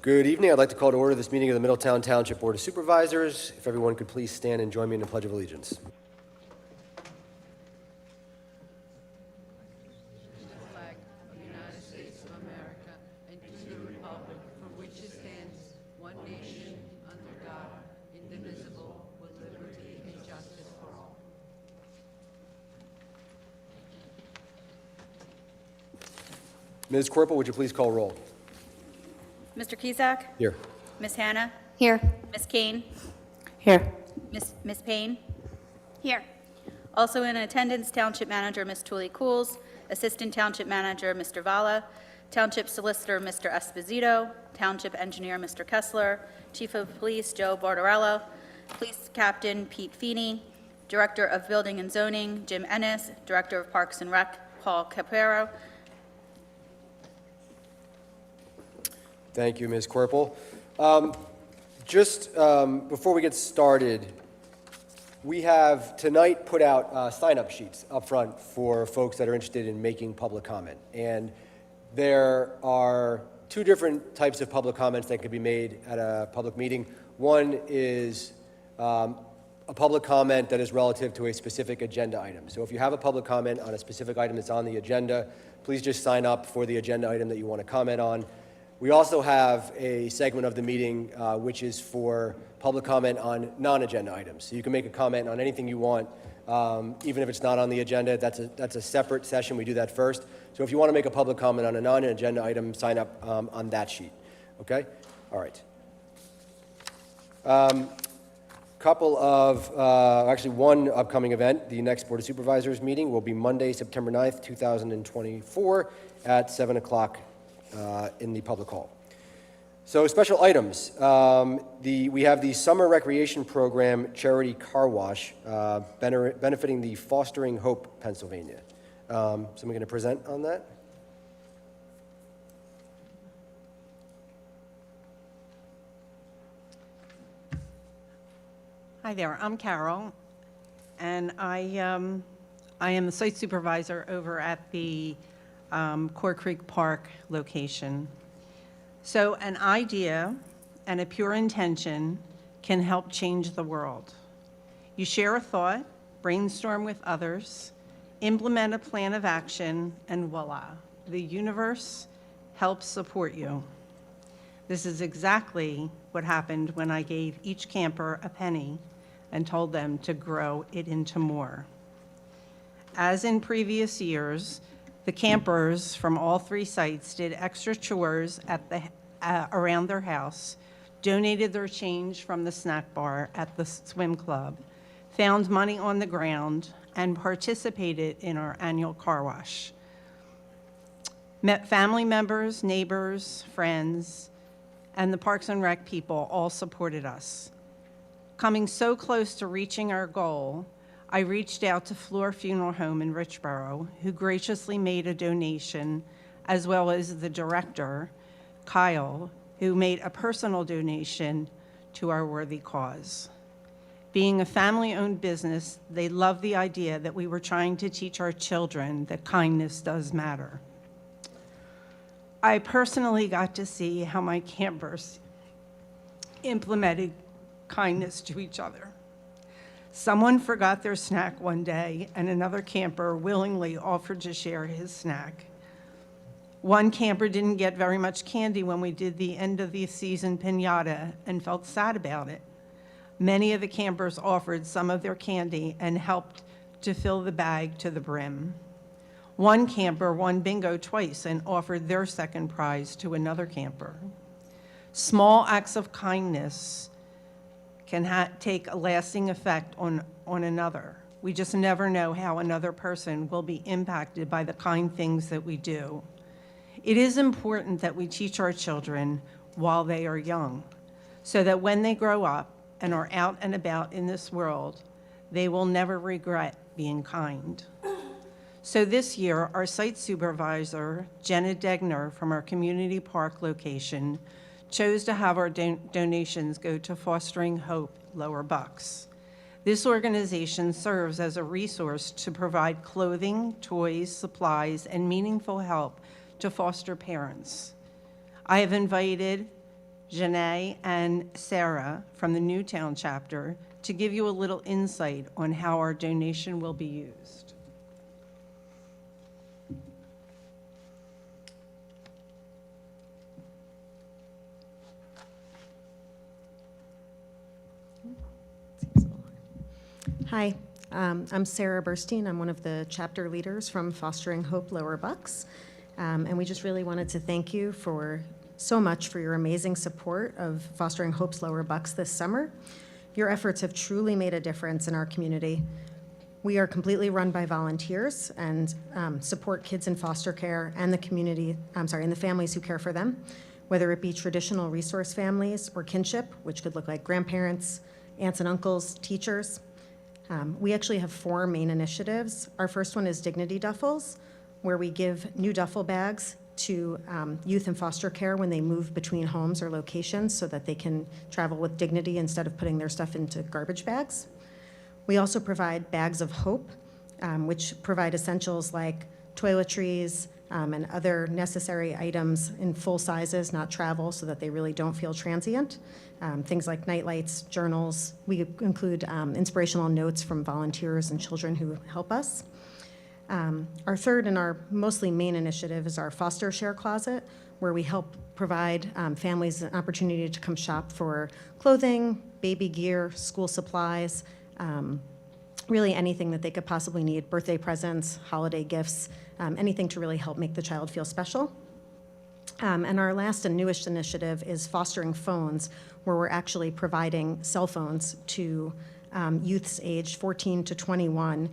Good evening. I'd like to call to order this meeting of the Middletown Township Board of Supervisors. If everyone could please stand and join me in the Pledge of Allegiance. Ms. Corporal, would you please call roll? Mr. Cusack? Here. Ms. Hannah? Here. Ms. Kane? Here. Ms. Payne? Here. Also in attendance, Township Manager Ms. Tooley Cools, Assistant Township Manager Mr. Vala, Township Solicitor Mr. Esposito, Township Engineer Mr. Kessler, Chief of Police Joe Barbarella, Police Captain Pete Feeney, Director of Building and Zoning Jim Ennis, Director of Parks and Rec Paul Capero. Thank you, Ms. Corporal. Before we get started, we have tonight put out sign-up sheets up front for folks that are interested in making public comment. And there are two different types of public comments that can be made at a public meeting. One is a public comment that is relative to a specific agenda item. So if you have a public comment on a specific item that's on the agenda, please just sign up for the agenda item that you want to comment on. We also have a segment of the meeting which is for public comment on non-agenda items. So you can make a comment on anything you want, even if it's not on the agenda. That's a separate session. We do that first. So if you want to make a public comment on a non-agenda item, sign up on that sheet. Okay? All right. One upcoming event. The next Board of Supervisors meeting will be Monday, September 9th, 2024 at 7 o'clock. In the public hall. So special items. We have the Summer Recreation Program Charity Car Wash benefiting the Fostering Hope, Pennsylvania. Someone going to present on that? Hi there, I'm Carol, and I am the site supervisor over at the Core Creek Park location. So an idea and a pure intention can help change the world. You share a thought, brainstorm with others, implement a plan of action, and voila, the universe helps support you. This is exactly what happened when I gave each camper a penny and told them to grow it into more. As in previous years, the campers from all three sites did extra chores around their house, donated their change from the snack bar at the swim club, found money on the ground, and participated in our annual car wash. Met family members, neighbors, friends, and the Parks and Rec people all supported us. Coming so close to reaching our goal, I reached out to Fleur Funeral Home in Richboro, who graciously made a donation, as well as the director, Kyle, who made a personal donation to our worthy cause. Being a family-owned business, they loved the idea that we were trying to teach our children that kindness does matter. I personally got to see how my campers implemented kindness to each other. Someone forgot their snack one day, and another camper willingly offered to share his snack. One camper didn't get very much candy when we did the end of the season piñata and felt sad about it. Many of the campers offered some of their candy and helped to fill the bag to the brim. One camper won bingo twice and offered their second prize to another camper. Small acts of kindness can take a lasting effect on another. We just never know how another person will be impacted by the kind things that we do. It is important that we teach our children while they are young, so that when they grow up and are out and about in this world, they will never regret being kind. So this year, our site supervisor, Jenna Degner from our community park location, chose to have our donations go to Fostering Hope Lower Bucks. This organization serves as a resource to provide clothing, toys, supplies, and meaningful help to foster parents. I have invited Janae, and Sarah from the Newtown chapter to give you a little insight on how our donation will be used. Hi, I'm Sarah Burstein. I'm one of the chapter leaders from Fostering Hope Lower Bucks. And we just really wanted to thank you for so much for your amazing support of Fostering Hope's Lower Bucks this summer. Your efforts have truly made a difference in our community. We are completely run by volunteers and support kids in foster care and the community, and the families who care for them, whether it be traditional resource families or kinship, which could look like grandparents, aunts and uncles, teachers. We actually have 4 main initiatives. Our first one is Dignity Duffels, where we give new duffel bags to youth in foster care when they move between homes or locations so that they can travel with dignity instead of putting their stuff into garbage bags. We also provide bags of hope, which provide essentials like toiletries and other necessary items in full sizes, not travel, so that they really don't feel transient. Things like nightlights, journals. We include inspirational notes from volunteers and children who help us. Our third and our mostly main initiative is our foster share closet, where we help provide families an opportunity to come shop for clothing, baby gear, school supplies, really anything that they could possibly need, birthday presents, holiday gifts, anything to really help make the child feel special. And our last and newest initiative is Fostering Phones, where we're actually providing cell phones to youths aged 14 to 21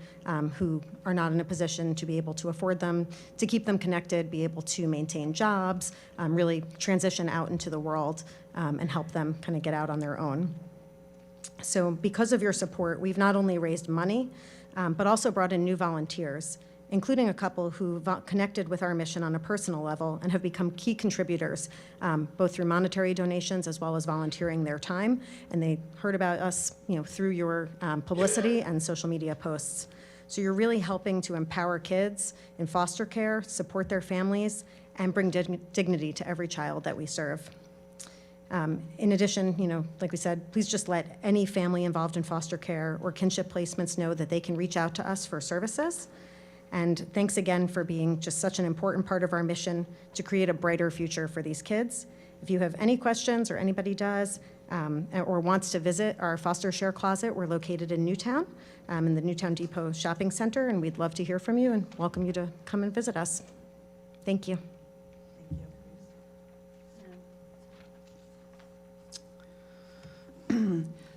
who are not in a position to be able to afford them, to keep them connected, be able to maintain jobs, really transition out into the world and help them kind of get out on their own. So because of your support, we've not only raised money, but also brought in new volunteers, including a couple who connected with our mission on a personal level and have become key contributors, both through monetary donations as well as volunteering their time. And they heard about us, through your publicity and social media posts. So you're really helping to empower kids in foster care, support their families, and bring dignity to every child that we serve. In addition, like we said, please just let any family involved in foster care or kinship placements know that they can reach out to us for services. And thanks again for being just such an important part of our mission to create a brighter future for these kids. If you have any questions, or anybody does, or wants to visit our foster share closet, we're located in Newtown, in the Newtown Depot Shopping Center, and we'd love to hear from you and welcome you to come and visit us. Thank you.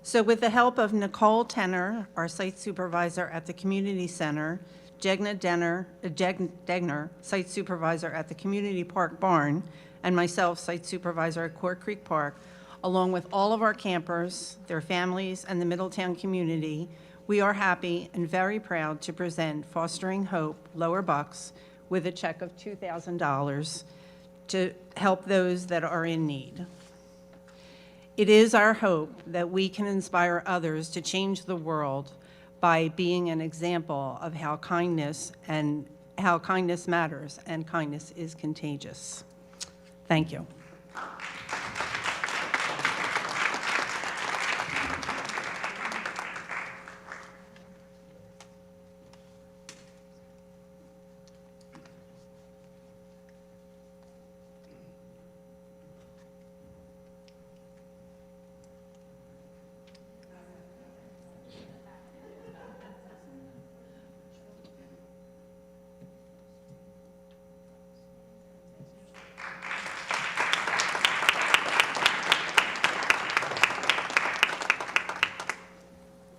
So with the help of Nicole Tenner, our site supervisor at the community center, Jegna Degner, site supervisor at the community park barn, and myself, site supervisor at Court Creek Park, along with all of our campers, their families, and the Middletown community, we are happy and very proud to present Fostering Hope Lower Bucks with a check of $2,000 to help those that are in need. It is our hope that we can inspire others to change the world by being an example of how kindness matters and kindness is contagious. Thank you.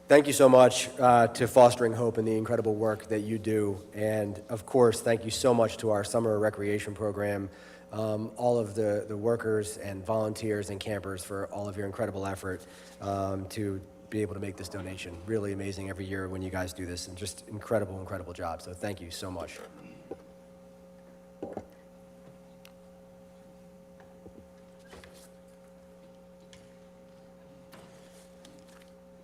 Thank you so much to Fostering Hope and the incredible work that you do. And of course, thank you so much to our summer recreation program, all of the workers and volunteers and campers for all of your incredible effort to be able to make this donation. Really amazing every year when you guys do this, and just incredible, incredible job. So thank you so much.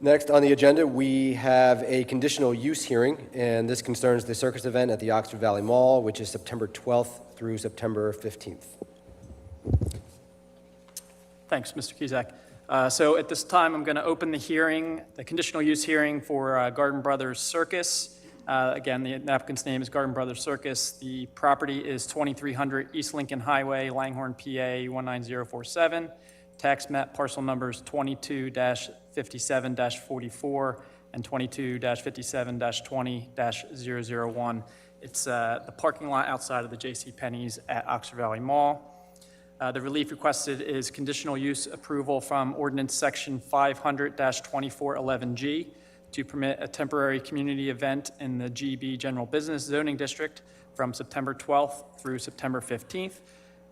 Next on the agenda, we have a conditional use hearing, and this concerns the circus event at the Oxford Valley Mall, which is September 12th through September 15th. Thanks, Mr. Cusack. So at this time, I'm going to open the hearing, the conditional use hearing for Garden Brothers Circus. Again, the applicant's name is Garden Brothers Circus. The property is 2300 East Lincoln Highway, Langhorne, PA 19047. Tax map parcel numbers 22-57-44 and 22-57-20-001. It's the parking lot outside of the JCPenney's at Oxford Valley Mall. The relief requested is conditional use approval from ordinance section 500-2411G to permit a temporary community event in the GB General Business Zoning District from September 12th through September 15th.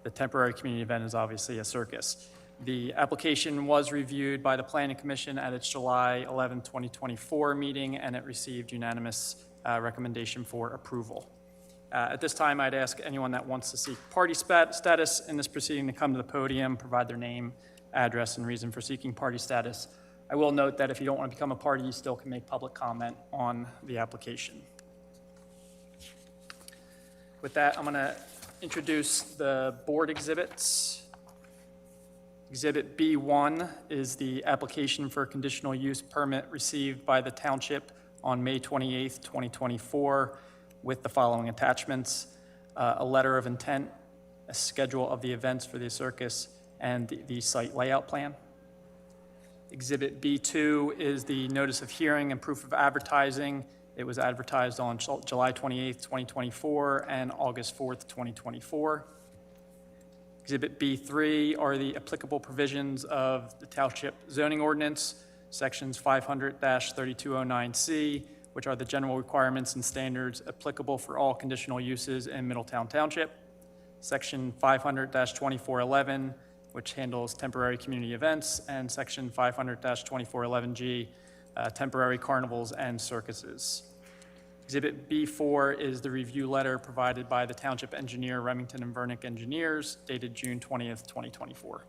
The temporary community event is obviously a circus. The application was reviewed by the Planning Commission at its July 11, 2024 meeting, and it received unanimous recommendation for approval. At this time, I'd ask anyone that wants to seek party status in this proceeding to come to the podium, provide their name, address, and reason for seeking party status. I will note that if you don't want to become a party, you still can make public comment on the application. With that, I'm going to introduce the board exhibits. Exhibit B1 is the application for conditional use permit received by the township on May 28th, 2024, with the following attachments: a letter of intent, a schedule of the events for the circus, and the site layout plan. Exhibit B2 is the notice of hearing and proof of advertising. It was advertised on July 28th, 2024 and August 4th, 2024. Exhibit B3 are the applicable provisions of the Township zoning ordinance, sections 500-3209C, which are the general requirements and standards applicable for all conditional uses in Middletown Township. Section 500-2411, which handles temporary community events, and Section 500-2411G, temporary carnivals and circuses. Exhibit B4 is the review letter provided by the Township Engineer, Remington and Vernick Engineers, dated June 20th, 2024.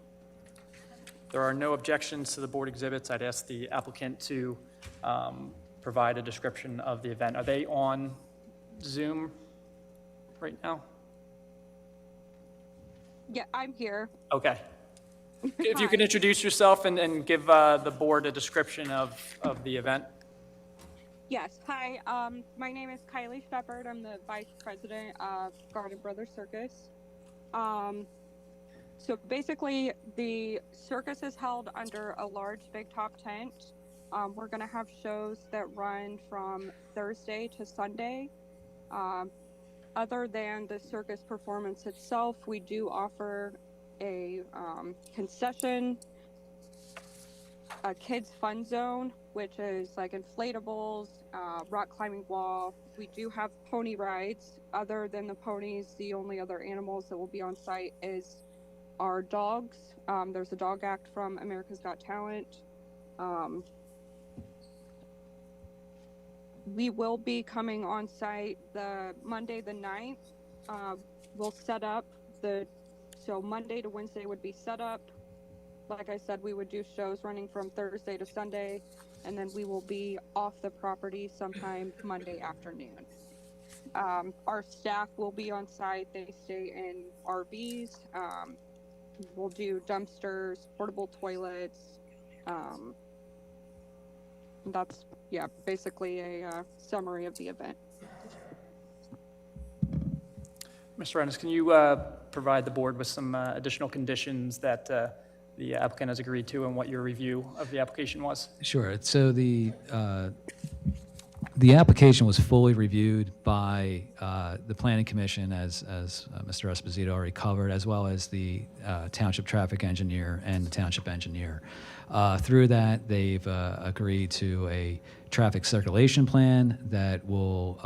There are no objections to the board exhibits. I'd ask the applicant to provide a description of the event. Are they on Zoom right now? Yeah, I'm here. Okay. If you could introduce yourself and give the board a description of the event. Yes, hi. My name is Kylie Shepard. I'm the vice president of Garden Brothers Circus. So basically, the circus is held under a large big top tent. We're going to have shows that run from Thursday to Sunday. Other than the circus performance itself, we do offer a concession, a kids fun zone, which is like inflatables, rock climbing wall. We do have pony rides. Other than the ponies, the only other animals that will be on site is our dogs. There's a dog act from America's Got Talent. We will be coming on site the Monday the 9th. We'll set up so Monday to Wednesday would be set up. Like I said, we would do shows running from Thursday to Sunday, and then we will be off the property sometime Monday afternoon. Our staff will be on site. They stay in RVs. We'll do dumpsters, portable toilets. That's, yeah, basically a summary of the event. Mr. Rennes, can you provide the board with some additional conditions that the applicant has agreed to and what your review of the application was? Sure. So the application was fully reviewed by the Planning Commission, as Mr. Esposito already covered, as well as the Township Traffic Engineer and the Township Engineer. Through that, they've agreed to a traffic circulation plan that will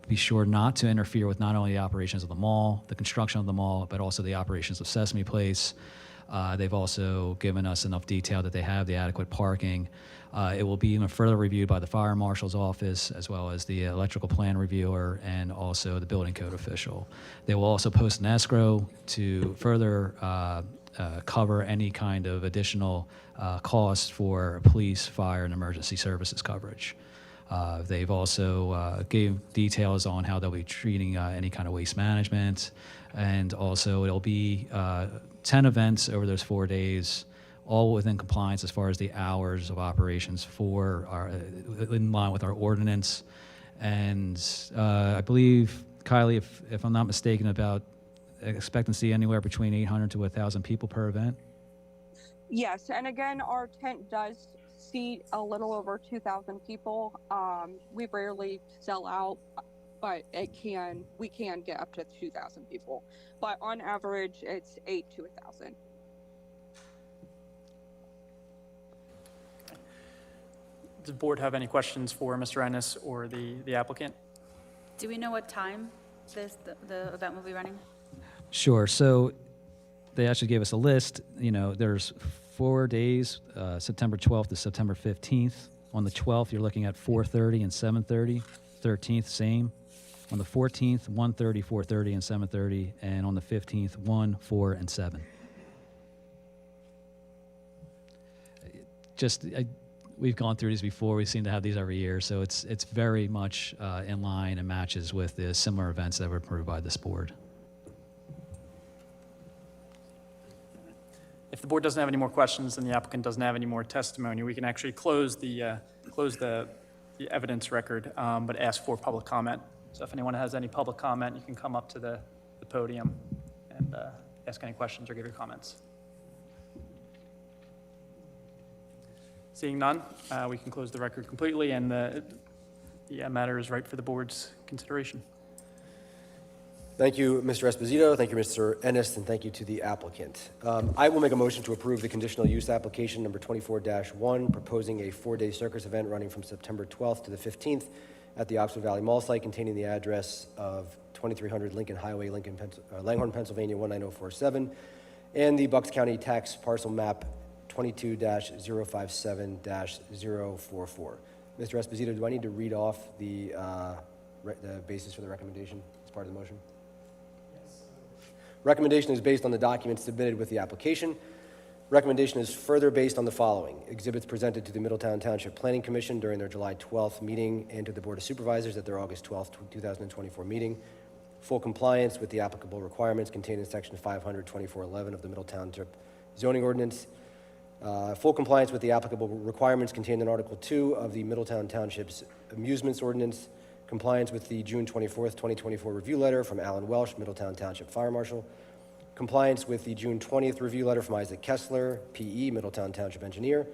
be sure not to interfere with not only the operations of the mall, the construction of the mall, but also the operations of Sesame Place. They've also given us enough detail that they have the adequate parking. It will be even further reviewed by the fire marshal's office, as well as the electrical plan reviewer and also the building code official. They will also post an escrow to further cover any kind of additional costs for police, fire, and emergency services coverage. They've also gave details on how they'll be treating any kind of waste management, and also it'll be 10 events over those 4 days, all within compliance as far as the hours of operations for our, in line with our ordinance. And I believe, Kylie, if I'm not mistaken, about expectancy anywhere between 800 to 1,000 people per event. Yes, and again, our tent does seat a little over 2,000 people. We rarely sell out, but we can get up to 2,000 people. But on average, it's 8 to 1,000. Does the board have any questions for Mr. Ennis or the applicant? Do we know what time the event will be running? Sure. So they actually gave us a list. You know, there's 4 days, September 12th to September 15th. On the 12th, you're looking at 4:30 and 7:30. 13th, same. On the 14th, 1:30, 4:30, and 7:30. And on the 15th, 1, 4, and 7. We've gone through these before. We seem to have these every year. So it's very much in line and matches with the similar events that were approved by this board. If the board doesn't have any more questions and the applicant doesn't have any more testimony, we can actually close the evidence record, but ask for public comment. So if anyone has any public comment, you can come up to the podium and ask any questions or give your comments. Seeing none, we can close the record completely, and the matter is right for the board's consideration. Thank you, Mr. Esposito. Thank you, Mr. Ennis, and thank you to the applicant. I will make a motion to approve the conditional use application number 24-1, proposing a 4-day circus event running from September 12th to the 15th at the Oxford Valley Mall site, containing the address of 2300 Lincoln Highway, Langhorne, Pennsylvania 19047, and the Bucks County tax parcel map 22-057-044. Mr. Esposito, do I need to read off the basis for the recommendation as part of the motion? Recommendation is based on the documents submitted with the application. Recommendation is further based on the following: exhibits presented to the Middletown Township Planning Commission during their July 12th meeting and to the Board of Supervisors at their August 12th, 2024 meeting. Full compliance with the applicable requirements contained in Section 524.11 of the Middletown Township zoning ordinance. Full compliance with the applicable requirements contained in Article 2 of the Middletown Township's amusements ordinance. Compliance with the June 24th, 2024 review letter from Alan Welsh, Middletown Township Fire Marshal. Compliance with the June 20th review letter from Isaac Kessler, PE, Middletown Township Engineer.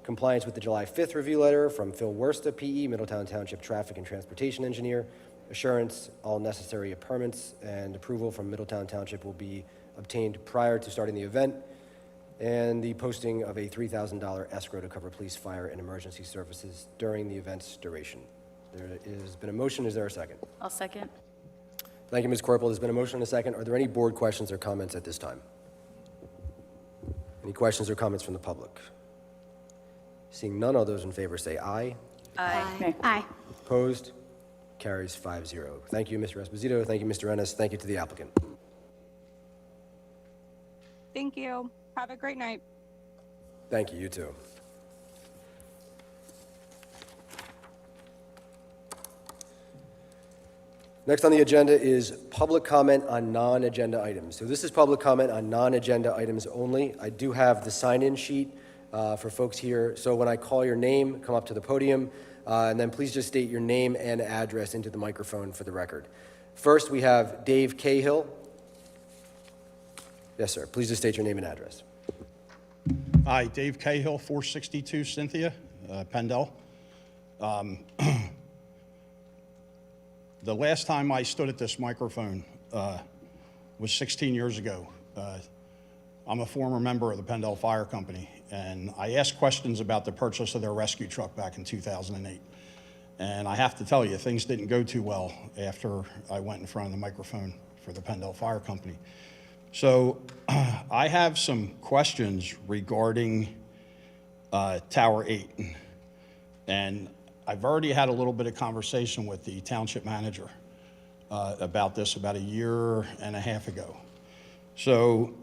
Compliance with the July 5th review letter from Phil Worsta, PE, Middletown Township Traffic and Transportation Engineer. Assurance all necessary permits and approval from Middletown Township will be obtained prior to starting the event. And the posting of a $3,000 escrow to cover police, fire, and emergency services during the event's duration. There has been a motion. Is there a second? I'll second. Thank you, Ms. Corporal. There's been a motion and a second. Are there any board questions or comments at this time? Any questions or comments from the public? Seeing none, all those in favor say aye. Aye. Aye. Opposed? Carries 5-0. Thank you, Mr. Esposito. Thank you, Mr. Ennis. Thank you to the applicant. Thank you. Have a great night. Thank you. You too. Next on the agenda is public comment on non-agenda items. So this is public comment on non-agenda items only. I do have the sign-in sheet for folks here. So when I call your name, come up to the podium, and then please just state your name and address into the microphone for the record. First, we have Dave Cahill. Yes, sir. Please just state your name and address. Hi, Dave Cahill, 462 Cynthia, Pendel. The last time I stood at this microphone was 16 years ago. I'm a former member of the Pendel Fire Company, and I asked questions about the purchase of their rescue truck back in 2008. And I have to tell you, things didn't go too well after I went in front of the microphone for the Pendel Fire Company. So I have some questions regarding Tower 8. And I've already had a little bit of conversation with the township manager about this about a year and a half ago. So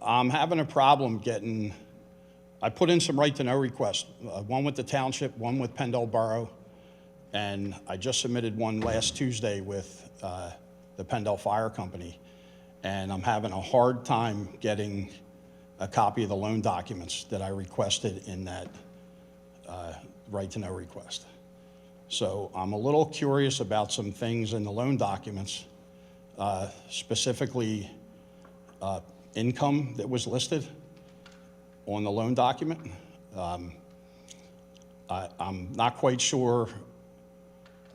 I'm having a problem getting, I put in some right-to-know requests, one with the township, one with Pendel Borough, and I just submitted one last Tuesday with the Pendel Fire Company. And I'm having a hard time getting a copy of the loan documents that I requested in that right-to-know request. So I'm a little curious about some things in the loan documents, specifically income that was listed on the loan document. I'm not quite sure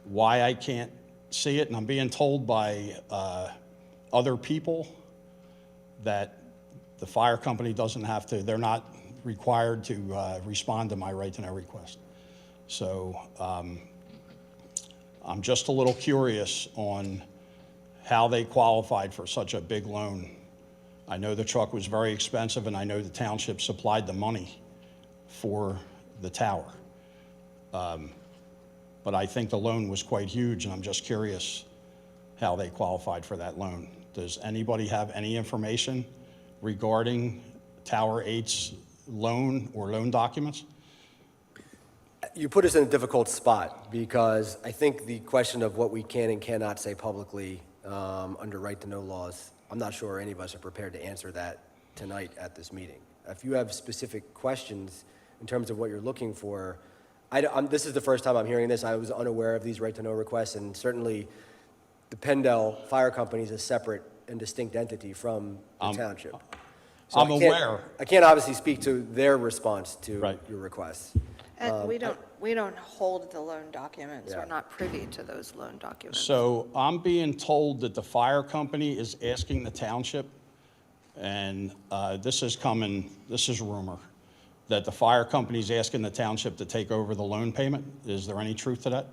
why I can't see it, and I'm being told by other people that the fire company doesn't have to, they're not required to respond to my right-to-know request. So I'm just a little curious on how they qualified for such a big loan. I know the truck was very expensive, and I know the township supplied the money for the tower. But I think the loan was quite huge, and I'm just curious how they qualified for that loan. Does anybody have any information regarding Tower 8's loan or loan documents? You put us in a difficult spot, because I think the question of what we can and cannot say publicly under right-to-know laws, I'm not sure any of us are prepared to answer that tonight at this meeting. If you have specific questions in terms of what you're looking for, this is the first time I'm hearing this. I was unaware of these right-to-know requests, and certainly the Pendle Fire Company is a separate and distinct entity from the township. So I'm aware. I can't obviously speak to their response to Right. your requests. And we don't hold the loan documents. Yeah. We're not privy to those loan documents. So I'm being told that the fire company is asking the township, and this is rumor, that the fire company is asking the township to take over the loan payment. Is there any truth to that?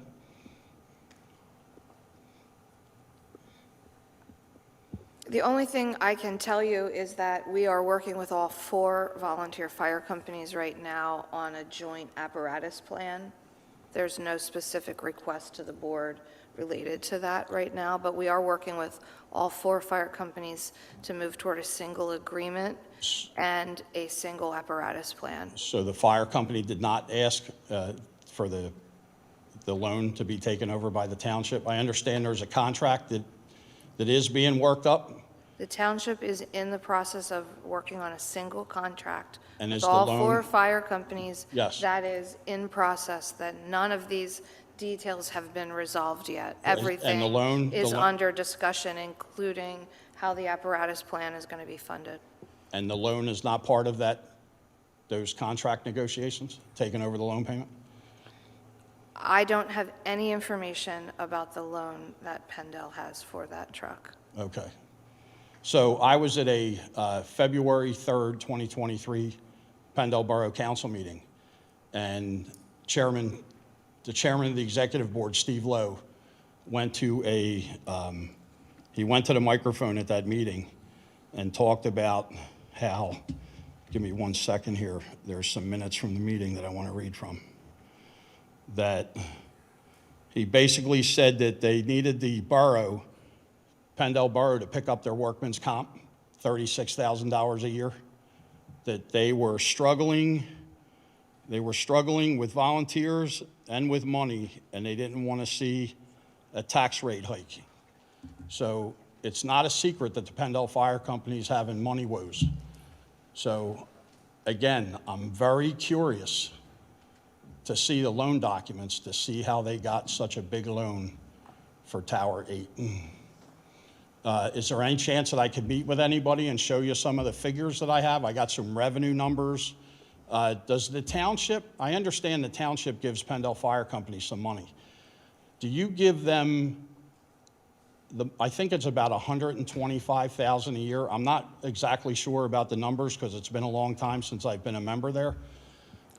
The only thing I can tell you is that we are working with all 4 volunteer fire companies right now on a joint apparatus plan. There's no specific request to the board related to that right now, but we are working with all 4 fire companies to move toward a single agreement and a single apparatus plan. So the fire company did not ask for the loan to be taken over by the township? I understand there's a contract that is being worked up. The township is in the process of working on a single contract And with is the all loan- 4 fire companies. Yes. That is in process, that none of these details have been resolved yet. And the Everything loan- is the lo- under discussion, including how the apparatus plan is going to be funded. And the loan is not part of those contract negotiations, taking over the loan payment? I don't have any information about the loan that Pendle has for that truck. Okay. So I was at a February 3rd, 2023 Pendle Borough Council meeting, and the chairman of the executive board, Steve Lowe, went to the microphone at that meeting and talked about how, give me 1 second here, there's some minutes from the meeting that I want to read from, that he basically said that they needed the borough, Pendle Borough, to pick up their workman's comp, $36,000 a year, that they were struggling with volunteers and with money, and they didn't want to see a tax rate hike. So it's not a secret that the Pendle Fire Company is having money woes. So again, I'm very curious to see the loan documents, to see how they got such a big loan for Tower 8. Is there any chance that I could meet with anybody and show you some of the figures that I have? I got some revenue numbers. Does the township, I understand the township gives Pendle Fire Company some money. Do you give them, I think it's about $125,000 a year. I'm not exactly sure about the numbers because it's been a long time since I've been a member there.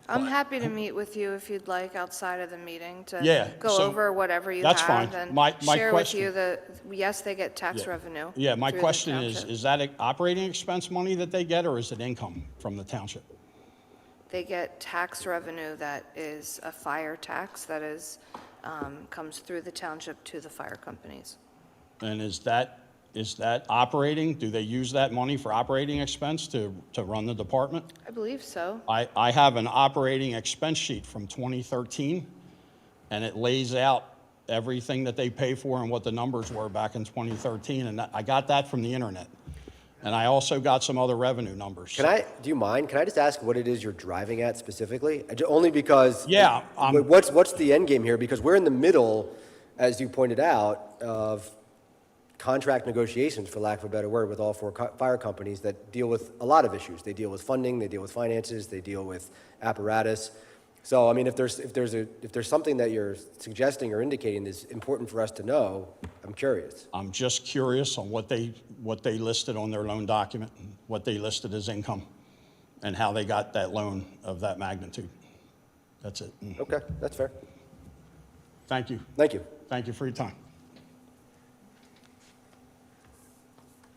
I'm happy to meet with you if you'd like outside of the meeting Yeah, to go so over whatever you that's have fine. and My share with question- you that, yes, they get tax Yeah. revenue. Yeah, my through the question township. is that operating expense money that they get, or is it income from the township? They get tax revenue that is a fire tax that is, comes through the township to the fire companies. And is that operating? Do they use that money for operating expense to run the department? I believe so. I have an operating expense sheet from 2013, and it lays out everything that they pay for and what the numbers were back in 2013, and I got that from the internet. And I also got some other revenue numbers. Do you mind, can I just ask what it is you're driving at specifically? Only because. Yeah, What's the end game here? Because we're in the middle, as you pointed out, of contract negotiations, for lack of a better word, with all four fire companies that deal with a lot of issues. They deal with funding, they deal with finances, they deal with apparatus. So, I mean, if there's something that you're suggesting or indicating is important for us to know, I'm curious. I'm just curious on what they listed on their loan document, what they listed as income, and how they got that loan of that magnitude. That's it. Okay, that's fair. Thank you. Thank you. Thank you for your time.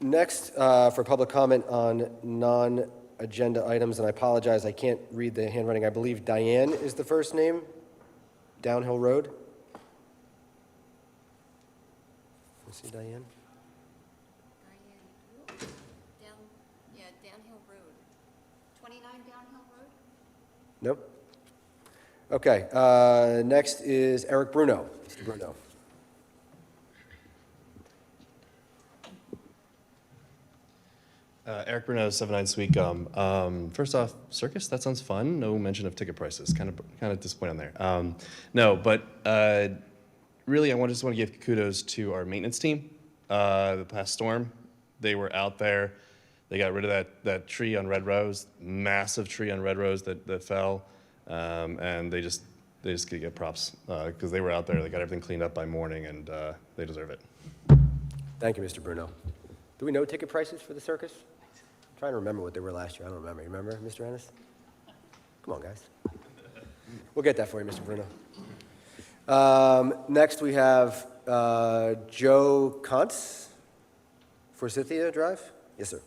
Next, for public comment on non-agenda items, and I apologize, I can't read the handwriting. I believe Diane is the first name, Downhill Road. Let's see, Diane. Downhill Road. 29 Downhill Road? Nope. Okay, next is Eric Bruno. Mr. Bruno. Eric Bruno, 79 Sweet Gum. First off, circus, that sounds fun. No mention of ticket prices. Kind of disappointed on there. No, but really, I just want to give kudos to our maintenance team. The past storm, they were out there. They got rid of that tree on Red Rose, massive tree on Red Rose that fell, and they just could get props because they were out there. They got everything cleaned up by morning, and they deserve it. Thank you, Mr. Bruno. Do we know ticket prices for the circus? I'm trying to remember what they were last year. I don't remember. You remember, Mr. Ennis? Come on, guys. We'll get that for you, Mr. Bruno. Next, we have Joe Kuntz for Forsythia Drive. Yes, sir.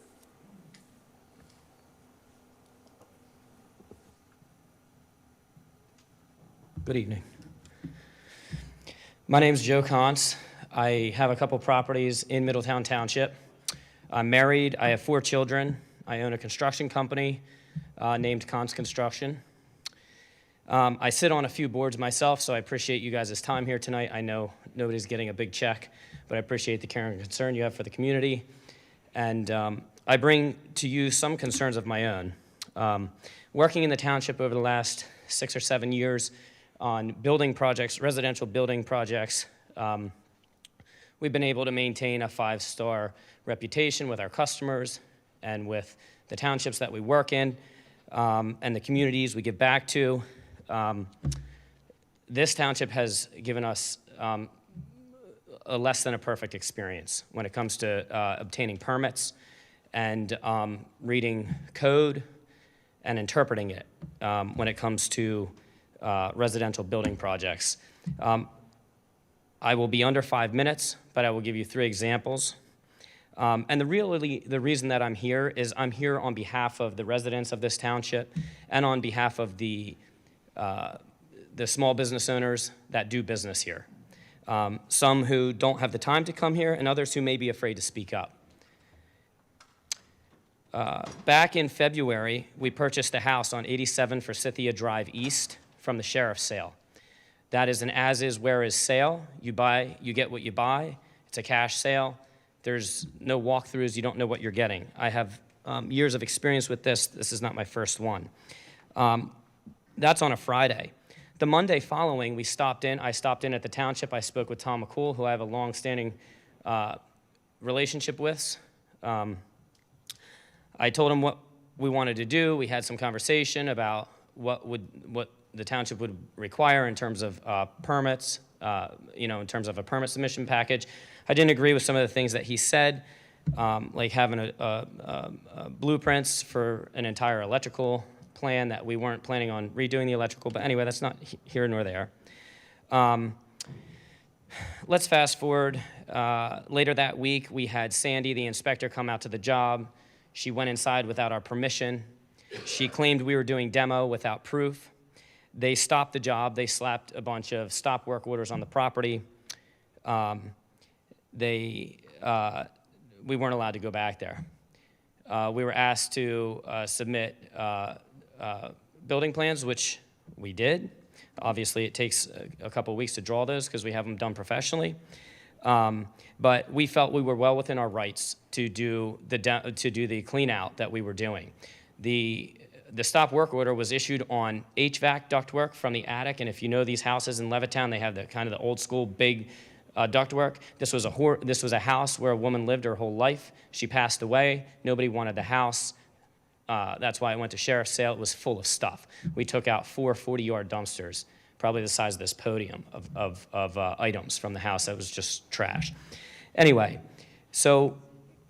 Good evening. My name's Joe Kuntz. I have a couple properties in Middletown Township. I'm married. I have 4 children. I own a construction company named Kuntz Construction. I sit on a few boards myself, so I appreciate you guys' time here tonight. I know nobody's getting a big check, but I appreciate the care and concern you have for the community. And I bring to you some concerns of my own. Working in the township over the last 6 or 7 years on building projects, residential building projects, we've been able to maintain a 5-star reputation with our customers and with the townships that we work in and the communities we give back to. This township has given us a less than a perfect experience when it comes to obtaining permits and reading code and interpreting it when it comes to residential building projects. I will be under 5 minutes, but I will give you 3 examples. And the reason that I'm here is I'm here on behalf of the residents of this township and on behalf of the small business owners that do business here. Some who don't have the time to come here and others who may be afraid to speak up. Back in February, we purchased a house on 87 Forsythia Drive East from the sheriff's sale. That is an as-is, where-is sale. You buy, you get what you buy. It's a cash sale. There's no walkthroughs. You don't know what you're getting. I have years of experience with this. This is not my first one. That's on a Friday. The Monday following, I stopped in at the township. I spoke with Tom McCool, who I have a long-standing relationship with. I told him what we wanted to do. We had some conversation about what the township would require in terms of permits, in terms of a permit submission package. I didn't agree with some of the things that he said, like having blueprints for an entire electrical plan that we weren't planning on redoing the electrical, but anyway, that's not here nor there. Let's fast forward. Later that week, we had Sandy, the inspector, come out to the job. She went inside without our permission. She claimed we were doing demo without proof. They stopped the job. They slapped a bunch of stop work orders on the property. We weren't allowed to go back there. We were asked to submit building plans, which we did. Obviously, it takes a couple weeks to draw those because we have them done professionally. But we felt we were well within our rights to do the clean out that we were doing. The stop work order was issued on HVAC ductwork from the attic, and if you know these houses in Levittown, they have the kind of the old school big ductwork. This was a house where a woman lived her whole life. She passed away. Nobody wanted the house. That's why I went to sheriff's sale. It was full of stuff. We took out 4 40-yard dumpsters, probably the size of this podium, of items from the house that was just trash. Anyway, so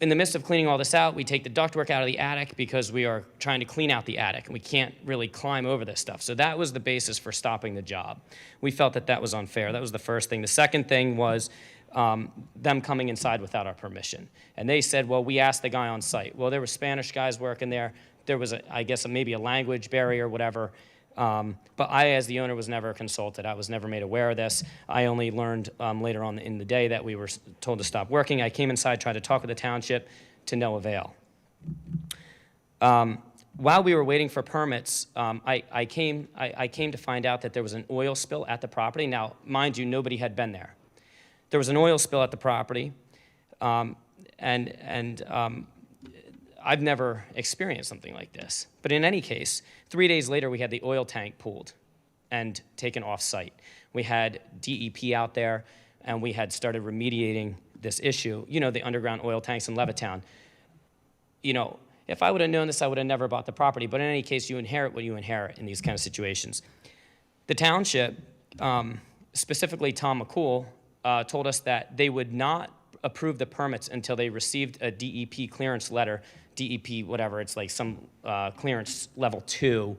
in the midst of cleaning all this out, we take the ductwork out of the attic because we are trying to clean out the attic, and we can't really climb over this stuff. So that was the basis for stopping the job. We felt that that was unfair. That was the first thing. The second thing was them coming inside without our permission. And they said, well, we asked the guy on site. Well, there were Spanish guys working there. There was, I guess, maybe a language barrier, whatever. But I, as the owner, was never consulted. I was never made aware of this. I only learned later on in the day that we were told to stop working. I came inside, tried to talk with the township, to no avail. While we were waiting for permits, I came to find out that there was an oil spill at the property. Now, mind you, nobody had been there. There was an oil spill at the property, I've never experienced something like this. But in any case, 3 days later, we had the oil tank pulled and taken off-site. We had DEP out there, and we had started remediating this issue. You know, the underground oil tanks in Levittown. You know, if I would have known this, I would have never bought the property. But in any case, you inherit what you inherit in these kind of situations. The township, specifically Tom McCool, told us that they would not approve the permits until they received a DEP clearance letter, DEP whatever, it's like some clearance level 2,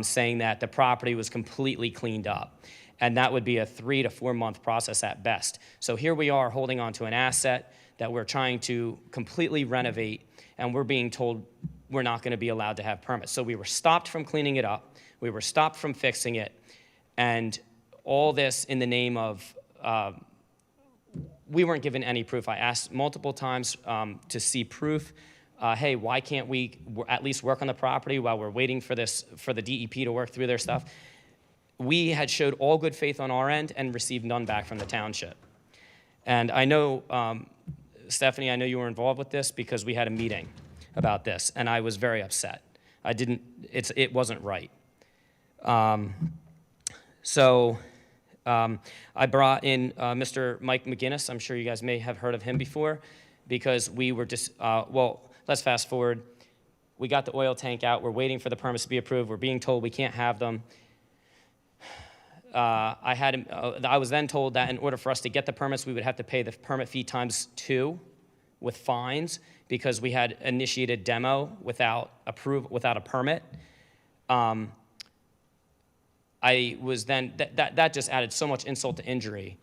saying that the property was completely cleaned up. And that would be a 3 to 4 month process at best. So here we are holding on to an asset that we're trying to completely renovate, and we're being told we're not going to be allowed to have permits. So we were stopped from cleaning it up, we were stopped from fixing it, and all this in the name of we weren't given any proof. I asked multiple times to see proof. Hey, why can't we at least work on the property while we're waiting for the DEP to work through their stuff? We had showed all good faith on our end and received none back from the township. And I know, Stephanie, I know you were involved with this because we had a meeting about this, and I was very upset. It wasn't right. I brought in Mr. Mike McGinnis. I'm sure you guys may have heard of him before, because we were just, well, let's fast forward. We got the oil tank out. We're waiting for the permits to be approved. We're being told we can't have them. I was then told that in order for us to get the permits, we would have to pay the permit fee times 2 with fines, because we had initiated demo without a permit. I was then, that just added so much insult to injury.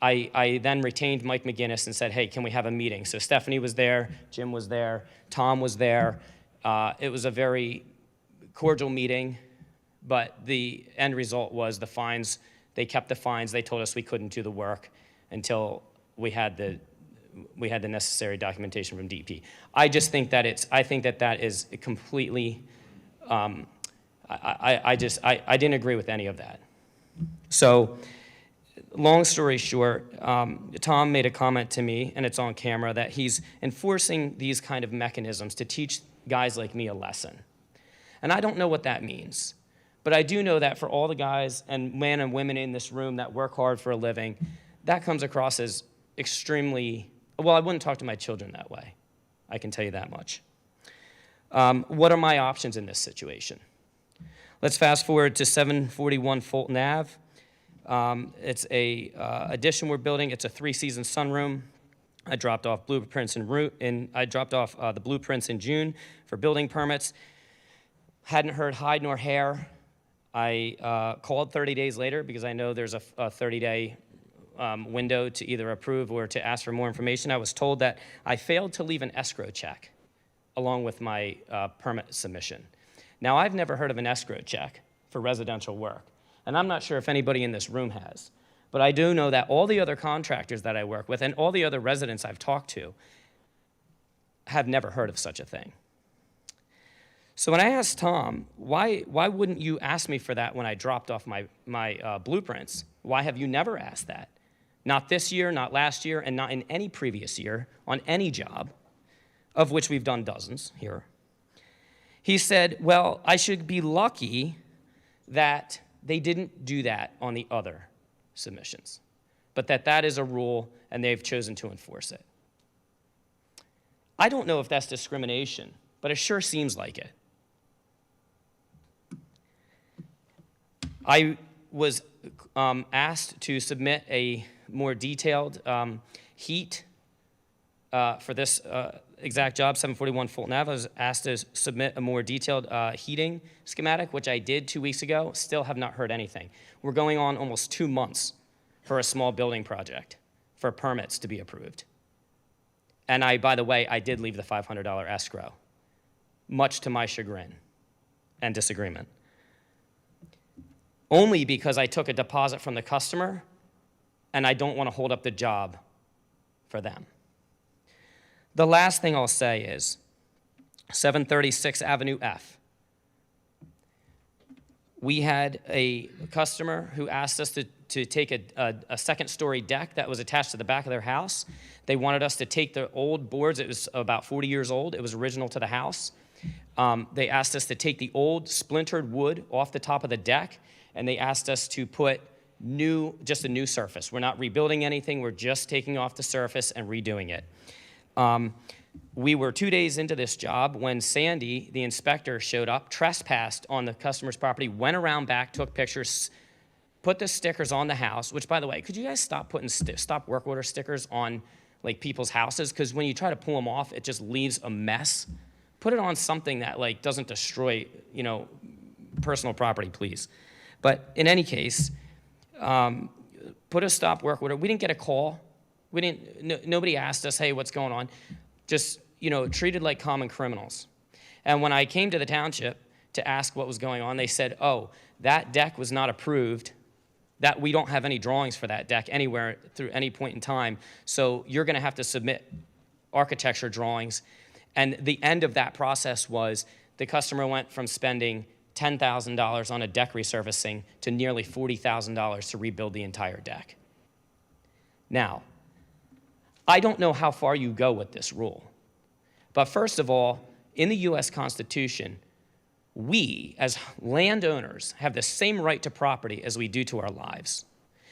I then retained Mike McGinnis and said, hey, can we have a meeting? So Stephanie was there, Jim was there, Tom was there. It was a very cordial meeting, but the end result was the fines. They kept the fines. They told us we couldn't do the work until we had the necessary documentation from DEP. I just think that I think that is completely, I didn't agree with any of that. So, long story short, Tom made a comment to me, and it's on camera, that he's enforcing these kind of mechanisms to teach guys like me a lesson. And I don't know what that means, but I do know that for all the guys and men and women in this room that work hard for a living, that comes across as extremely, well, I wouldn't talk to my children that way. I can tell you that much. What are my options in this situation? Let's fast forward to 741 Fulton Ave. It's a addition we're building. It's a 3-season sunroom. I dropped off blueprints the blueprints in June for building permits. Hadn't heard hide nor hair. I called 30 days later because I know there's a 30-day window to either approve or to ask for more information. I was told that I failed to leave an escrow check along with my permit submission. Now, I've never heard of an escrow check for residential work, and I'm not sure if anybody in this room has, but I do know that all the other contractors that I work with and all the other residents I've talked to have never heard of such a thing. So when I asked Tom, why wouldn't you ask me for that when I dropped off my blueprints? Why have you never asked that? Not this year, not last year, and not in any previous year on any job, of which we've done dozens here. He said, well, I should be lucky that they didn't do that on the other submissions, but that is a rule and they've chosen to enforce it. I don't know if that's discrimination, but it sure seems like it. I was asked to submit a more detailed heat for this exact job, 741 Fulton Ave. I was asked to submit a more detailed heating schematic, which I did 2 weeks ago. Still have not heard anything. We're going on almost 2 months for a small building project for permits to be approved. And by the way, I did leave the $500 escrow, much to my chagrin and disagreement. Only because I took a deposit from the customer and I don't want to hold up the job for them. The last thing I'll say is 736 Avenue F. We had a customer who asked us to take a second-story deck that was attached to the back of their house. They wanted us to take the old boards. It was about 40 years old. It was original to the house. They asked us to take the old splintered wood off the top of the deck, and they asked us to put just a new surface. We're not rebuilding anything. We're just taking off the surface and redoing it. We were 2 days into this job when Sandy, the inspector, showed up, trespassed on the customer's property, went around back, took pictures, put the stickers on the house, which, by the way, could you guys stop putting stop work order stickers on like people's houses? Because when you try to pull them off, it just leaves a mess. Put it on something that like doesn't destroy, personal property, please. But in any case, put a stop work order. We didn't get a call. Nobody asked us, hey, what's going on? Just, treated like common criminals. And when I came to the township to ask what was going on, they said, oh, that deck was not approved, that we don't have any drawings for that deck anywhere through any point in time, so you're gonna have to submit architecture drawings. And the end of that process was the customer went from spending $10,000 on a deck resurfacing to nearly $40,000 to rebuild the entire deck. Now, I don't know how far you go with this rule, but first of all, in the US Constitution, we as landowners have the same right to property as we do to our lives.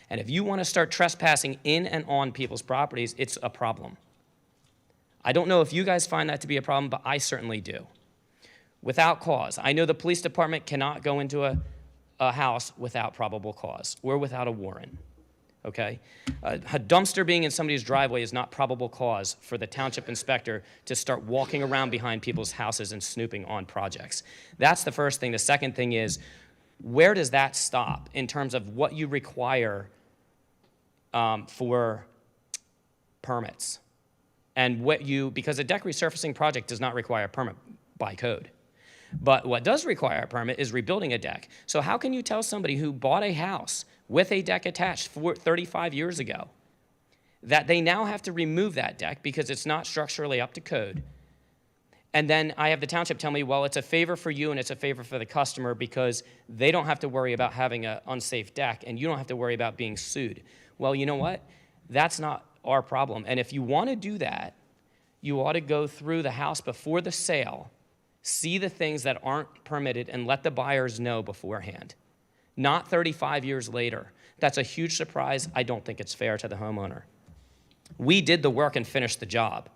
And if you want to start trespassing in and on people's properties, it's a problem. I don't know if you guys find that to be a problem, but I certainly do. Without cause. I know the police department cannot go into a house without probable cause or without a warrant. Okay? A dumpster being in somebody's driveway is not probable cause for the township inspector to start walking around behind people's houses and snooping on projects. That's the first thing. The second thing is, where does that stop in terms of what you require for permits? And because a deck resurfacing project does not require a permit by code. But what does require a permit is rebuilding a deck. So how can you tell somebody who bought a house with a deck attached 35 years ago that they now have to remove that deck because it's not structurally up to code? And then I have the township tell me, well, it's a favor for you and it's a favor for the customer because they don't have to worry about having an unsafe deck and you don't have to worry about being sued. Well, you know what? That's not our problem. And if you want to do that, you ought to go through the house before the sale, see the things that aren't permitted, and let the buyers know beforehand. Not 35 years later. That's a huge surprise. I don't think it's fair to the homeowner. We did the work and finished the job.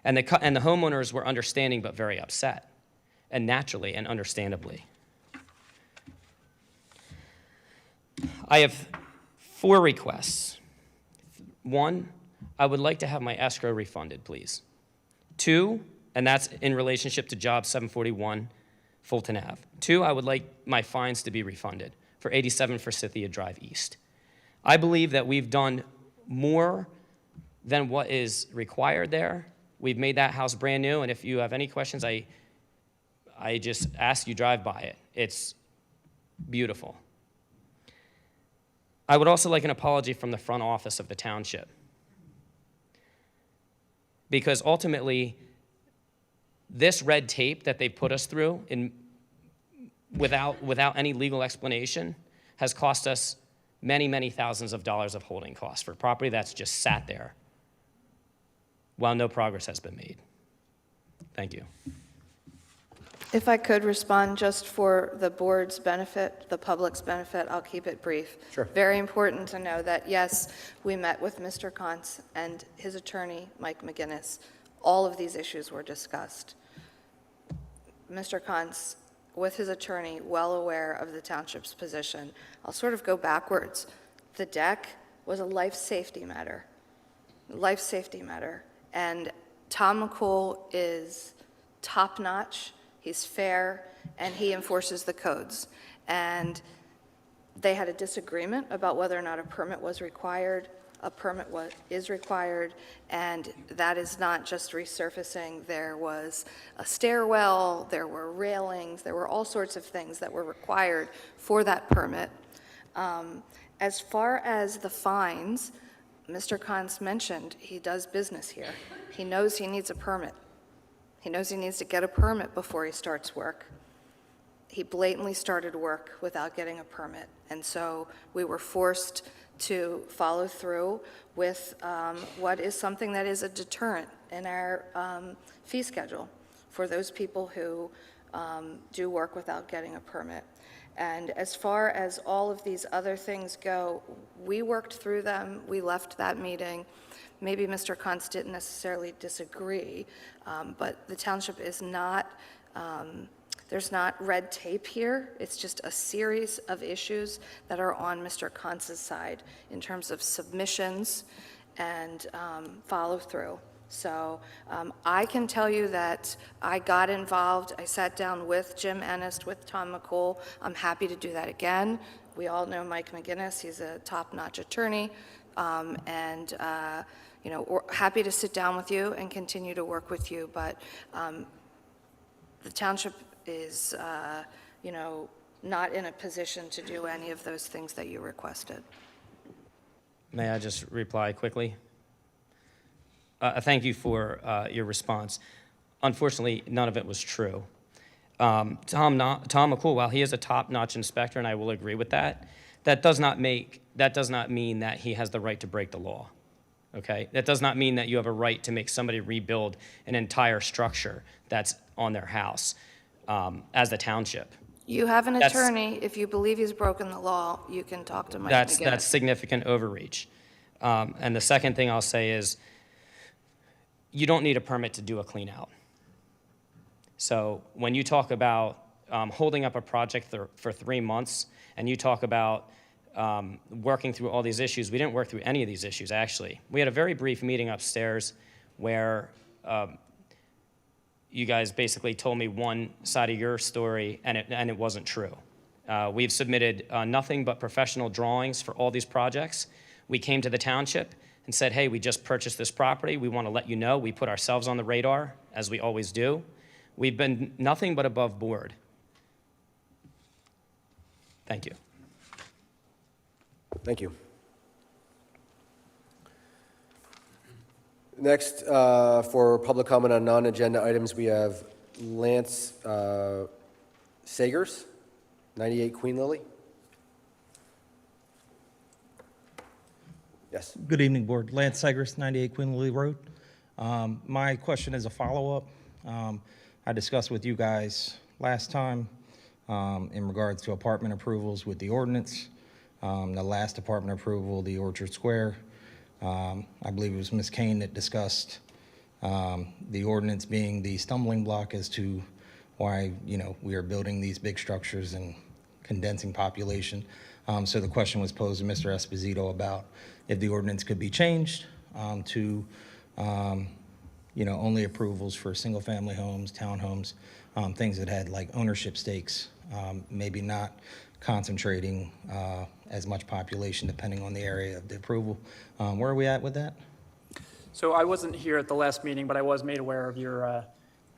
And the homeowners were understanding but very upset, and naturally and understandably. I have 4 requests. 1, I would like to have my escrow refunded, please. 2, and that's in relationship to job 741 Fulton Ave. 2, I would like my fines to be refunded for 87 Forsythia Drive East. I believe that we've done more than what is required there. We've made that house brand new, and if you have any questions, I just ask you drive by it. It's beautiful. I would also like an apology from the front office of the township, because ultimately, this red tape that they put us through without any legal explanation has cost us many, many thousands of dollars of holding costs for property that's just sat there while no progress has been made. Thank you. If I could respond just for the board's benefit, the public's benefit, I'll keep it brief. Sure. Very important to know that, yes, we met with Mr. Kuntz and his attorney, Mike McGinnis. All of these issues were discussed. Mr. Kuntz, with his attorney, well aware of the township's position. I'll sort of go backwards. The deck was a life safety matter. And Tom McCool is top-notch. He's fair, and he enforces the codes. And they had a disagreement about whether or not a permit was required. A permit is required, and that is not just resurfacing. There was a stairwell, there were railings, there were all sorts of things that were required for that permit. As far as the fines, Mr. Kuntz mentioned he does business here. He knows he needs a permit. He knows he needs to get a permit before he starts work. He blatantly started work without getting a permit, and so we were forced to follow through with what is something that is a deterrent in our fee schedule for those people who do work without getting a permit. And as far as all of these other things go, we worked through them. We left that meeting. Maybe Mr. Kuntz didn't necessarily disagree, but the township is not, there's not red tape here. It's just a series of issues that are on Mr. Kuntz's side in terms of submissions and follow through. So I can tell you that I got involved. I sat down with Jim Ennis, with Tom McCool. I'm happy to do that again. We all know Mike McGinnis. He's a top-notch attorney. You know, we're happy to sit down with you and continue to work with you, but the township is, you know, not in a position to do any of those things that you requested. May I just reply quickly? Thank you for your response. Unfortunately, none of it was true. Tom McCool, while he is a top-notch inspector, and I will agree with that, that does not mean that he has the right to break the law. Okay? That does not mean that you have a right to make somebody rebuild an entire structure that's on their house as the township. You have an attorney. If you believe he's broken the law, you can talk to Mike McGinnis. That's significant overreach. And the second thing I'll say is, you don't need a permit to do a clean out. So when you talk about holding up a project for 3 months, and you talk about working through all these issues, we didn't work through any of these issues, actually. We had a very brief meeting upstairs where you guys basically told me one side of your story, and it wasn't true. We've submitted nothing but professional drawings for all these projects. We came to the township and said, hey, we just purchased this property. We want to let you know. We put ourselves on the radar, as we always do. We've been nothing but above board. Thank you. Thank you. Next, for public comment on non-agenda items, we have Lance Sagers, 98 Queen Lily. Yes. Good evening, Board. Lance Sagers, 98 Queen Lily Road. My question is a follow-up. I discussed with you guys last time in regards to apartment approvals with the ordinance. The last apartment approval, the Orchard Square, I believe it was Ms. Kane that discussed the ordinance being the stumbling block as to why, you know, we are building these big structures and condensing population. So the question was posed to Mr. Esposito about if the ordinance could be changed to, you know, only approvals for single-family homes, townhomes, things that had like ownership stakes, maybe not concentrating as much population depending on the area of the approval. Where are we at with that? So I wasn't here at the last meeting, but I was made aware of your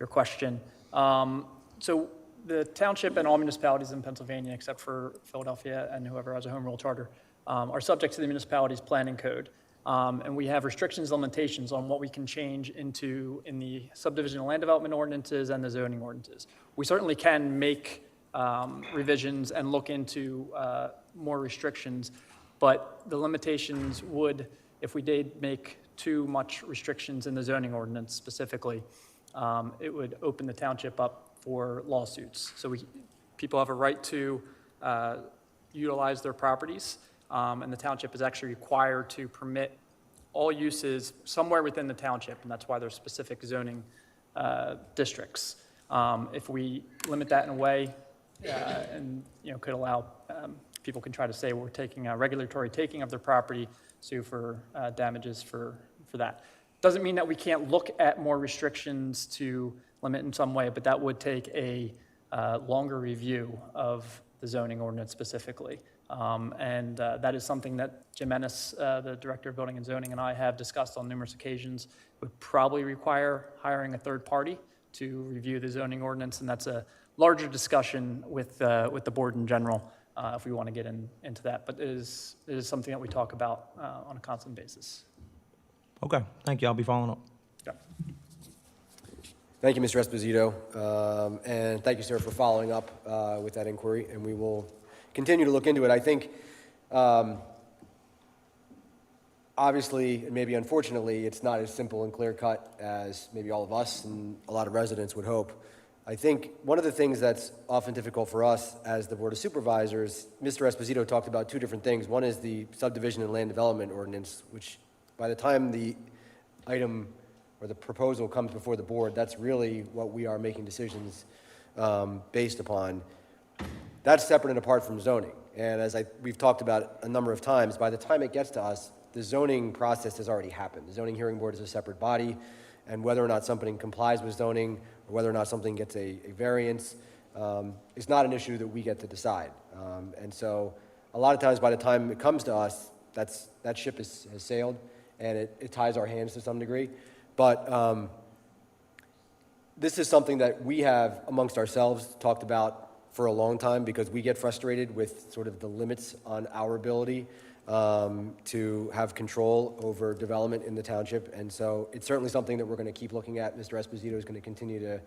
question. So the township and all municipalities in Pennsylvania, except for Philadelphia and whoever has a home rule charter, are subject to the municipality's planning code. And we have restrictions and limitations on what we can change in the subdivision and land development ordinances and the zoning ordinances. We certainly can make revisions and look into more restrictions. But the limitations would, if we did make too much restrictions in the zoning ordinance specifically, it would open the township up for lawsuits. So people have a right to utilize their properties, and the township is actually required to permit all uses somewhere within the township, and that's why there's specific zoning districts. If we limit that in a way, and could allow people can try to say we're taking a regulatory taking of their property, sue for damages for that. Doesn't mean that we can't look at more restrictions to limit in some way, but that would take a longer review of the zoning ordinance specifically. And that is something that Jim Ennis, the Director of Building and Zoning, and I have discussed on numerous occasions. Would probably require hiring a third party to review the zoning ordinance, and that's a larger discussion with the board in general if we want to get into that. But it is something that we talk about on a constant basis. Okay, thank you. I'll be following up. Yeah. Thank you, Mr. Esposito, and thank you, sir, for following up with that inquiry, and we will continue to look into it. I think, obviously, and maybe unfortunately, it's not as simple and clear-cut as maybe all of us and a lot of residents would hope. I think one of the things that's often difficult for us as the Board of Supervisors, Mr. Esposito talked about two different things. One is the subdivision and land development ordinance, which by the time the item or the proposal comes before the board, that's really what we are making decisions based upon. That's separate and apart from zoning. And as we've talked about a number of times, by the time it gets to us, the zoning process has already happened. The zoning hearing board is a separate body, and whether or not something complies with zoning, or whether or not something gets a variance, is not an issue that we get to decide. And so a lot of times by the time it comes to us, that ship has sailed, and it ties our hands to some degree. But this is something that we have amongst ourselves talked about for a long time, because we get frustrated with sort of the limits on our ability to have control over development in the township. And so it's certainly something that we're going to keep looking at. Mr. Esposito is going to continue to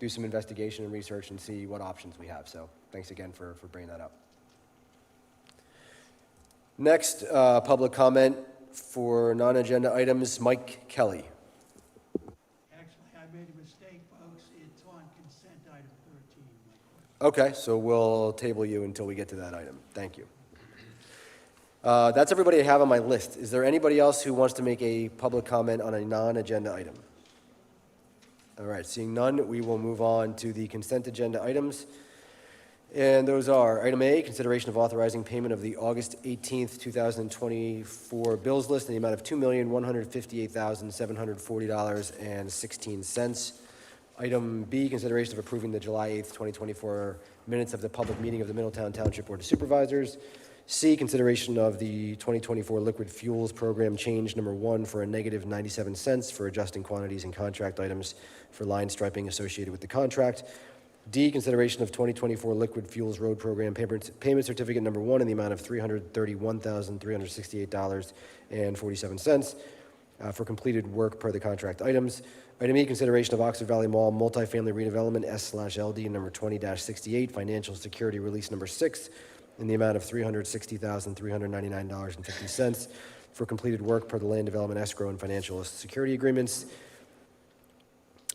do some investigation and research and see what options we have. So thanks again for bringing that up. Next, public comment for non-agenda items, Mike Kelly. Actually, I made a mistake, folks. It's on consent item 13. Okay, so we'll table you until we get to that item. Thank you. That's everybody I have on my list. Is there anybody else who wants to make a public comment on a non-agenda item? All right, seeing none, we will move on to the consent agenda items. And those are, item A, consideration of authorizing payment of the August 18th, 2024 bills list in the amount of $2,158,740.16. Item B, consideration of approving the July 8th, 2024 minutes of the public meeting of the Middletown Township Board of Supervisors. C, consideration of the 2024 liquid fuels program change number 1 for a negative 97 cents for adjusting quantities and contract items for line striping associated with the contract. D, consideration of 2024 liquid fuels road program payment certificate number 1 in the amount of $331,368.47 for completed work per the contract items. Item E, consideration of Oxford Valley Mall multifamily redevelopment S/LD number 20-68 financial security release number 6 in the amount of $360,399.50 for completed work per the land development escrow and financial security agreements.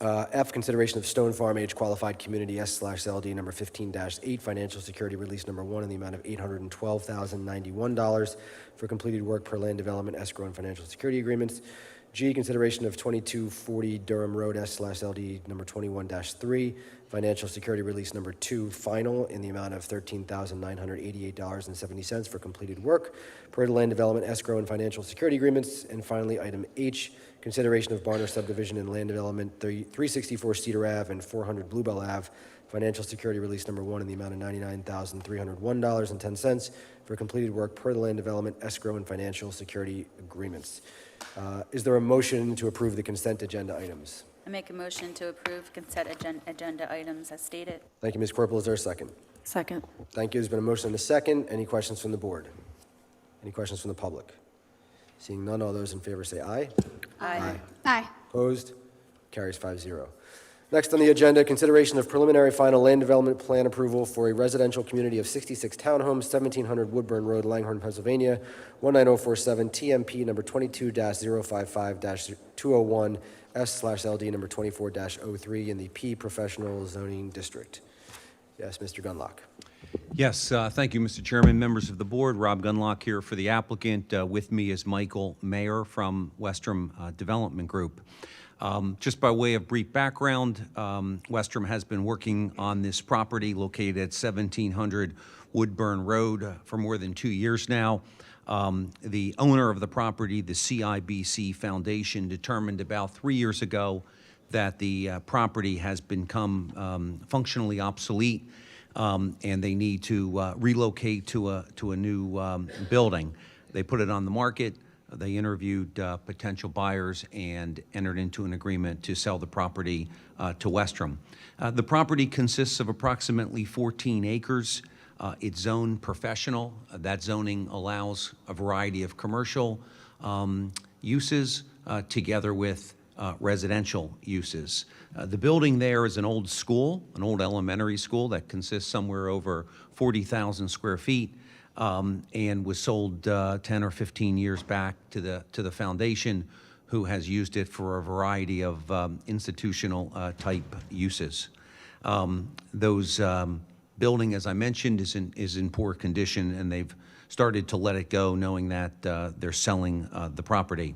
F, consideration of Stone Farm Age Qualified Community S/LD number 15-8 financial security release number 1 in the amount of $812,091 for completed work per land development escrow and financial security agreements. G, consideration of 2240 Durham Road S/LD number 21-3 financial security release number 2 final in the amount of $13,988.70 for completed work per the land development escrow and financial security agreements. And finally, item H, consideration of Barner subdivision and land development 364 Cedar Ave and 400 Bluebell Ave financial security release number 1 in the amount of $99,301.10 for completed work per the land development escrow and financial security agreements. Is there a motion to approve the consent agenda items? I make a motion to approve consent agenda items as stated. Thank you, Ms. Corporal. Is there a second? Second. Thank you. There's been a motion and a second. Any questions from the board? Any questions from the public? Seeing none, all those in favor say aye. Aye. Aye. Opposed? Carries 5-0. Next on the agenda, consideration of preliminary final land development plan approval for a residential community of 66 townhomes, 1700 Woodburn Road, Langhorne, Pennsylvania, 19047, TMP number 22-055-201, S/LD number 24-03 in the P Professional Zoning District. Yes, Mr. Gunlock. Yes, thank you, Mr. Chairman, members of the board. Rob Gunlock here for the applicant. With me is Michael Mayer from Westrom Development Group. Just by way of brief background, Westrom has been working on this property located at 1700 Woodburn Road for more than 2 years now. The owner of the property, the CIBC Foundation, determined about 3 years ago that the property has become functionally obsolete, and they need to relocate to a new building. They put it on the market. They interviewed potential buyers and entered into an agreement to sell the property to Westrom. The property consists of approximately 14 acres. It's zoned professional. That zoning allows a variety of commercial uses together with residential uses. The building there is an old school, an old elementary school that consists somewhere over 40,000 square feet. And was sold 10 or 15 years back to the foundation, who has used it for a variety of institutional type uses. Those building, as I mentioned, is in poor condition, and they've started to let it go, knowing that they're selling the property.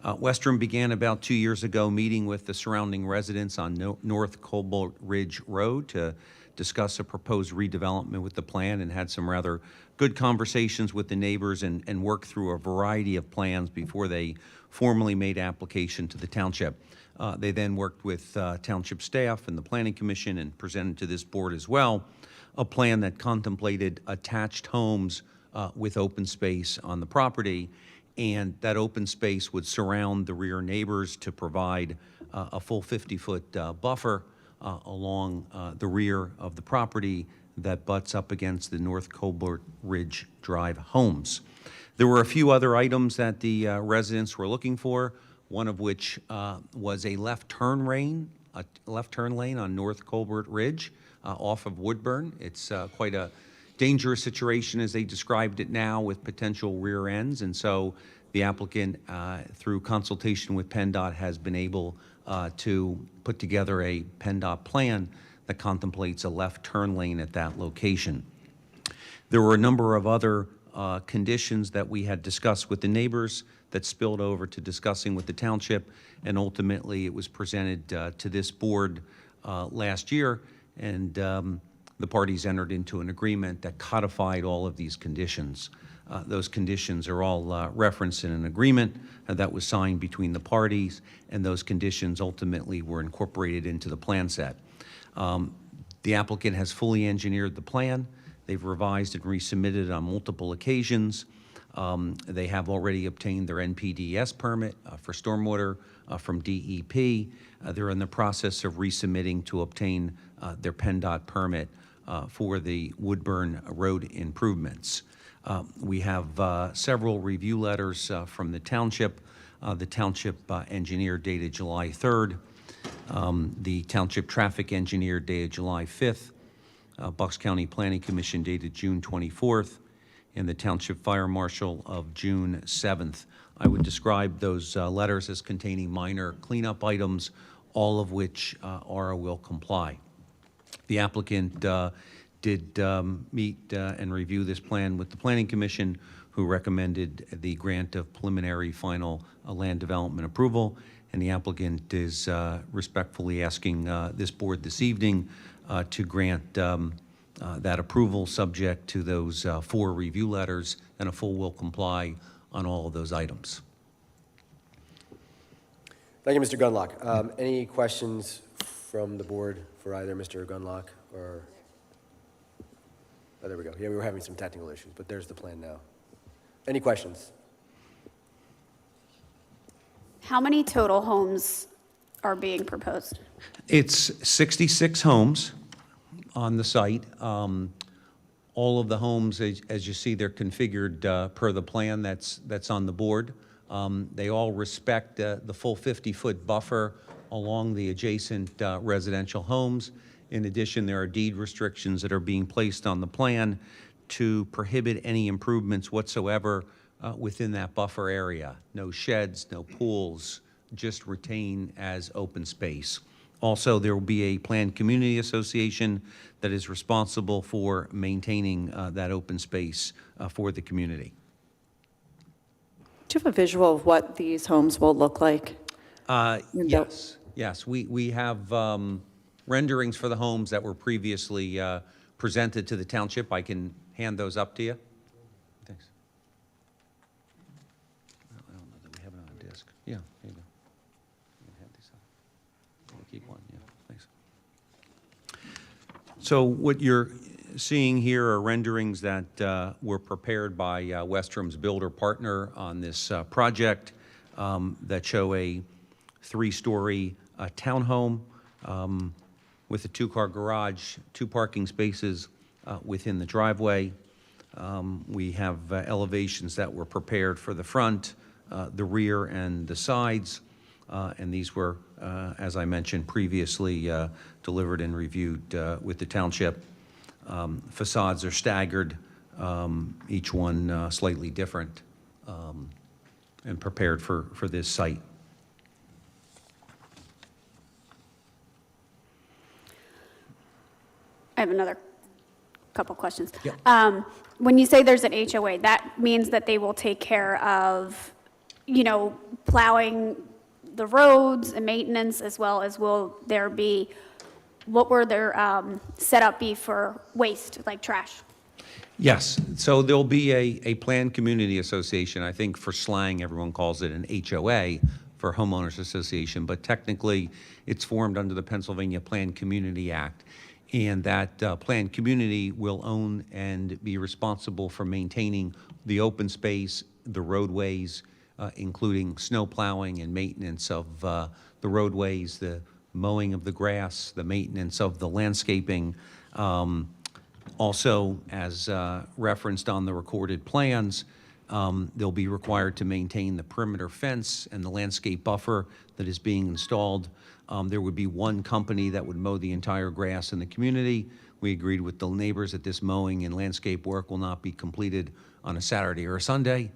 Westrom began about 2 years ago meeting with the surrounding residents on North Cobalt Ridge Road to discuss a proposed redevelopment with the plan, and had some rather good conversations with the neighbors and worked through a variety of plans before they formally made application to the township. They then worked with township staff and the planning commission and presented to this board as well a plan that contemplated attached homes with open space on the property, and that open space would surround the rear neighbors to provide a full 50-foot buffer along the rear of the property that butts up against the North Cobalt Ridge Drive homes. There were a few other items that the residents were looking for, one of which was a left turn lane on North Cobalt Ridge off of Woodburn. It's quite a dangerous situation, as they described it now, with potential rear ends, and so the applicant, through consultation with PennDOT, has been able to put together a PennDOT plan that contemplates a left turn lane at that location. There were a number of other conditions that we had discussed with the neighbors that spilled over to discussing with the township, and ultimately it was presented to this board last year, and the parties entered into an agreement that codified all of these conditions. Those conditions are all referenced in an agreement that was signed between the parties, and those conditions ultimately were incorporated into the plan set. The applicant has fully engineered the plan. They've revised and resubmitted on multiple occasions. They have already obtained their NPDES permit for stormwater from DEP. They're in the process of resubmitting to obtain their PennDOT permit for the Woodburn Road improvements. We have several review letters from the township engineer dated July 3rd, the township traffic engineer dated July 5th, Bucks County Planning Commission dated June 24th, and the township fire marshal of June 7th. I would describe those letters as containing minor cleanup items, all of which ARA will comply. The applicant did meet and review this plan with the Planning Commission, who recommended the grant of preliminary final land development approval, and the applicant is respectfully asking this board this evening to grant that approval, subject to those 4 review letters, and a full will comply on all of those items. Thank you, Mr. Gunlock. Any questions from the board for either Mr. Gunlock or? Oh, there we go. Yeah, we were having some technical issues, but there's the plan now. Any questions? How many total homes are being proposed? It's 66 homes on the site. All of the homes, as you see, they're configured per the plan that's on the board. They all respect the full 50-foot buffer along the adjacent residential homes. In addition, there are deed restrictions that are being placed on the plan to prohibit any improvements whatsoever within that buffer area. No sheds, no pools, just retain as open space. Also, there will be a planned community association that is responsible for maintaining that open space for the community. Do you have a visual of what these homes will look like? Yes. We have renderings for the homes that were previously presented to the township. I can hand those up to you. Thanks. I don't know that we have it on a disc. Yeah, here you go. You can hand these up. We'll keep one, yeah, thanks. So what you're seeing here are renderings that were prepared by Westrum's builder partner on this project that show a 3-story townhome with a 2-car garage, 2 parking spaces within the driveway. We have elevations that were prepared for the front, the rear, and the sides. And these were, as I mentioned previously, delivered and reviewed with the township. Facades are staggered, each one slightly different, and prepared for this site. I have another couple questions. When you say there's an HOA, that means that they will take care of, plowing the roads and maintenance, as well as will there be, what will their setup be for waste, like trash? Yes, so there'll be a planned community association. I think for slang, everyone calls it an HOA for homeowners association, but technically it's formed under the Pennsylvania Planned Community Act. And that planned community will own and be responsible for maintaining the open space, the roadways, including snow plowing and maintenance of the roadways, the mowing of the grass, the maintenance of the landscaping. Also, as referenced on the recorded plans, they'll be required to maintain the perimeter fence and the landscape buffer that is being installed. There would be one company that would mow the entire grass in the community. We agreed with the neighbors that this mowing and landscape work will not be completed on a Saturday or a Sunday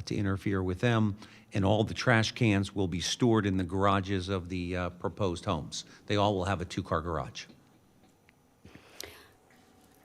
to interfere with them. And all the trash cans will be stored in the garages of the proposed homes. They all will have a 2-car garage.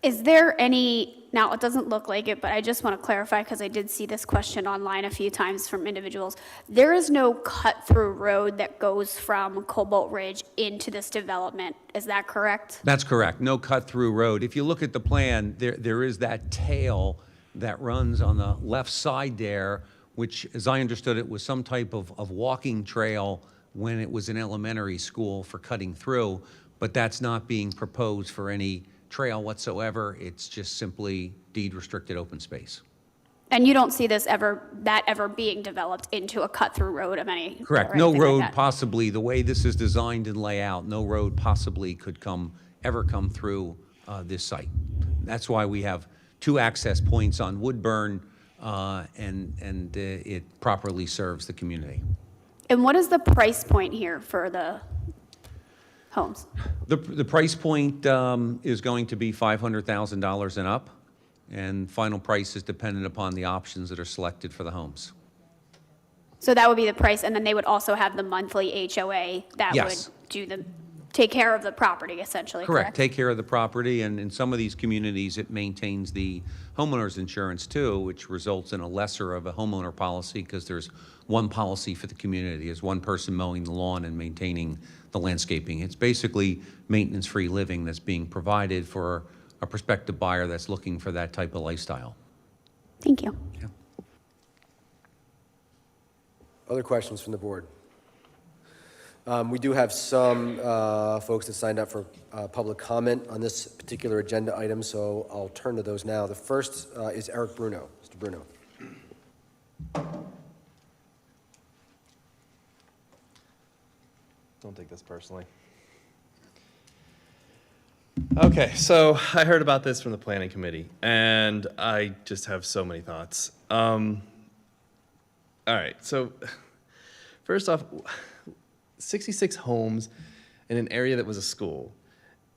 Is there any, now it doesn't look like it, but I just want to clarify because I did see this question online a few times from individuals. There is no cut-through road that goes from Cobalt Ridge into this development. Is that correct? That's correct. No cut-through road. If you look at the plan, there is that tail that runs on the left side there, which, as I understood it, was some type of walking trail when it was an elementary school for cutting through, but that's not being proposed for any trail whatsoever. It's just simply deed-restricted open space. And you don't see this ever being developed into a cut-through road of any? Correct. No road possibly, the way this is designed and laid out, no road possibly could ever come through this site. That's why we have 2 access points on Woodburn, and it properly serves the community. And what is the price point here for the homes? The price point is going to be $500,000 and up, and final price is dependent upon the options that are selected for the homes. So that would be the price, and then they would also have the monthly HOA that Yes. would take care of the property, essentially, correct? Take care of the property, and in some of these communities, it maintains the homeowner's insurance too, which results in a lesser of a homeowner policy because there's one policy for the community. There's one person mowing the lawn and maintaining the landscaping. It's basically maintenance-free living that's being provided for a prospective buyer that's looking for that type of lifestyle. Thank you. Yeah. Other questions from the board? We do have some folks that signed up for public comment on this particular agenda item, so I'll turn to those now. The first is Eric Bruno. Mr. Bruno. Don't take this personally. Okay, so I heard about this from the planning committee, and I just have so many thoughts. All right, so first off, 66 homes in an area that was a school.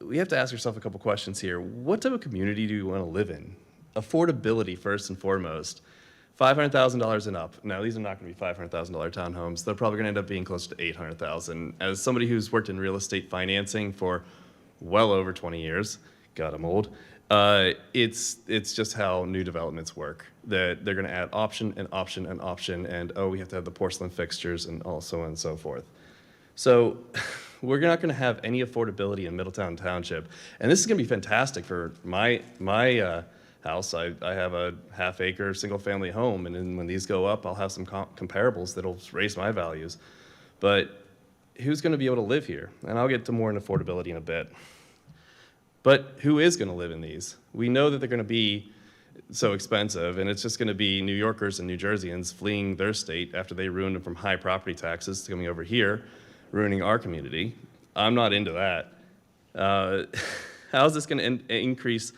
We have to ask ourselves a couple questions here. What type of community do you want to live in? Affordability, first and foremost. $500,000 and up. Now, these are not going to be $500,000 townhomes. They're probably going to end up being close to $800,000. As somebody who's worked in real estate financing for well over 20 years, God, I'm old, it's just how new developments work. That they're going to add option and option and option, and oh, we have to have the porcelain fixtures and all so on and so forth. So we're not going to have any affordability in Middletown Township, and this is going to be fantastic for my house. I have a half-acre single-family home, and then when these go up, I'll have some comparables that'll raise my values. But who's going to be able to live here? And I'll get to more in affordability in a bit. But who is going to live in these? We know that they're going to be so expensive, and it's just going to be New Yorkers and New Jerseyans fleeing their state after they ruined them from high property taxes to coming over here, ruining our community. I'm not into that. How is this going to increase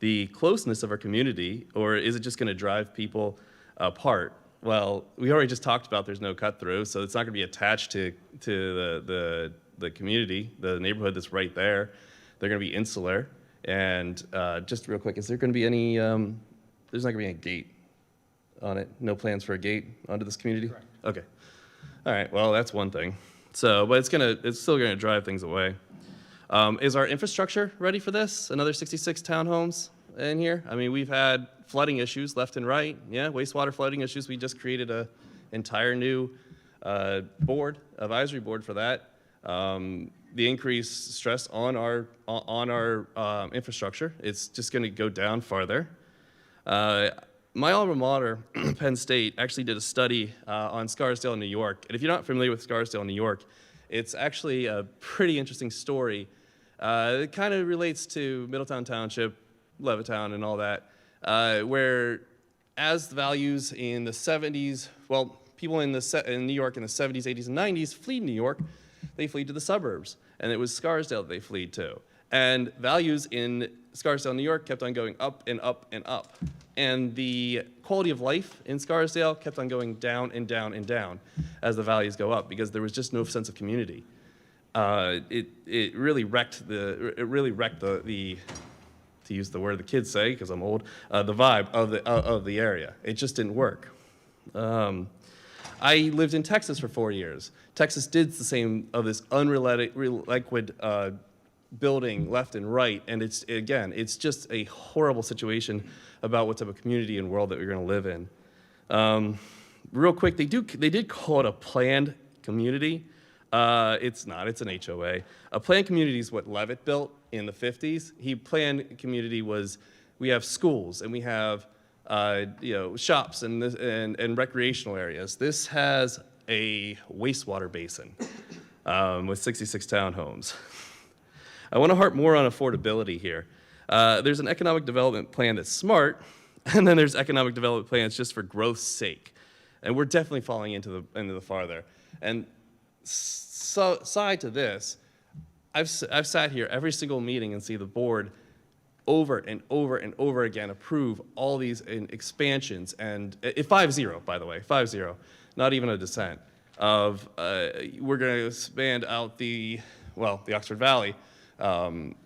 the closeness of our community, or is it just going to drive people apart? Well, we already just talked about there's no cut-through, so it's not going to be attached to the community, the neighborhood that's right there. They're going to be insular. And just real quick, is there going to be any, there's not going to be any gate on it? No plans for a gate onto this community? Correct. Okay. All right, well, that's one thing. So, but it's still going to drive things away. Is our infrastructure ready for this? Another 66 townhomes in here? I mean, we've had flooding issues left and right. Yeah, wastewater flooding issues. We just created a entire new advisory board for that. The increased stress on our infrastructure, it's just going to go down farther. My alma mater, Penn State, actually did a study on Scarsdale, New York. And if you're not familiar with Scarsdale, New York, it's actually a pretty interesting story. It kind of relates to Middletown Township, Levittown, and all that, where as the values in the 70s, well, people in New York in the 70s, 80s, and 90s fled New York. They fled to the suburbs, and it was Scarsdale that they fled to. And values in Scarsdale, New York kept on going up and up and up. And the quality of life in Scarsdale kept on going down and down and down as the values go up, because there was just no sense of community. It really wrecked the to use the word the kids say, because I'm old, the vibe of the area. It just didn't work. I lived in Texas for 4 years. Texas did the same of this unliquid building left and right, and it's just a horrible situation about what type of community and world that we're going to live in. Real quick, they did call it a planned community. It's not. It's an HOA. A planned community is what Levitt built in the 50s. Planned community was, we have schools and we have shops and recreational areas. This has a wastewater basin with 66 townhomes. I want to harp more on affordability here. There's an economic development plan that's smart, and then there's economic development plans just for growth's sake. And we're definitely falling into the farther. And so, side to this, I've sat here every single meeting and see the board over and over and over again approve all these expansions, and 5-0, by the way, 5-0, not even a dissent, of we're going to expand out the Oxford Valley,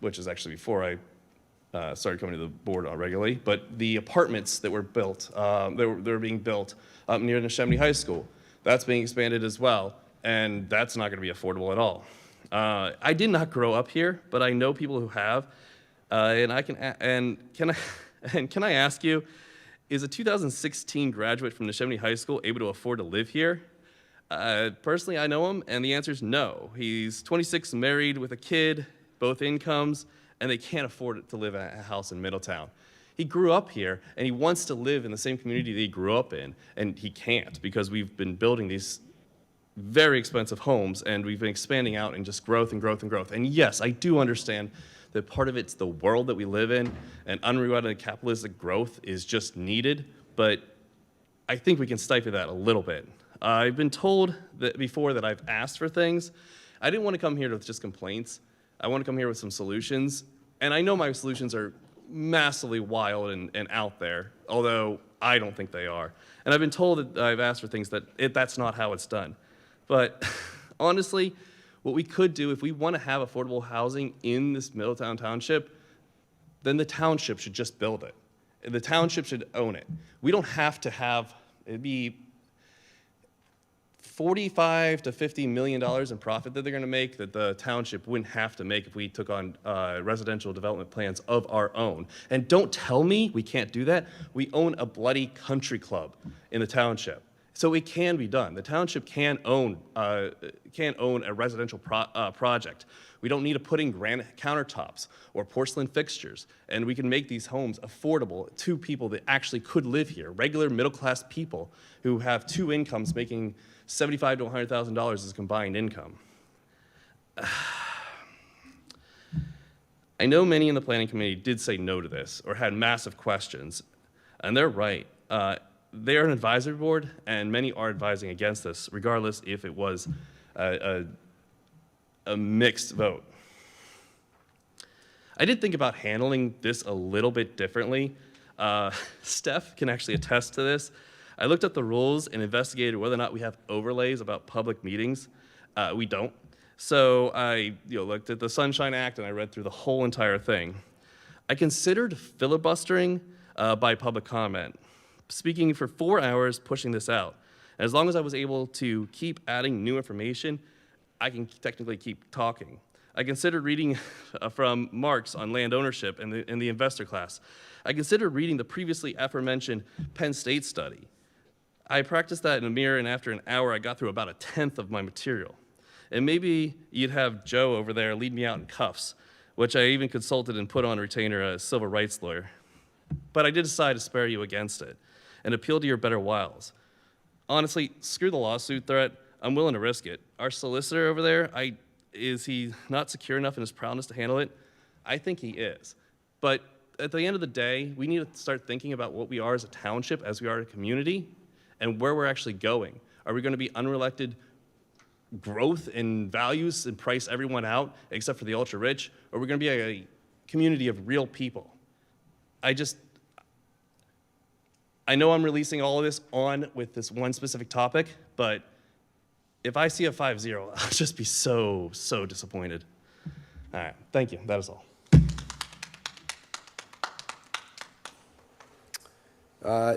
which is actually before I started coming to the board regularly, but the apartments that were built, they're being built up near Neshaminy High School, that's being expanded as well, and that's not going to be affordable at all. I did not grow up here, but I know people who have. Can I ask you, is a 2016 graduate from Neshaminy High School able to afford to live here? Personally, I know him, and the answer is no. He's 26, married with a kid, both incomes, and they can't afford to live in a house in Middletown. He grew up here, and he wants to live in the same community that he grew up in, and he can't because we've been building these very expensive homes, and we've been expanding out and just growth and growth and growth. And yes, I do understand that part of it's the world that we live in, and unrequited capitalistic growth is just needed, but I think we can stifle that a little bit. I've been told that before that I've asked for things. I didn't want to come here with just complaints. I want to come here with some solutions, and I know my solutions are massively wild and out there, although I don't think they are. And I've been told that I've asked for things that's not how it's done. But honestly, what we could do if we want to have affordable housing in this Middletown Township, then the township should just build it. The township should own it. We don't have to have, it'd be $45 to $50 million in profit that they're going to make that the township wouldn't have to make if we took on residential development plans of our own. And don't tell me we can't do that. We own a bloody country club in the township. So it can be done. The township can own a residential project. We don't need to put in granite countertops or porcelain fixtures, and we can make these homes affordable to people that actually could live here, regular middle-class people who have two incomes making $75,000 to $100,000 as combined income. I know many in the planning committee did say no to this or had massive questions, and they're right. They're an advisory board, and many are advising against this, regardless if it was a mixed vote. I did think about handling this a little bit differently. Steph can actually attest to this. I looked up the rules and investigated whether or not we have overlays about public meetings. We don't. So I looked at the Sunshine Act and I read through the whole entire thing. I considered filibustering by public comment, speaking for 4 hours, pushing this out. As long as I was able to keep adding new information, I can technically keep talking. I considered reading from Marx on land ownership in the investor class. I considered reading the previously aforementioned Penn State study. I practiced that in a mirror, and after an hour, I got through about 1/10 of my material. And maybe you'd have Joe over there lead me out in cuffs, which I even consulted and put on retainer a civil rights lawyer. But I did decide to spare you against it and appeal to your better wiles. Honestly, screw the lawsuit threat. I'm willing to risk it. Our solicitor over there, is he not secure enough in his prowess to handle it? I think he is. But at the end of the day, we need to start thinking about what we are as a township, as we are a community, and where we're actually going. Are we going to be unrelected growth in values and price everyone out except for the ultra-rich? Or are we going to be a community of real people? I know I'm releasing all of this on with this one specific topic, but if I see a 5-0, I'll just be so disappointed. All right, thank you. That is all.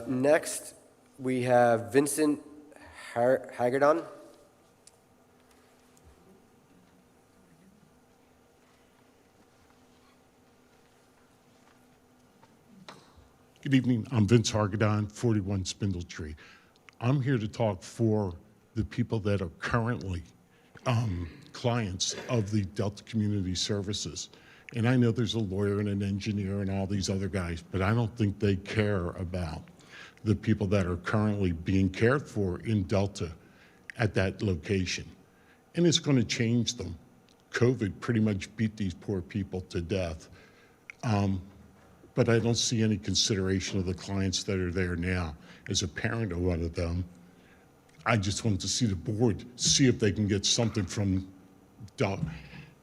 Next, we have Vincent Hagedorn. Good evening. I'm Vince Hargadon, 41 Spindle Tree. I'm here to talk for the people that are currently clients of the Delta Community Services. And I know there's a lawyer and an engineer and all these other guys, but I don't think they care about the people that are currently being cared for in Delta at that location. And it's going to change them. COVID pretty much beat these poor people to death. But I don't see any consideration of the clients that are there now. As a parent of one of them, I just wanted to see the board, see if they can get something from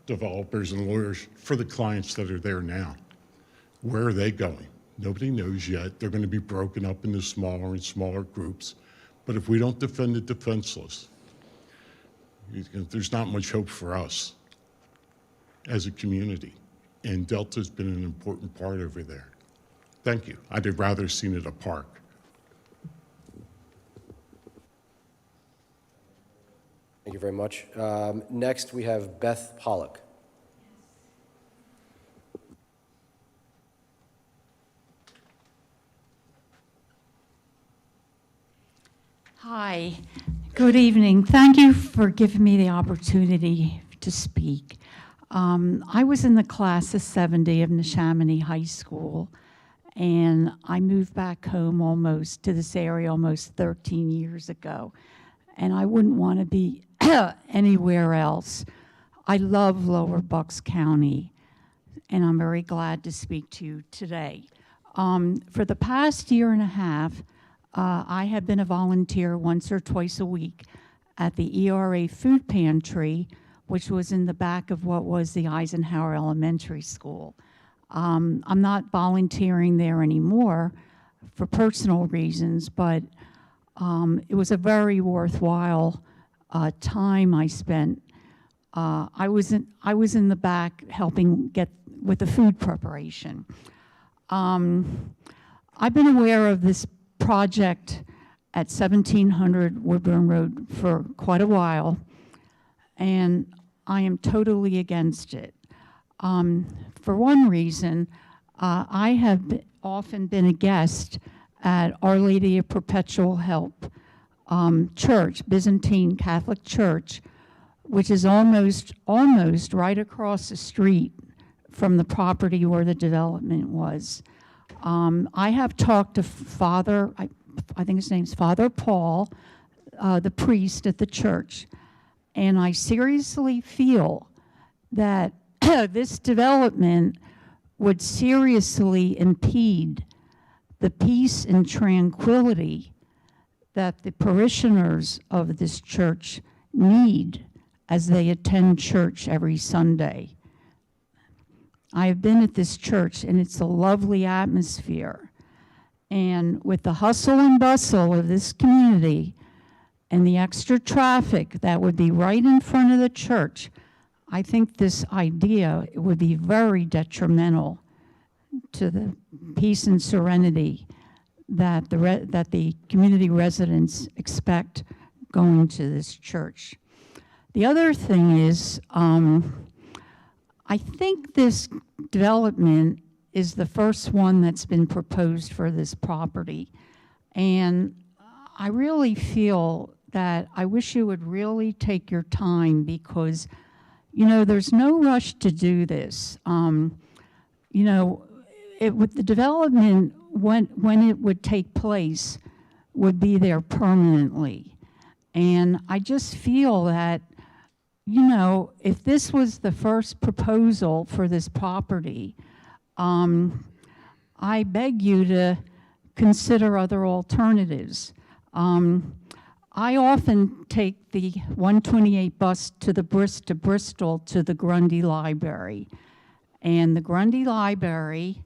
developers and lawyers for the clients that are there now. Where are they going? Nobody knows yet. They're going to be broken up into smaller and smaller groups. But if we don't defend the defenseless, there's not much hope for us as a community. And Delta's been an important part over there. Thank you. I'd have rather seen it a park. Thank you very much. Next, we have Beth Pollock. Hi, good evening. Thank you for giving me the opportunity to speak. I was in the class of 70 of Neshaminy High School, and I moved back home to this area almost 13 years ago, and I wouldn't want to be anywhere else. I love Lower Bucks County, and I'm very glad to speak to you today. For the past year and a half, I have been a volunteer once or twice a week at the ERA food pantry, which was in the back of what was the Eisenhower Elementary School. I'm not volunteering there anymore for personal reasons, but it was a very worthwhile time I spent. I was in the back helping get with the food preparation. I've been aware of this project at 1700 Woodburn Road for quite a while, and I am totally against it. For one reason, I have often been a guest at Our Lady of Perpetual Help Church, Byzantine Catholic Church, which is almost right across the street from the property where the development was. I have talked to Father, I think his name's Father Paul, the priest at the church, and I seriously feel that this development would seriously impede the peace and tranquility that the parishioners of this church need as they attend church every Sunday. I have been at this church, and it's a lovely atmosphere. And with the hustle and bustle of this community and the extra traffic that would be right in front of the church, I think this idea would be very detrimental to the peace and serenity that the community residents expect going to this church. The other thing is, I think this development is the first one that's been proposed for this property. And I really feel that I wish you would really take your time, because, you know, there's no rush to do this. You know, with the development, when it would take place, would be there permanently. And I just feel that, you know, if this was the first proposal for this property, I beg you to consider other alternatives. I often take the 128 bus to Bristol to the Grundy Library. And the Grundy Library,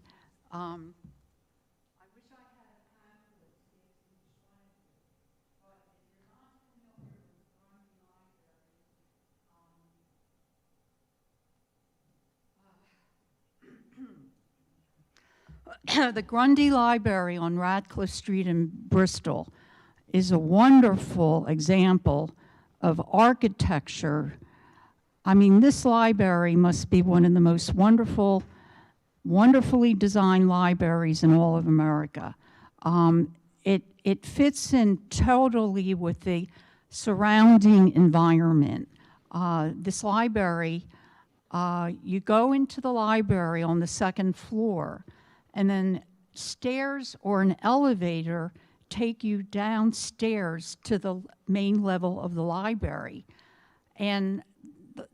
the Grundy Library on Radcliffe Street in Bristol is a wonderful example of architecture. I mean, this library must be one of the most wonderfully designed libraries in all of America. It fits in totally with the surrounding environment. This library, you go into the library on the second floor, and then stairs or an elevator take you downstairs to the main level of the library. And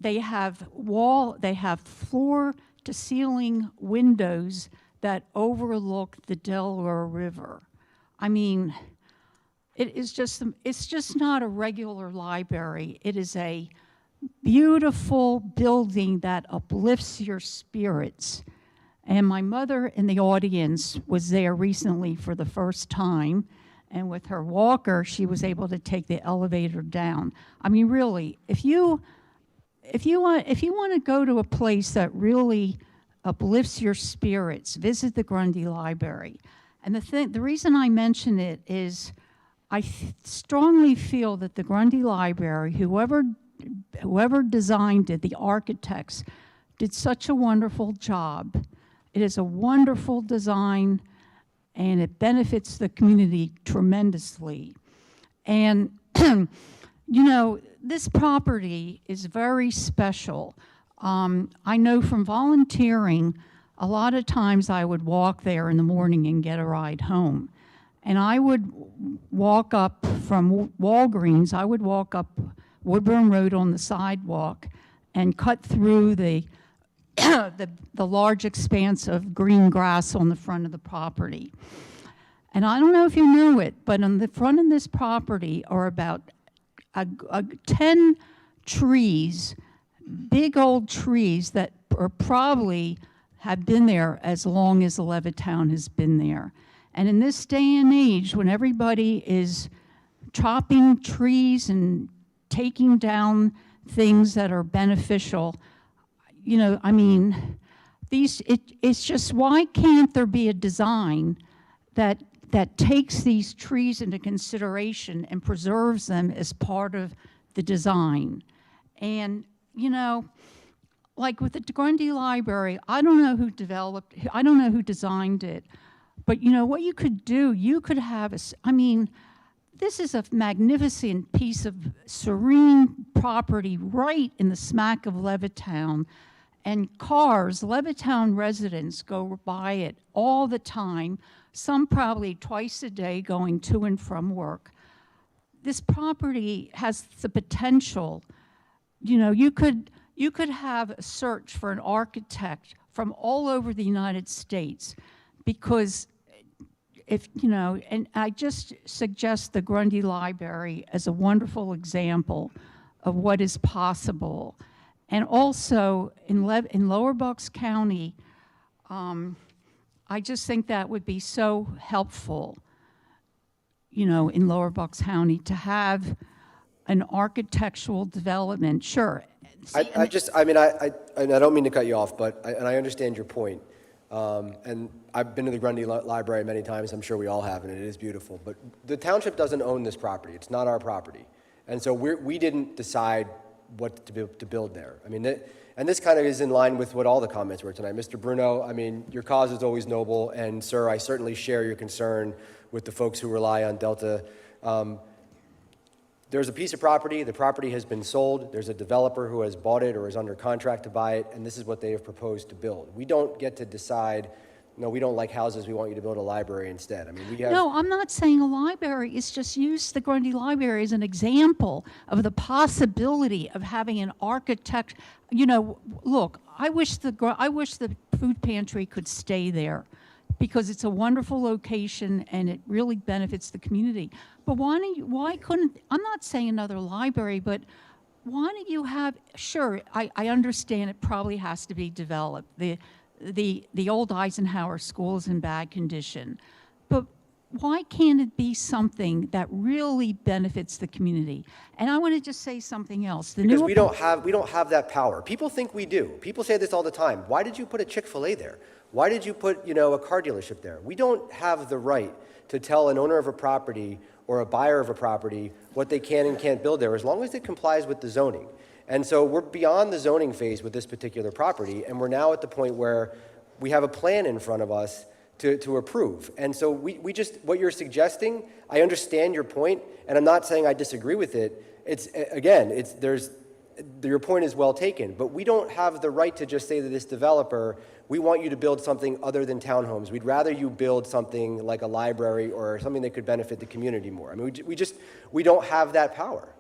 they have floor to ceiling windows that overlook the Delaware River. I mean, it's just not a regular library. It is a beautiful building that uplifts your spirits. And my mother in the audience was there recently for the first time, and with her walker, she was able to take the elevator down. I mean, really, if you want to go to a place that really uplifts your spirits, visit the Grundy Library. And the reason I mention it is I strongly feel that the Grundy Library, whoever designed it, the architects, did such a wonderful job. It is a wonderful design, and it benefits the community tremendously. And, you know, this property is very special. I know from volunteering, a lot of times I would walk there in the morning and get a ride home. And I would walk up from Walgreens, I would walk up Woodburn Road on the sidewalk and cut through the large expanse of green grass on the front of the property. And I don't know if you know it, but on the front of this property are about 10 trees, big old trees that are probably have been there as long as Levittown has been there. And in this day and age, when everybody is chopping trees and taking down things that are beneficial. You know, I mean, it's just, why can't there be a design that takes these trees into consideration and preserves them as part of the design? And, you know, like with the Grundy Library, I don't know who designed it, but you know what you could do? You could have this is a magnificent piece of serene property right in the smack of Levittown. And Levittown residents go by it all the time, some probably twice a day going to and from work. This property has the potential, you know, you could have a search for an architect from all over the United States, because if, you know, and I just suggest the Grundy Library as a wonderful example of what is possible. And also in Lower Bucks County, I just think that would be so helpful, you know, in Lower Bucks County to have an architectural development. Sure. I don't mean to cut you off, but I understand your point. And I've been to the Grundy Library many times. I'm sure we all have, and it is beautiful. But the township doesn't own this property. It's not our property. And so we didn't decide what to build there. I mean, and this kind of is in line with what all the comments were tonight. Mr. Bruno, I mean, your cause is always noble, and sir, I certainly share your concern with the folks who rely on Delta. There's a piece of property, the property has been sold, there's a developer who has bought it or is under contract to buy it, and this is what they have proposed to build. We don't get to decide, no, we don't like houses, we want you to build a library instead. I mean, we have... No, I'm not saying a library. It's just use the Grundy Library as an example of the possibility of having an architect. You know, look, I wish the food pantry could stay there, because it's a wonderful location and it really benefits the community. But why couldn't, I'm not saying another library, but why don't you have, sure, I understand it probably has to be developed. The old Eisenhower School is in bad condition, but why can't it be something that really benefits the community? And I want to just say something else. Because we don't have that power. People think we do. People say this all the time. Why did you put a Chick-fil-A there? Why did you put, you know, a car dealership there? We don't have the right to tell an owner of a property or a buyer of a property what they can and can't build there, as long as it complies with the zoning. And so we're beyond the zoning phase with this particular property, and we're now at the point where we have a plan in front of us to approve. And so we just, what you're suggesting, I understand your point, and I'm not saying I disagree with it. Your point is well taken, but we don't have the right to just say to this developer, we want you to build something other than townhomes. We'd rather you build something like a library or something that could benefit the community more. I mean, we don't have that power.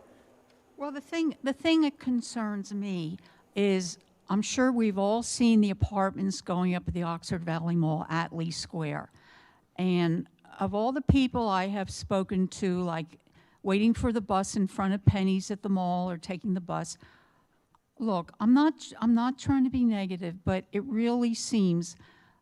Well, the thing that concerns me is, I'm sure we've all seen the apartments going up at the Oxford Valley Mall at Lee Square. And of all the people I have spoken to, like waiting for the bus in front of Penny's at the mall or taking the bus, look, I'm not trying to be negative, but it really seems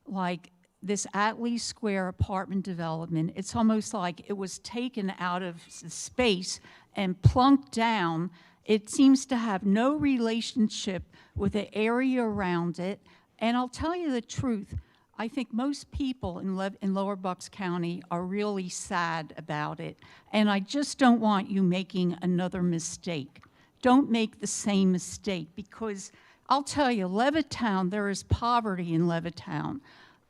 like this Atlee Square apartment development, it's almost like it was taken out of space and plunked down. It seems to have no relationship with the area around it. And I'll tell you the truth, I think most people in Lower Bucks County are really sad about it. And I just don't want you making another mistake. Don't make the same mistake, because I'll tell you, Levittown, there is poverty in Levittown.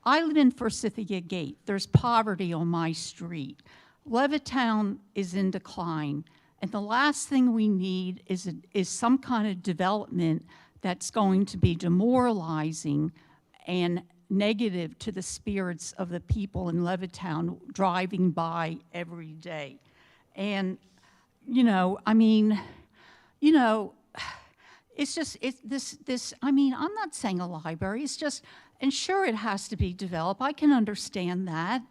I live in Forsythia Gate. There's poverty on my street. Levittown is in decline. And the last thing we need is some kind of development that's going to be demoralizing and negative to the spirits of the people in Levittown driving by every day. And, you know, I mean, you know, it's just, I mean, I'm not saying a library, it's just, and sure it has to be developed, I can understand that,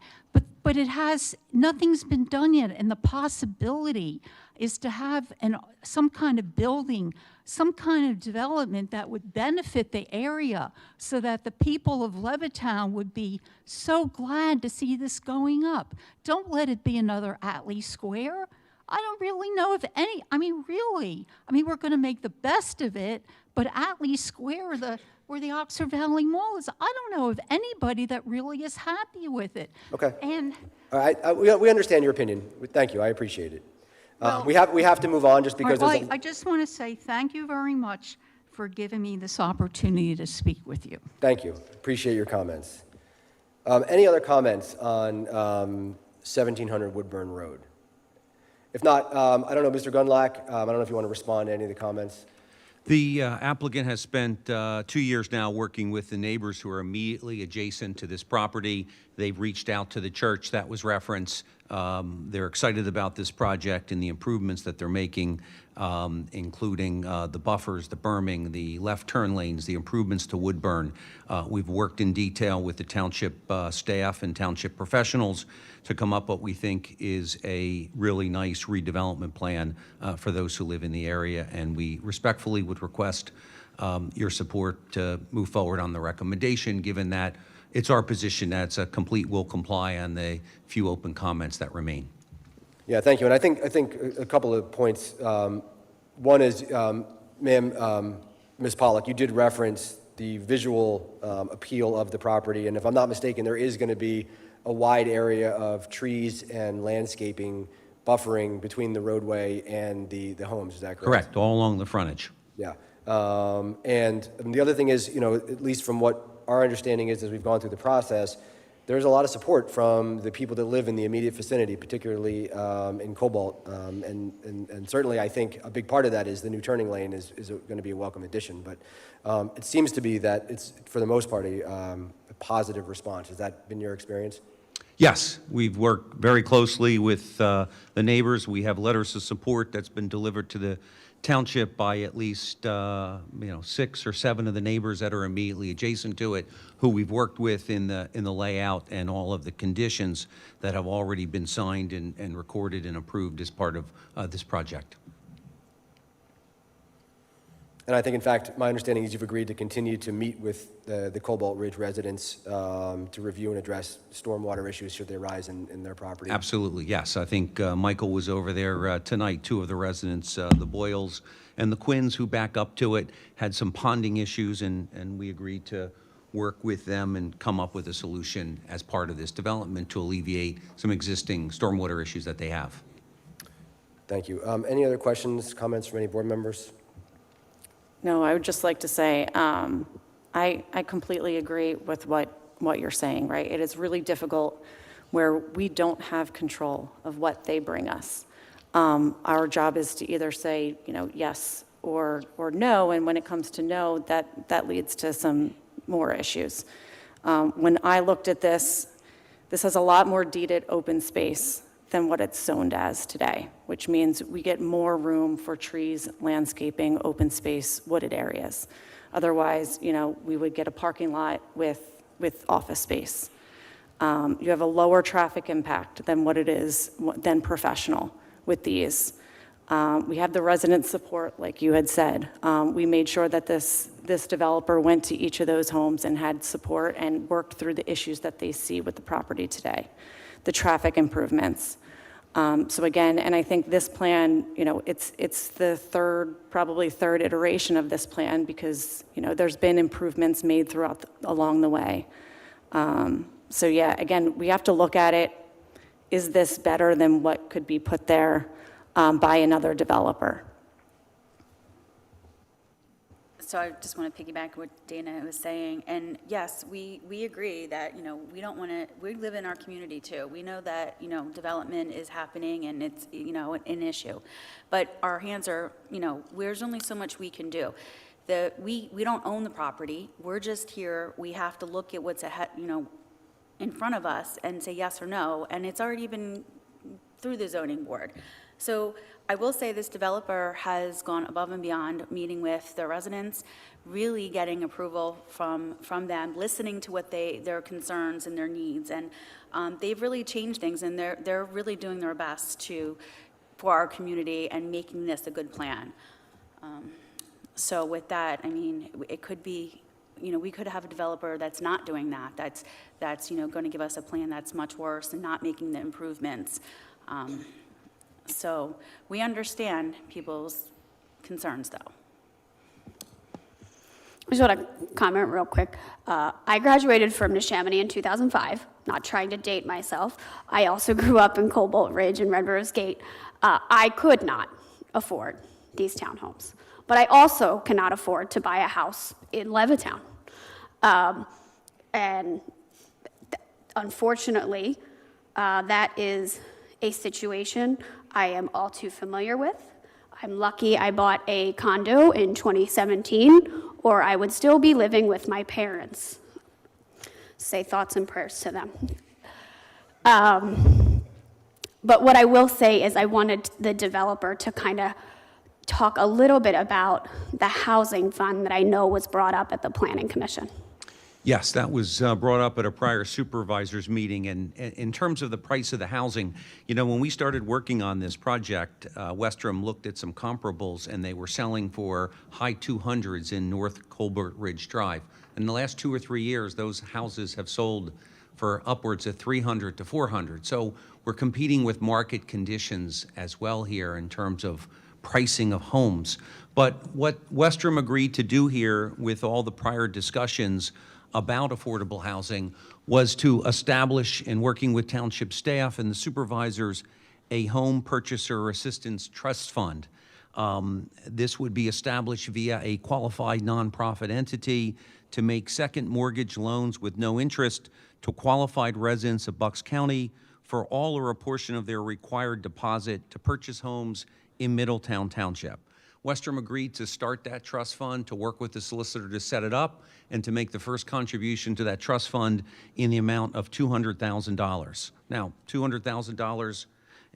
but it has, nothing's been done yet, and the possibility is to have some kind of building, some kind of development that would benefit the area so that the people of Levittown would be so glad to see this going up. Don't let it be another Atlee Square. I don't really know if any, I mean, really, I mean, we're going to make the best of it, but Atlee Square, where the Oxford Valley Mall is, I don't know of anybody that really is happy with it. Okay. And All right, we understand your opinion. Thank you, I appreciate it. We have to move on just because Well, there's I just want to say thank you very much for giving me this opportunity to speak with you. Thank you, appreciate your comments. Any other comments on 1700 Woodburn Road? If not, I don't know, Mr. Gunlack, I don't know if you want to respond to any of the comments. The applicant has spent 2 years now working with the neighbors who are immediately adjacent to this property. They've reached out to the church that was referenced. They're excited about this project and the improvements that they're making, including the buffers, the berming, the left turn lanes, the improvements to Woodburn. We've worked in detail with the township staff and township professionals to come up what we think is a really nice redevelopment plan for those who live in the area, and we respectfully would request your support to move forward on the recommendation, given that it's our position that it's a complete will comply on the few open comments that remain. Yeah, thank you, and I think a couple of points. One is, ma'am, Ms. Pollock, you did reference the visual appeal of the property, and if I'm not mistaken, there is going to be a wide area of trees and landscaping buffering between the roadway and the homes, is that correct? Correct, all along the frontage. Yeah. And the other thing is, at least from what our understanding is as we've gone through the process, there's a lot of support from the people that live in the immediate vicinity, particularly in Cobalt. And certainly I think a big part of that is the new turning lane is going to be a welcome addition. But it seems to be that it's, for the most part, a positive response. Has that been your experience? Yes, we've worked very closely with the neighbors. We have letters of support that's been delivered to the township by at least 6 or 7 of the neighbors that are immediately adjacent to it, who we've worked with in the layout and all of the conditions that have already been signed and recorded and approved as part of this project. And I think, in fact, my understanding is you've agreed to continue to meet with the Cobalt Ridge residents to review and address stormwater issues should they arise in their property. Absolutely, yes. I think Michael was over there tonight. 2 of the residents, the Boyles and the Quinns, who back up to it, had some ponding issues, and we agreed to work with them and come up with a solution as part of this development to alleviate some existing stormwater issues that they have. Thank you. Any other questions, comments from any board members? No, I would just like to say, I completely agree with what you're saying, right? It is really difficult where we don't have control of what they bring us. Our job is to either say, yes or no, and when it comes to no, that leads to some more issues. When I looked at this has a lot more deeded open space than what it's zoned as today, which means we get more room for trees, landscaping, open space, wooded areas. Otherwise, we would get a parking lot with office space. You have a lower traffic impact than what it is, than professional with these. We have the resident support, like you had said. We made sure that this developer went to each of those homes and had support and worked through the issues that they see with the property today. The traffic improvements. So again, and I think this plan, it's the probably third iteration of this plan because, there's been improvements made along the way. So yeah, again, we have to look at it. Is this better than what could be put there by another developer? So I just want to piggyback what Dana was saying, and yes, we agree that, we don't want to, we live in our community too. We know that, development is happening and it's, an issue. But our hands are, there's only so much we can do. We don't own the property, we're just here, we have to look at what's ahead, in front of us and say yes or no, and it's already been through the zoning board. So I will say this developer has gone above and beyond, meeting with the residents, really getting approval from them, listening to what their concerns and their needs, and they've really changed things, and they're really doing their best for our community and making this a good plan. So with that, it could be, we could have a developer that's not doing that, that's going to give us a plan that's much worse and not making the improvements. So we understand people's concerns, though. I just want to comment real quick. I graduated from Neshaminy in 2005, not trying to date myself. I also grew up in Cobalt Ridge and Red Rose Gate. I could not afford these townhomes, but I also cannot afford to buy a house in Levittown. And unfortunately, that is a situation I am all too familiar with. I'm lucky I bought a condo in 2017, or I would still be living with my parents. Say thoughts and prayers to them. But what I will say is I wanted the developer to kind of talk a little bit about the housing fund that I know was brought up at the Planning Commission. Yes, that was brought up at a prior supervisors meeting. And in terms of the price of the housing, you know, when we started working on this project, Westrom looked at some comparables, and they were selling for high 200s in North Colbert Ridge Drive. In the last 2 or 3 years, those houses have sold for upwards of 300 to 400. So we're competing with market conditions as well here in terms of pricing of homes. But what Westrom agreed to do here with all the prior discussions about affordable housing was to establish, in working with township staff and the supervisors, a home purchaser assistance trust fund. This would be established via a qualified nonprofit entity to make second mortgage loans with no interest to qualified residents of Bucks County for all or a portion of their required deposit to purchase homes in Middletown Township. Westrom agreed to start that trust fund, to work with the solicitor to set it up, and to make the first contribution to that trust fund in the amount of $200,000. Now, $200,000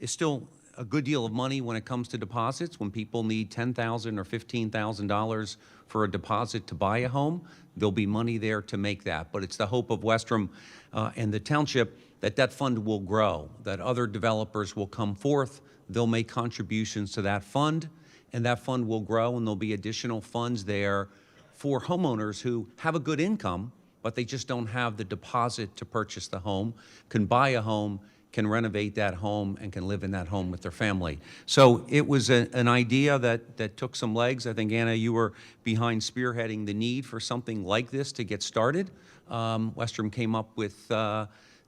is still a good deal of money when it comes to deposits. When people need $10,000 or $15,000 for a deposit to buy a home, there'll be money there to make that. But it's the hope of Westrom and the township that that fund will grow, that other developers will come forth, they'll make contributions to that fund, and that fund will grow, and there'll be additional funds there for homeowners who have a good income, but they just don't have the deposit to purchase the home, can buy a home, can renovate that home, and can live in that home with their family. So it was an idea that took some legs. I think, Anna, you were behind spearheading the need for something like this to get started. Westrom came up with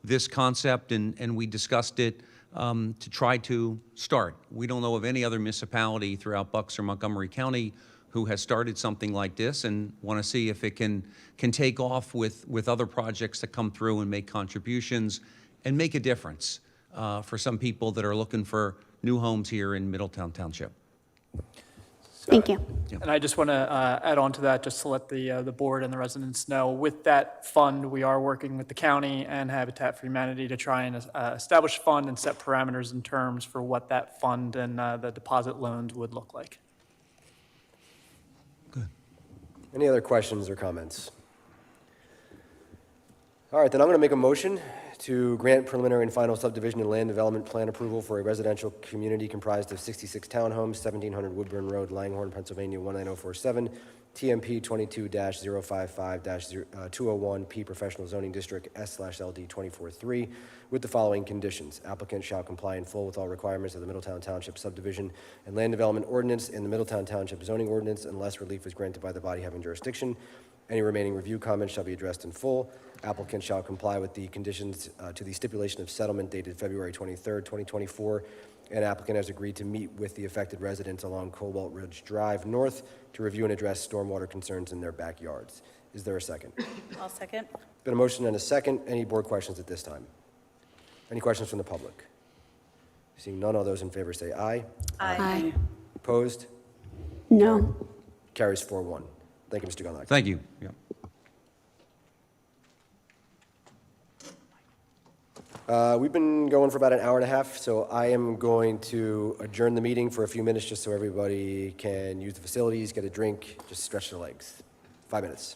this concept, and we discussed it to try to start. We don't know of any other municipality throughout Bucks or Montgomery County who has started something like this, and want to see if it can take off with other projects that come through and make contributions and make a difference for some people that are looking for new homes here in Middletown Township. Thank you. And I just want to add on to that, just to let the board and the residents know, with that fund, we are working with the county and Habitat for Humanity to try and establish a fund and set parameters and terms for what that fund and the deposit loans would look like. Good. Any other questions or comments? All right, then I'm going to make a motion to grant preliminary and final subdivision and land development plan approval for a residential community comprised of 66 townhomes, 1700 Woodburn Road, Langhorne, Pennsylvania, 19047, TMP 22-055-201P Professional Zoning District S/LD 24-3, with the following conditions. Applicant shall comply in full with all requirements of the Middletown Township Subdivision and Land Development Ordinance and the Middletown Township Zoning Ordinance unless relief is granted by the body having jurisdiction. Any remaining review comments shall be addressed in full. Applicant shall comply with the conditions to the stipulation of settlement dated February 23rd, 2024, and applicant has agreed to meet with the affected residents along Cobalt Ridge Drive North to review and address stormwater concerns in their backyards. Is there a second? I'll second. Been a motion and a second. Any board questions at this time? Any questions from the public? Seeing none, all those in favor say aye. Aye. Opposed? No. Carries 4-1. Thank you, Mr. Gunlock. Thank you. Yeah. We've been going for about an hour and a half, so I am going to adjourn the meeting for a few minutes just so everybody can use the facilities, get a drink, just stretch their legs. 5 minutes.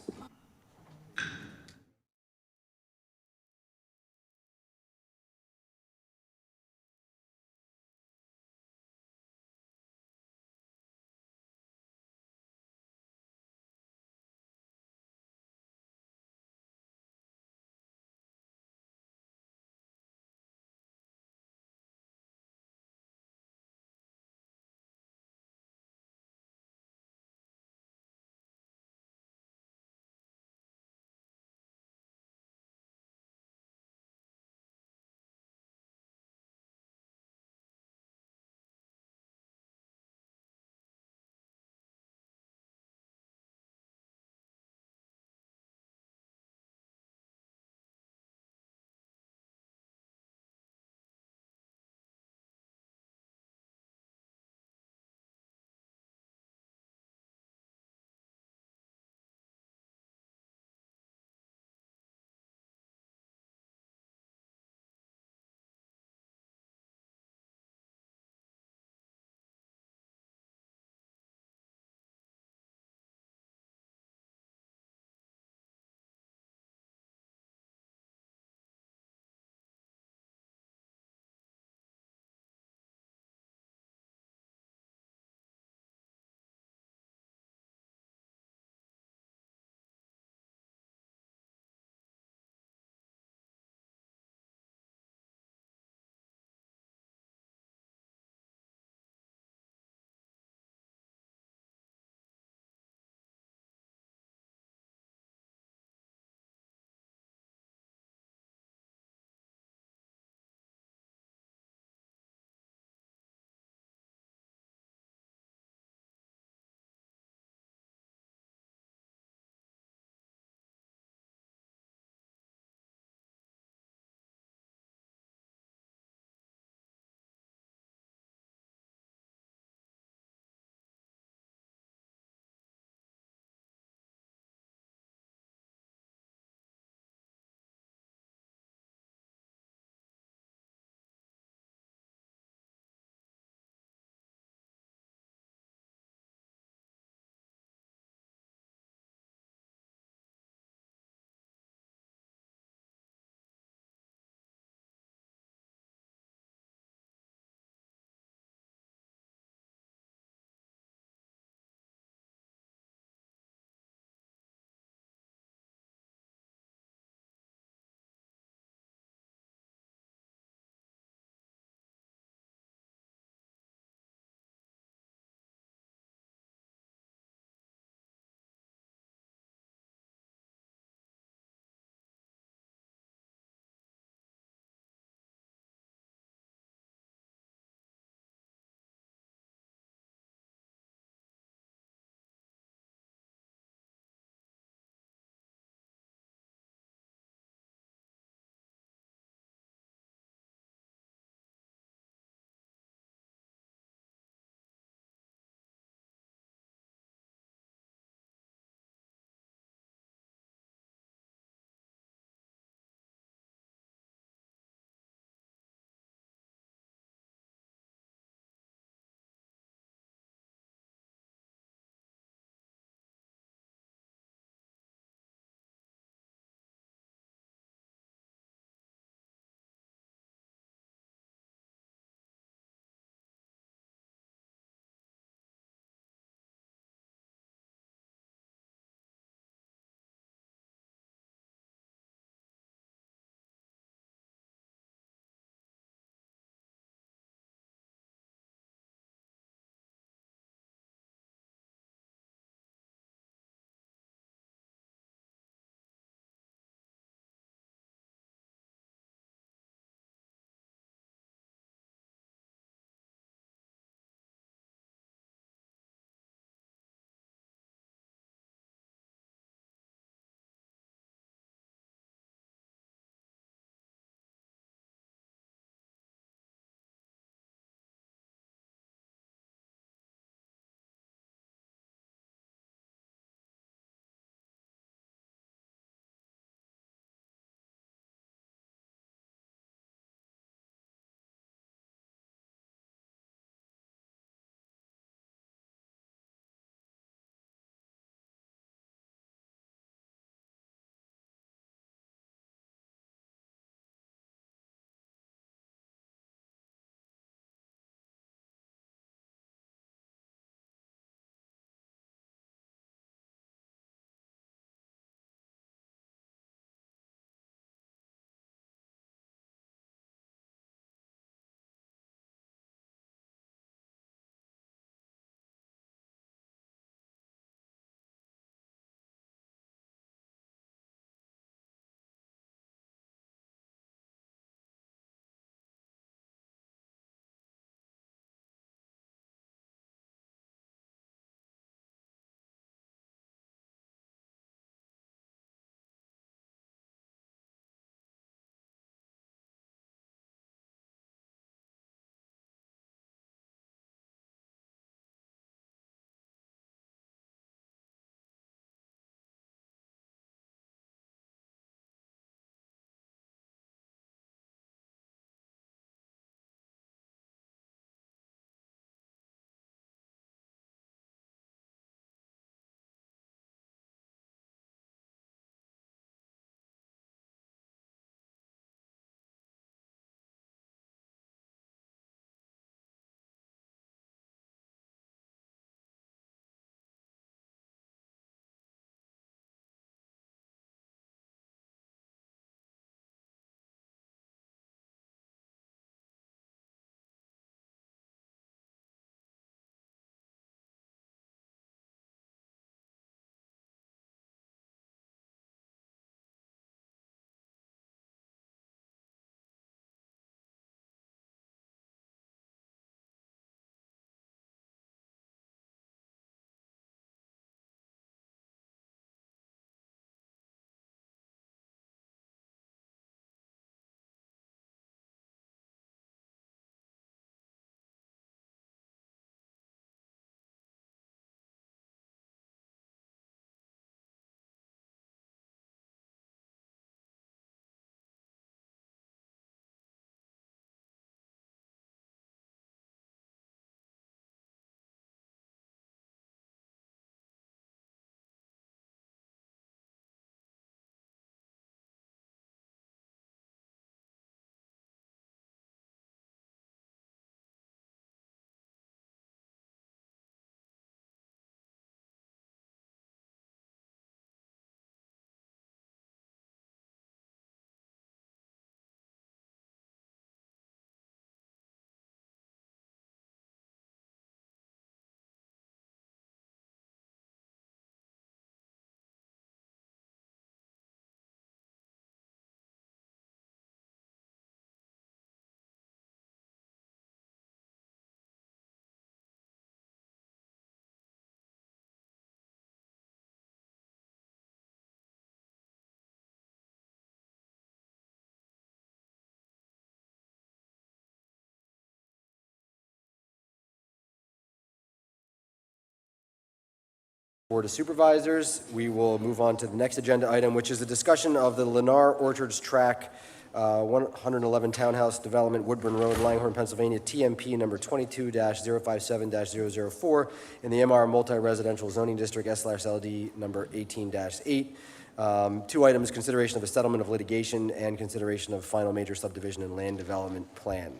Board of Supervisors. We will move on to the next agenda item, which is a discussion of the Lennar Orchards Track 111 Townhouse Development, Woodburn Road, Langhorne, Pennsylvania, TMP number 22-057-004 in the MR Multi-Residential Zoning District S/LD number 18-8. Two items: consideration of a settlement of litigation and consideration of final major subdivision and land development plan.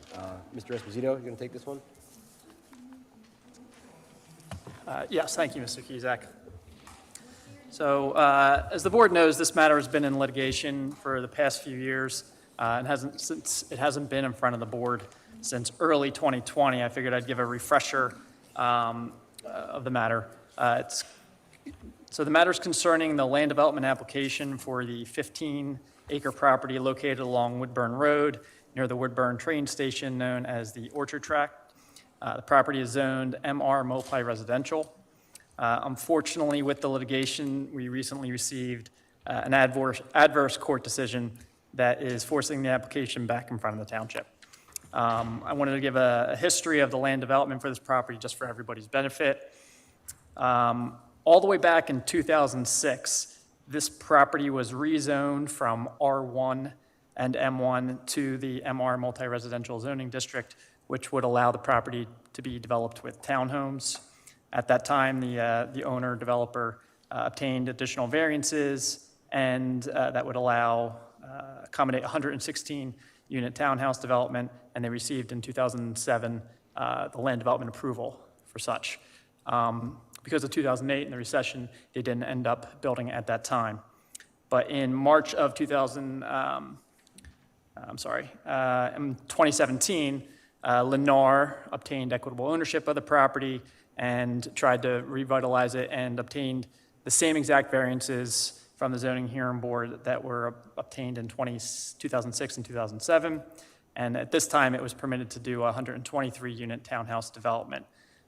Mr. Esposito, you going to take this one? Yes, thank you, Mr. Kizak. So, as the board knows, this matter has been in litigation for the past few years. It hasn't been in front of the board since early 2020. I figured I'd give a refresher of the matter. So the matter is concerning the land development application for the 15-acre property located along Woodburn Road near the Woodburn train station known as the Orchard Track. The property is zoned MR multi-residential. Unfortunately, with the litigation, we recently received an adverse court decision that is forcing the application back in front of the township. I wanted to give a history of the land development for this property just for everybody's benefit. All the way back in 2006, this property was rezoned from R1 and M1 to the MR multi-residential zoning district, which would allow the property to be developed with townhomes. At that time, the owner developer obtained additional variances, and that would accommodate 116-unit townhouse development, and they received in 2007 the land development approval for such. Because of 2008 and the recession, they didn't end up building at that time. But in March of 2017, Lennar obtained equitable ownership of the property and tried to revitalize it and obtained the same exact variances from the zoning hearing board that were obtained in 2006 and 2007. And at this time, it was permitted to do a 123-unit townhouse development.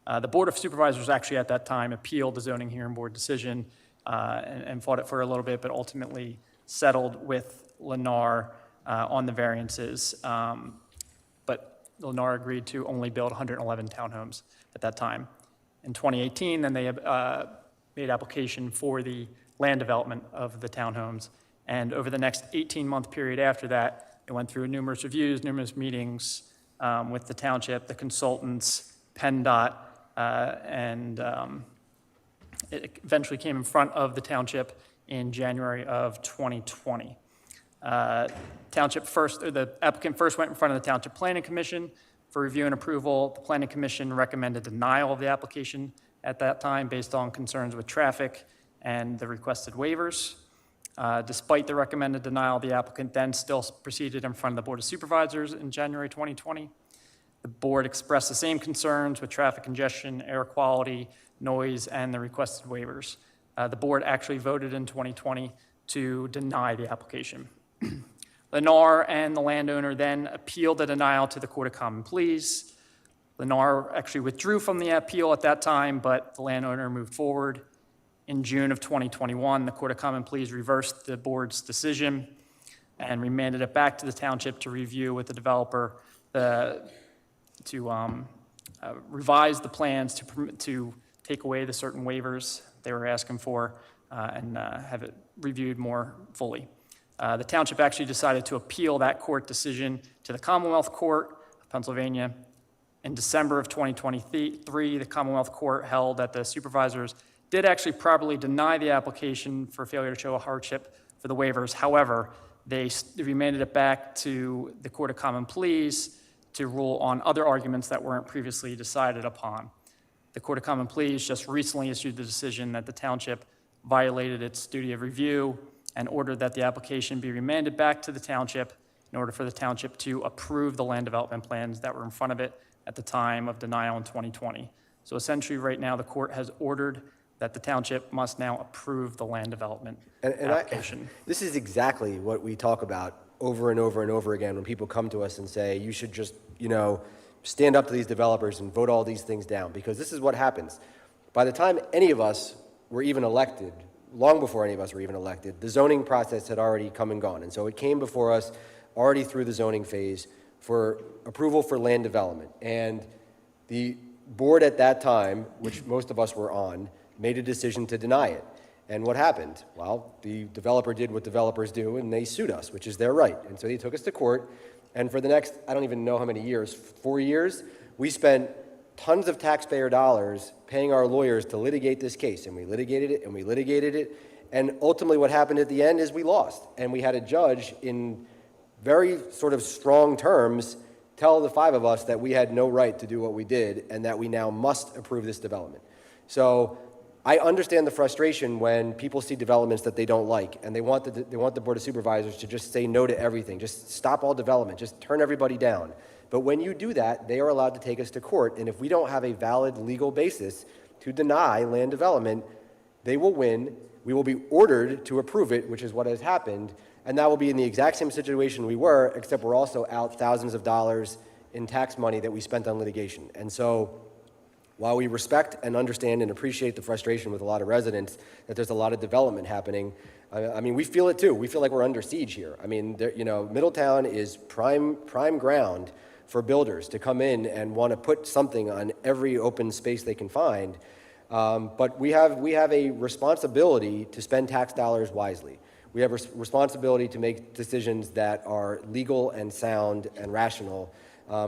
The Board of Supervisors actually at that time appealed the zoning hearing board decision and fought it for a little bit, but ultimately settled with Lennar on the variances. But Lennar agreed to only build 111 townhomes at that time. In 2018, then they made application for the land development of the townhomes. And over the next 18-month period after that, it went through numerous reviews, numerous meetings with the township, the consultants, PennDOT, and it eventually came in front of the township in January of 2020. The applicant first went in front of the Township Planning Commission for review and approval. The Planning Commission recommended denial of the application at that time based on concerns with traffic and the requested waivers. Despite the recommended denial, the applicant then still proceeded in front of the Board of Supervisors in January 2020. The board expressed the same concerns with traffic congestion, air quality, noise, and the requested waivers. The board actually voted in 2020 to deny the application. Lennar and the landowner then appealed the denial to the Court of Common Pleas. Lennar actually withdrew from the appeal at that time, but the landowner moved forward. In June of 2021, the Court of Common Pleas reversed the board's decision and remanded it back to the township to review with the developer to revise the plans to take away the certain waivers they were asking for and have it reviewed more fully. The township actually decided to appeal that court decision to the Commonwealth Court of Pennsylvania. In December of 2023, the Commonwealth Court held that the supervisors did actually properly deny the application for failure to show a hardship for the waivers. However, they remanded it back to the Court of Common Pleas to rule on other arguments that weren't previously decided upon. The Court of Common Pleas just recently issued the decision that the township violated its duty of review and ordered that the application be remanded back to the township in order for the township to approve the land development plans that were in front of it at the time of denial in 2020. So essentially right now the court has ordered that the township must now approve the land development application. This is exactly what we talk about over and over and over again when people come to us and say, you should just, stand up to these developers and vote all these things down, because this is what happens. By the time any of us were even elected, long before any of us were even elected, the zoning process had already come and gone. And so it came before us already through the zoning phase for approval for land development. And the board at that time, which most of us were on, made a decision to deny it. And what happened? Well, the developer did what developers do, and they sued us, which is their right. And so they took us to court, and for the next, I don't even know how many years, 4 years, we spent tons of taxpayer dollars paying our lawyers to litigate this case, and we litigated it, and we litigated it, and ultimately what happened at the end is we lost, and we had a judge in very sort of strong terms tell the 5 of us that we had no right to do what we did, and that we now must approve this development. So I understand the frustration when people see developments that they don't like, and they want the Board of Supervisors to just say no to everything, just stop all development, just turn everybody down. But when you do that, they are allowed to take us to court, and if we don't have a valid legal basis to deny land development, they will win. We will be ordered to approve it, which is what has happened, and that will be in the exact same situation we were, except we're also out thousands of dollars in tax money that we spent on litigation. And so while we respect and understand and appreciate the frustration with a lot of residents that there's a lot of development happening, I mean, we feel it too. We feel like we're under siege here. I mean, Middletown is prime ground for builders to come in and want to put something on every open space they can find. But we have a responsibility to spend tax dollars wisely. We have a responsibility to make decisions that are legal and sound and rational.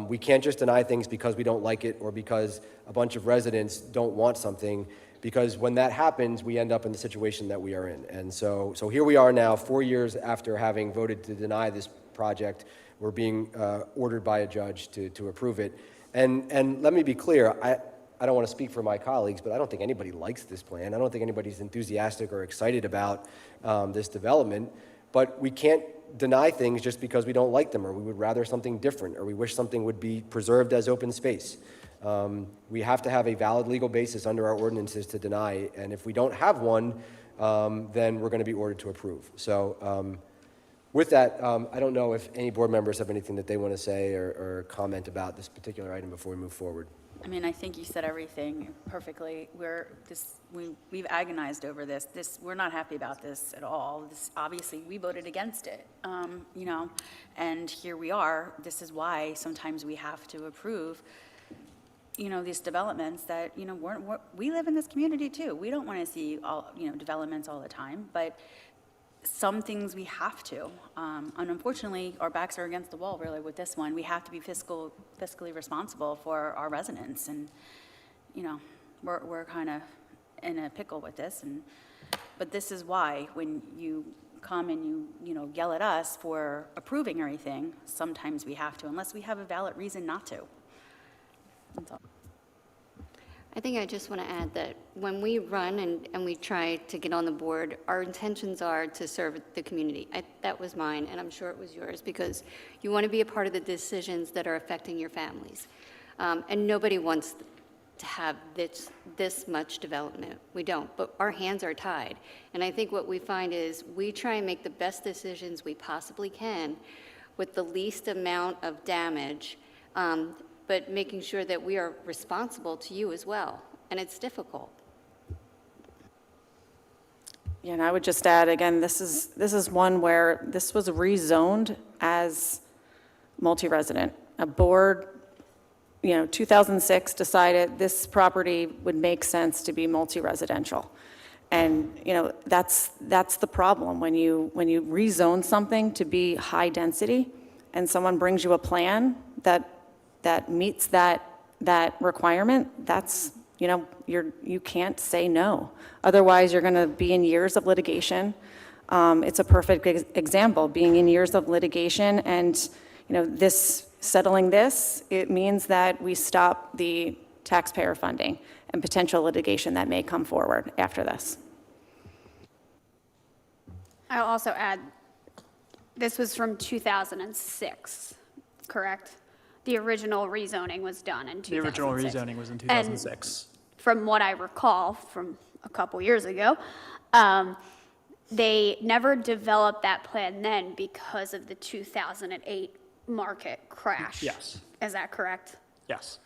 We can't just deny things because we don't like it or because a bunch of residents don't want something, because when that happens, we end up in the situation that we are in. And so here we are now, 4 years after having voted to deny this project. We're being ordered by a judge to approve it. And let me be clear, I don't want to speak for my colleagues, but I don't think anybody likes this plan. I don't think anybody's enthusiastic or excited about this development. But we can't deny things just because we don't like them, or we would rather something different, or we wish something would be preserved as open space. We have to have a valid legal basis under our ordinances to deny, and if we don't have one, then we're going to be ordered to approve. So with that, I don't know if any board members have anything that they want to say or comment about this particular item before we move forward. I mean, I think you said everything perfectly. We've agonized over this. We're not happy about this at all. Obviously, we voted against it, and here we are. This is why sometimes we have to approve, these developments that, we live in this community too. We don't want to see all, developments all the time, but some things we have to. And unfortunately, our backs are against the wall, really, with this one. We have to be fiscally responsible for our residents. And, we're kind of in a pickle with this. But this is why when you come and you yell at us for approving everything, sometimes we have to, unless we have a valid reason not to. That's all. I think I just want to add that when we run and we try to get on the board, our intentions are to serve the community. That was mine, and I'm sure it was yours, because you want to be a part of the decisions that are affecting your families. And nobody wants to have this much development. We don't, but our hands are tied. And I think what we find is we try and make the best decisions we possibly can with the least amount of damage, but making sure that we are responsible to you as well, and it's difficult. Yeah, and I would just add, again, this is one where this was rezoned as multi-resident. A board, 2006 decided this property would make sense to be multi-residential. And, that's the problem. When you rezone something to be high density and someone brings you a plan that meets that requirement, that's, you can't say no. Otherwise, you're going to be in years of litigation. It's a perfect example, being in years of litigation, and, settling this, it means that we stop the taxpayer funding and potential litigation that may come forward after this. I'll also add, this was from 2006, correct? The original rezoning was done in 2006. The original rezoning was in 2006. And from what I recall from a couple years ago, they never developed that plan then because of the 2008 market crash. Yes. Is that correct? Yes.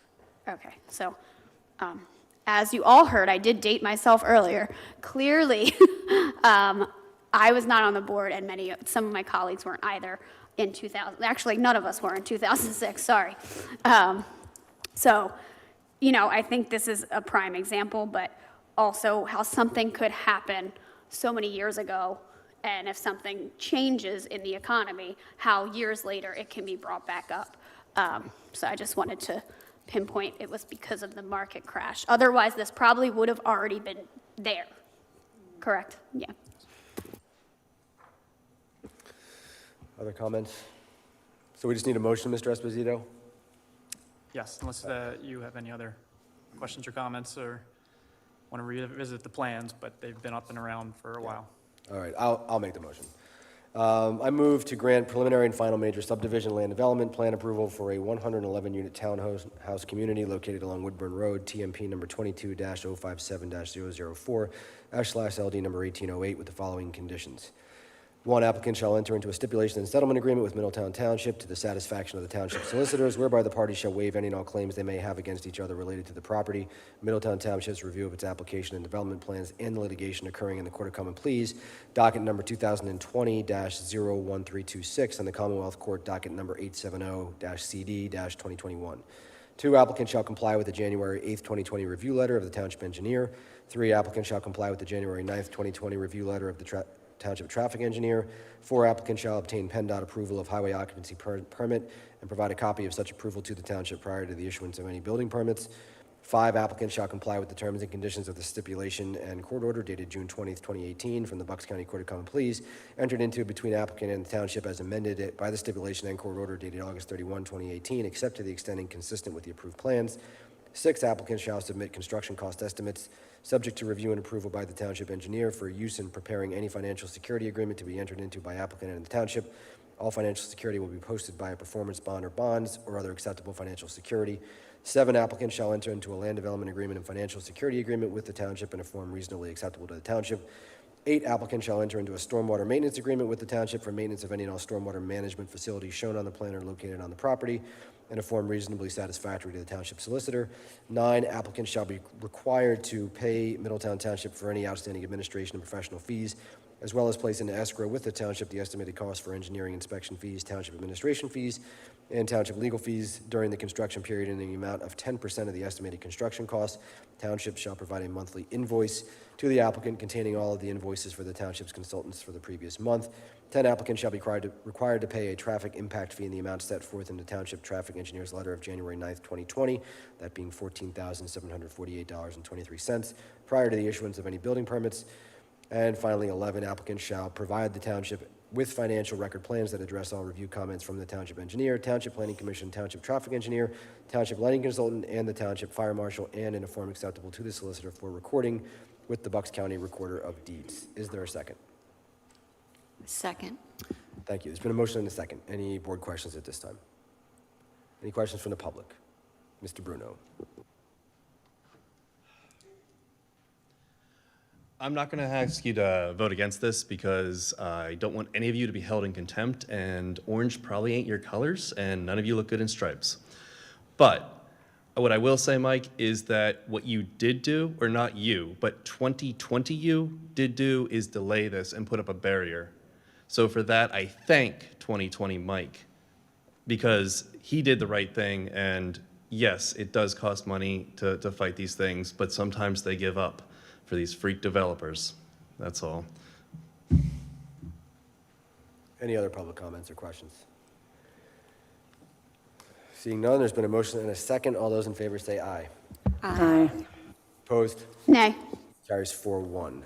Okay, so as you all heard, I did date myself earlier. Clearly, I was not on the board, and some of my colleagues weren't either. In 2000, actually, none of us were in 2006, sorry. So, I think this is a prime example, but also how something could happen so many years ago, and if something changes in the economy, how years later it can be brought back up. So I just wanted to pinpoint it was because of the market crash. Otherwise, this probably would have already been there. Correct? Yeah. Other comments? So we just need a motion, Mr. Esposito? Yes, unless you have any other questions or comments or want to revisit the plans, but they've been up and around for a while. All right, I'll make the motion. I move to grant preliminary and final major subdivision land development plan approval for a 111-unit townhouse community located along Woodburn Road, TMP number 22-057-004/LD number 1808 with the following conditions. One, applicant shall enter into a stipulation and settlement agreement with Middletown Township to the satisfaction of the township solicitors, whereby the parties shall waive any and all claims they may have against each other related to the property. Middletown Township's review of its application and development plans and the litigation occurring in the Court of Common Pleas, docket number 2020-01326, and the Commonwealth Court docket number 870-CD-2021. Two, applicant shall comply with the January 8th, 2020 review letter of the Township Engineer. Three, applicant shall comply with the January 9th, 2020 review letter of the Township Traffic Engineer. Four, applicant shall obtain PennDOT approval of highway occupancy permit and provide a copy of such approval to the township prior to the issuance of any building permits. Five, applicant shall comply with the terms and conditions of the stipulation and court order dated June 20th, 2018 from the Bucks County Court of Common Pleas, entered into between applicant and the township as amended by the stipulation and court order dated August 31, 2018, except to the extent inconsistent with the approved plans. Six, applicant shall submit construction cost estimates subject to review and approval by the township engineer for use in preparing any financial security agreement to be entered into by applicant and the township. All financial security will be posted by a performance bond or bonds or other acceptable financial security. Seven, applicant shall enter into a land development agreement and financial security agreement with the township in a form reasonably acceptable to the township. Eight, applicant shall enter into a stormwater maintenance agreement with the township for maintenance of any and all stormwater management facilities shown on the plan or located on the property in a form reasonably satisfactory to the township solicitor. Nine, applicants shall be required to pay Middletown Township for any outstanding administration and professional fees, as well as place into escrow with the township the estimated cost for engineering inspection fees, township administration fees, and township legal fees during the construction period in the amount of 10% of the estimated construction costs. Township shall provide a monthly invoice to the applicant containing all of the invoices for the township's consultants for the previous month. 10, applicants shall be required to pay a traffic impact fee in the amount set forth in the Township Traffic Engineer's letter of January 9th, 2020, that being $14,748.23, prior to the issuance of any building permits. And finally, 11, applicants shall provide the township with financial record plans that address all review comments from the Township Engineer, Township Planning Commission, Township Traffic Engineer, Township Lighting Consultant, and the Township Fire Marshal, and in a form acceptable to the solicitor for recording with the Bucks County Recorder of Deeds. Is there a second? Second. Thank you. There's been a motion and a second. Any board questions at this time? Any questions from the public? Mr. Bruno. I'm not going to ask you to vote against this because I don't want any of you to be held in contempt, and orange probably ain't your colors, and none of you look good in stripes. But what I will say, Mike, is that what you did do, or not you, but 2020 you did do, is delay this and put up a barrier. So for that, I thank 2020 Mike, because he did the right thing, and yes, it does cost money to fight these things, but sometimes they give up for these freak developers. That's all. Any other public comments or questions? Seeing none, there's been a motion and a second. All those in favor say aye. Aye. Opposed? Nay. Carries 4-1.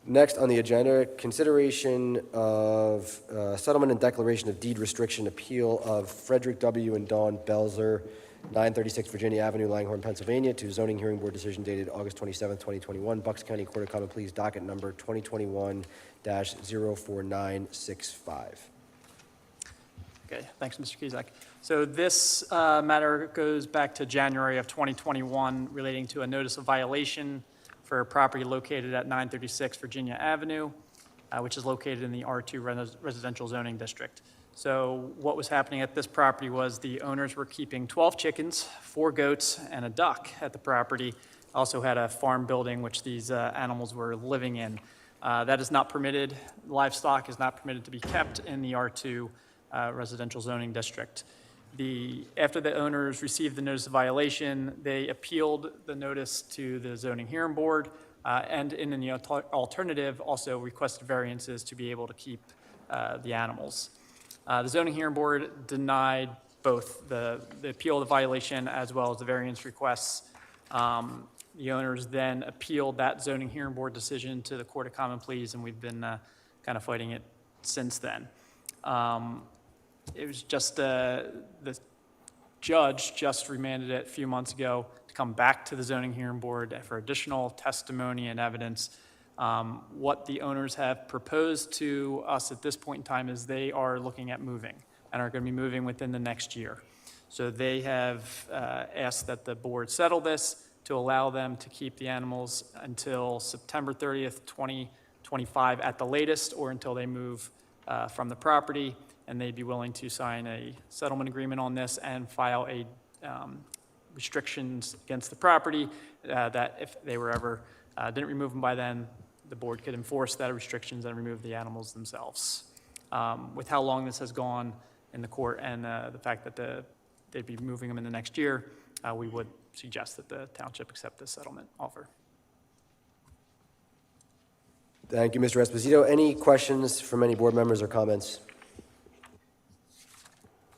Next on the agenda, consideration of settlement and declaration of deed restriction appeal of Frederick W. and Dawn Belzer, 936 Virginia Avenue, Langhorne, Pennsylvania, to zoning hearing board decision dated August 27, 2021, Bucks County Court of Common Pleas, docket number 2021-04965. Okay, thanks, Mr. Kizak. So this matter goes back to January of 2021 relating to a notice of violation for a property located at 936 Virginia Avenue, which is located in the R2 residential zoning district. So what was happening at this property was the owners were keeping 12 chickens, 4 goats, and a duck at the property. Also had a farm building which these animals were living in. That is not permitted. Livestock is not permitted to be kept in the R2 residential zoning district. After the owners received the notice of violation, they appealed the notice to the zoning hearing board, and in the alternative, also requested variances to be able to keep the animals. The zoning hearing board denied both the appeal of the violation as well as the variance requests. The owners then appealed that zoning hearing board decision to the Court of Common Pleas, and we've been kind of fighting it since then. It was just the judge just remanded it a few months ago to come back to the zoning hearing board for additional testimony and evidence. What the owners have proposed to us at this point in time is they are looking at moving and are going to be moving within the next year. So they have asked that the board settle this to allow them to keep the animals until September 30th, 2025 at the latest, or until they move from the property, and they'd be willing to sign a settlement agreement on this and file a restrictions against the property that if they were ever didn't remove them by then, the board could enforce that restrictions and remove the animals themselves. With how long this has gone in the court and the fact that they'd be moving them in the next year, we would suggest that the township accept this settlement offer. Thank you, Mr. Esposito. Any questions from any board members or comments?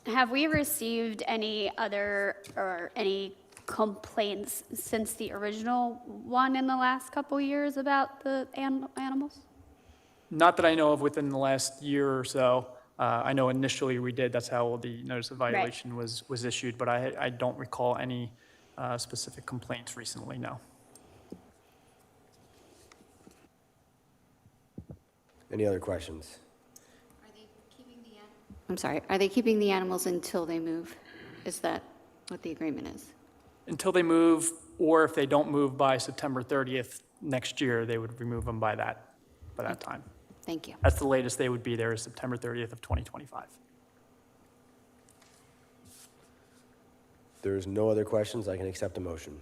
Have we received any other, or any complaints since the original one in the last couple years about the animals? Not that I know of within the last year or so. I know initially we did, that's how the notice of violation was issued, but I don't recall any specific complaints recently, no. Any other questions? I'm sorry, are they keeping the animals until they move? Is that what the agreement is? Until they move, or if they don't move by September 30th next year, they would remove them by that time. Thank you. That's the latest they would be there is September 30th of 2025. There's no other questions. I can accept a motion.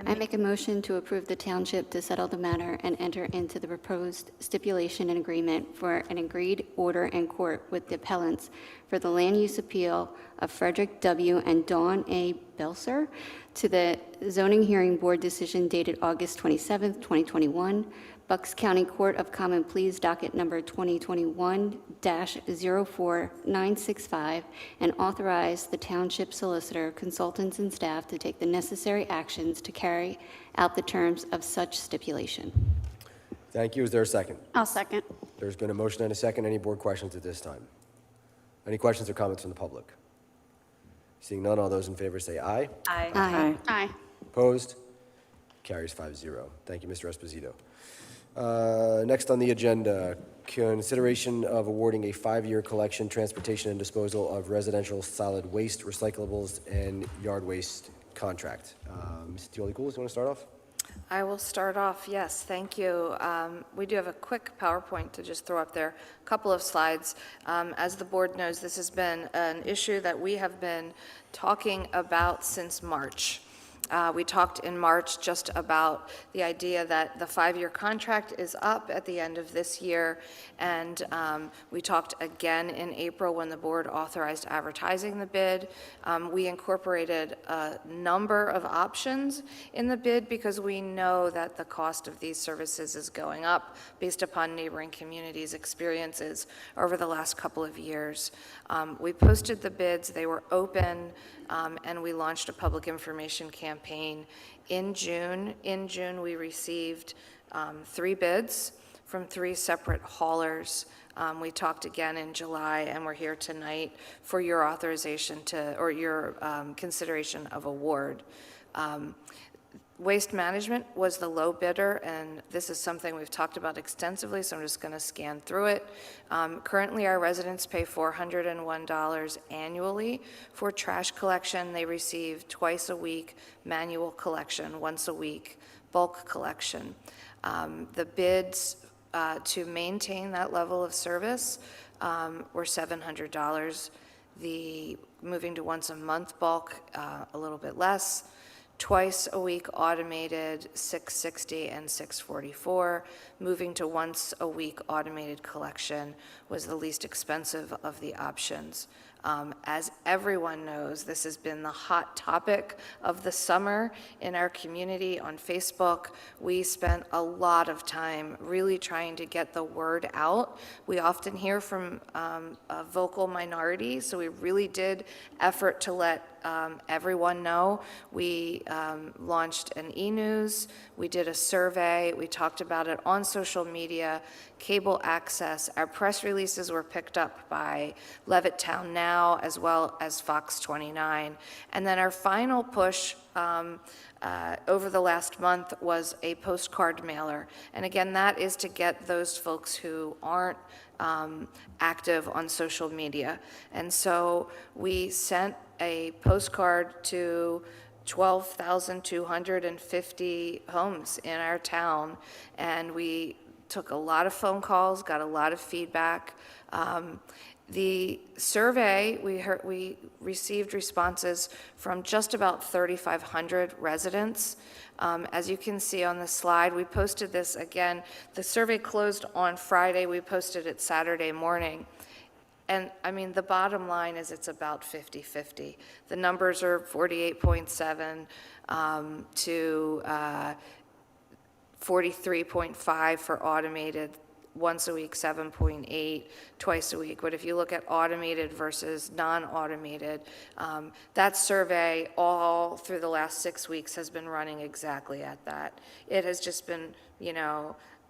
I make a motion to approve the township to settle the matter and enter into the proposed stipulation and agreement for an agreed order in court with the appellants for the land use appeal of Frederick W. and Dawn A. Belser to the zoning hearing board decision dated August 27th, 2021, Bucks County Court of Common Pleas docket number 2021-04965, and authorize the township solicitor, consultants, and staff to take the necessary actions to carry out the terms of such stipulation. Thank you. Is there a second? I'll second. There's been a motion and a second. Any board questions at this time? Any questions or comments from the public? Seeing none, all those in favor say aye. Aye. Aye. Aye. Opposed? Carries 5-0. Thank you, Mr. Esposito. Next on the agenda, consideration of awarding a 5-year collection, transportation, and disposal of residential solid waste, recyclables, and yard waste contract. Ms. Tioli-Cools, you want to start off? I will start off, yes, thank you. We do have a quick PowerPoint to just throw up there, a couple of slides. As the board knows, this has been an issue that we have been talking about since March. We talked in March just about the idea that the 5-year contract is up at the end of this year, and we talked again in April when the board authorized advertising the bid. We incorporated a number of options in the bid because we know that the cost of these services is going up based upon neighboring communities' experiences over the last couple of years. We posted the bids, they were open, and we launched a public information campaign in June. In June, we received 3 bids from 3 separate haulers. We talked again in July, and we're here tonight for your authorization to, or your consideration of award. Waste Management was the low bidder, and this is something we've talked about extensively, so I'm just going to scan through it. Currently, our residents pay $401 annually for trash collection. They receive twice a week manual collection, once a week bulk collection. The bids to maintain that level of service were $700. The moving to once a month bulk, a little bit less. Twice a week automated, $660 and $644. moving to once-a-week automated collection was the least expensive of the options. As everyone knows, this has been the hot topic of the summer in our community on Facebook. We spent a lot of time really trying to get the word out. We often hear from a vocal minority, so we really did effort to let everyone know. We launched an e-news, we did a survey, we talked about it on social media, cable access. Our press releases were picked up by Levittown Now as well as Fox 29. And then our final push over the last month was a postcard mailer. And again, that is to get those folks who aren't active on social media. And so we sent a postcard to 12,250 homes in our town, and we took a lot of phone calls, got a lot of feedback. The survey, we received responses from just about 3,500 residents. As you can see on the slide, we posted this again. The survey closed on Friday. We posted it Saturday morning. And I mean, the bottom line is it's about 50-50. The numbers are 48.7 to 43.5 for automated, once a week, 7.8, twice a week. But if you look at automated versus non-automated, that survey all through the last 6 weeks has been running exactly at that. It has just been,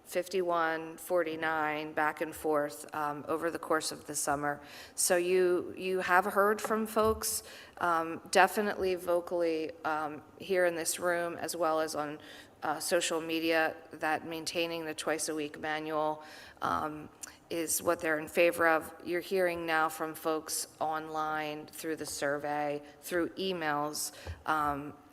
51, 49, back and forth over the course of the summer. So you have heard from folks, definitely vocally here in this room, as well as on social media, that maintaining the twice-a-week manual is what they're in favor of. You're hearing now from folks online, through the survey, through emails,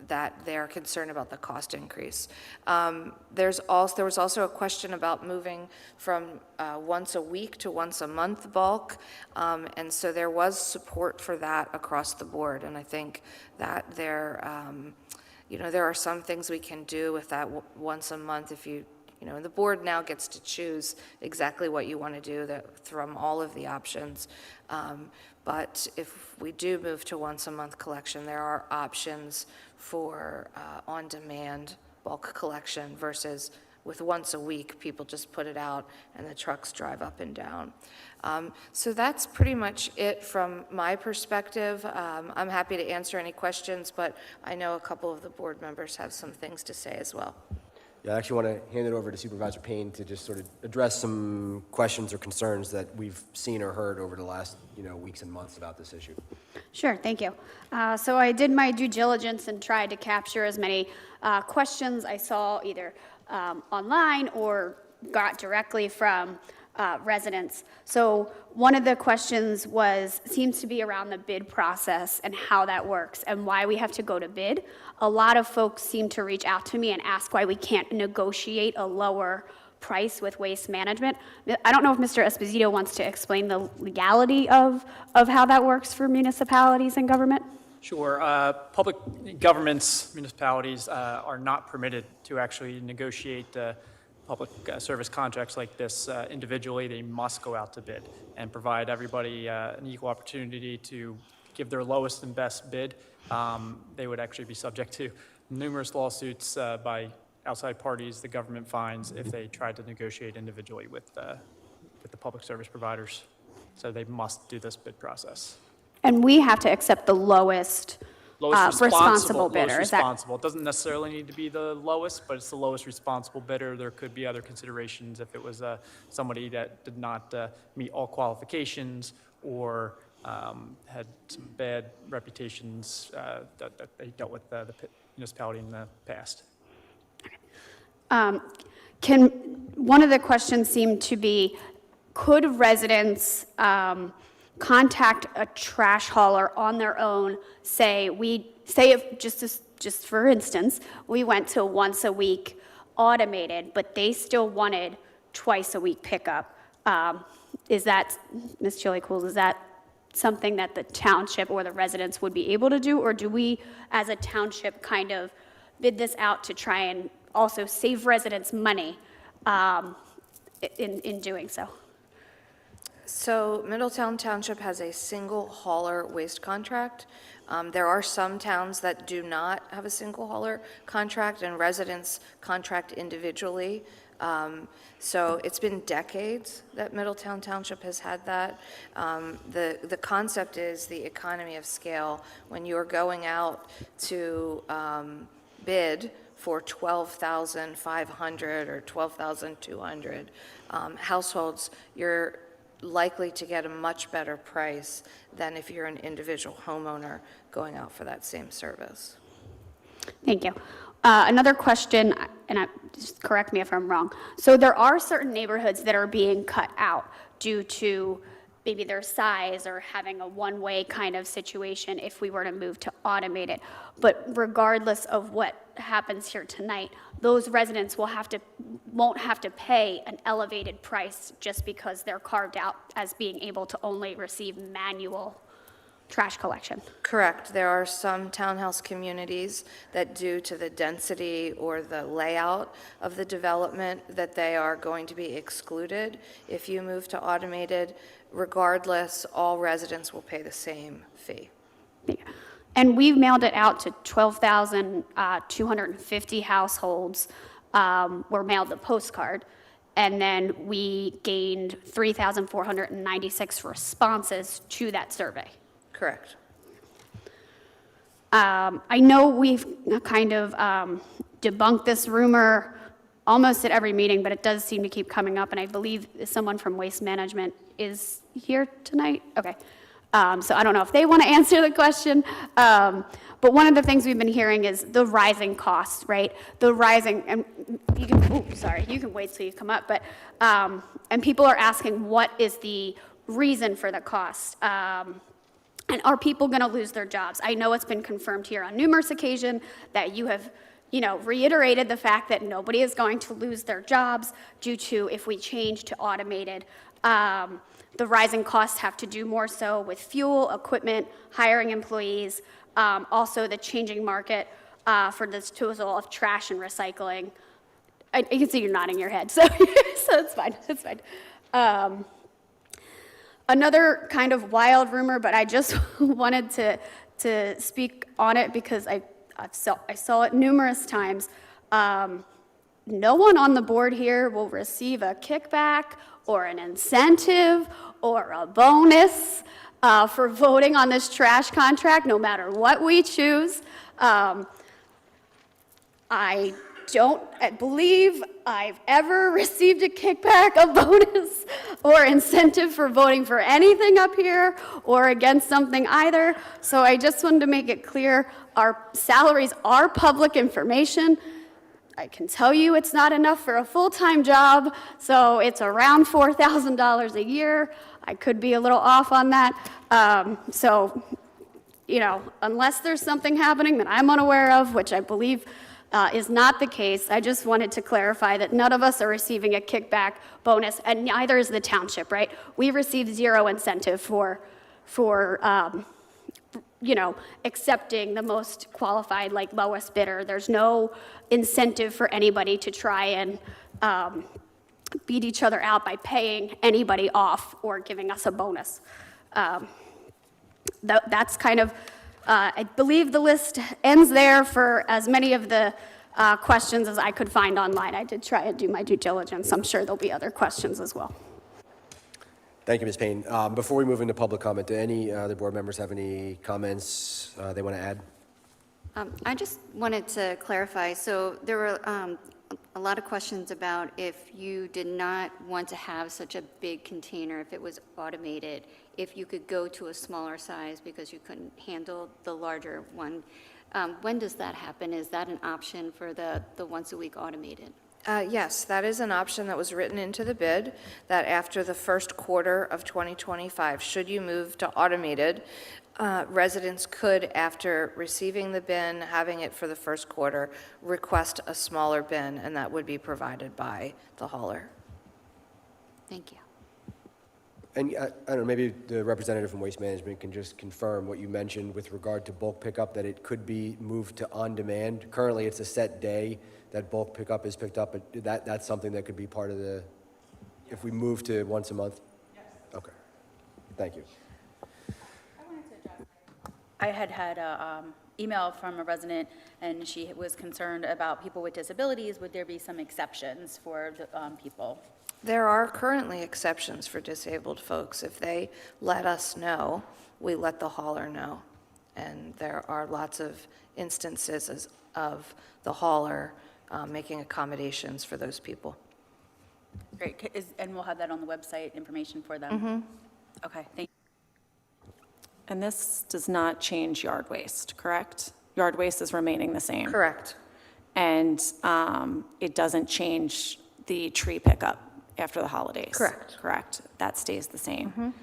that they're concerned about the cost increase. There was also a question about moving from once a week to once a month bulk, and so there was support for that across the board, and I think that there are some things we can do with that once a month if the board now gets to choose exactly what you want to do from all of the options. But if we do move to once a month collection, there are options for on-demand bulk collection versus with once a week, people just put it out and the trucks drive up and down. So that's pretty much it from my perspective. I'm happy to answer any questions, but I know a couple of the board members have some things to say as well. Yeah, I actually want to hand it over to Supervisor Payne to just sort of address some questions or concerns that we've seen or heard over the last, weeks and months about this issue. Sure, thank you. So I did my due diligence and tried to capture as many questions I saw either online or got directly from residents. So one of the questions seems to be around the bid process and how that works and why we have to go to bid. A lot of folks seem to reach out to me and ask why we can't negotiate a lower price with waste management. I don't know if Mr. Esposito wants to explain the legality of how that works for municipalities and government. Sure. Public governments, municipalities are not permitted to actually negotiate public service contracts like this individually. They must go out to bid and provide everybody an equal opportunity to give their lowest and best bid. They would actually be subject to numerous lawsuits by outside parties, the government fines, if they tried to negotiate individually with the public service providers. So they must do this bid process. And we have to accept the lowest responsible bidder. Lowest responsible. It doesn't necessarily need to be the lowest, but it's the lowest responsible bidder. There could be other considerations if it was somebody that did not meet all qualifications or had some bad reputations that they dealt with the municipality in the past. One of the questions seemed to be, could residents contact a trash hauler on their own? If just for instance, we went to once a week automated, but they still wanted twice a week pickup. Is that, Ms. Chili-Cools, is that something that the township or the residents would be able to do, or do we as a township kind of bid this out to try and also save residents money in doing so? So Middletown Township has a single hauler waste contract. There are some towns that do not have a single hauler contract, and residents contract individually. So it's been decades that Middletown Township has had that. The concept is the economy of scale. When you're going out to bid for 12,500 or 12,200 households, you're likely to get a much better price than if you're an individual homeowner going out for that same service. Thank you. Another question, and just correct me if I'm wrong. So there are certain neighborhoods that are being cut out due to maybe their size or having a one-way kind of situation if we were to move to automated. But regardless of what happens here tonight, those residents won't have to pay an elevated price just because they're carved out as being able to only receive manual trash collection. Correct. There are some townhouse communities that, due to the density or the layout of the development, that they are going to be excluded. If you move to automated, regardless, all residents will pay the same fee. And we've mailed it out to 12,250 households, were mailed the postcard. And then we gained 3,496 responses to that survey. Correct. I know we've kind of debunked this rumor almost at every meeting, but it does seem to keep coming up, and I believe someone from Waste Management is here tonight. Okay. So I don't know if they want to answer the question, but one of the things we've been hearing is the rising costs, right? The rising, and you can, you can wait till you come up, but, and people are asking what is the reason for the cost? And are people going to lose their jobs? I know it's been confirmed here on numerous occasions that you have, reiterated the fact that nobody is going to lose their jobs due to if we change to automated. The rising costs have to do more so with fuel, equipment, hiring employees, also the changing market for the disposal of trash and recycling. I can see you're nodding your head, so, so it's fine, it's fine. Another kind of wild rumor, but I just wanted to speak on it because I saw it numerous times. No one on the board here will receive a kickback or an incentive or a bonus for voting on this trash contract, no matter what we choose. I don't believe I've ever received a kickback, a bonus, or incentive for voting for anything up here or against something either. So I just wanted to make it clear, our salaries are public information. I can tell you it's not enough for a full-time job, so it's around $4,000 a year. I could be a little off on that. So, unless there's something happening that I'm unaware of, which I believe is not the case, I just wanted to clarify that none of us are receiving a kickback bonus, and neither is the township, right? We receive zero incentive for accepting the most qualified, lowest bidder. There's no incentive for anybody to try and beat each other out by paying anybody off or giving us a bonus. That's kind of, I believe the list ends there for as many of the questions as I could find online. I did try and do my due diligence. I'm sure there'll be other questions as well. Thank you, Ms. Payne. Before we move into public comment, do any other board members have any comments they want to add? I just wanted to clarify, so there were a lot of questions about if you did not want to have such a big container, if it was automated, if you could go to a smaller size because you couldn't handle the larger one. When does that happen? Is that an option for the once a week automated? Yes, that is an option that was written into the bid, that after the first quarter of 2025, should you move to automated, residents could, after receiving the bin, having it for the first quarter, request a smaller bin, and that would be provided by the hauler. Thank you. And I don't know, maybe the representative from Waste Management can just confirm what you mentioned with regard to bulk pickup, that it could be moved to on-demand. Currently, it's a set day that bulk pickup is picked up, but that's something that could be part of the, if we move to once a month? Yes. Okay. Thank you. I had a email from a resident, and she was concerned about people with disabilities. Would there be some exceptions for the people? There are currently exceptions for disabled folks. If they let us know, we let the hauler know. And there are lots of instances of the hauler making accommodations for those people. Great, and we'll have that on the website, information for them? Mm-hmm. Okay, thank you. And this does not change yard waste, correct? Yard waste is remaining the same? Correct. And it doesn't change the tree pickup after the holidays? Correct. Correct. That stays the same.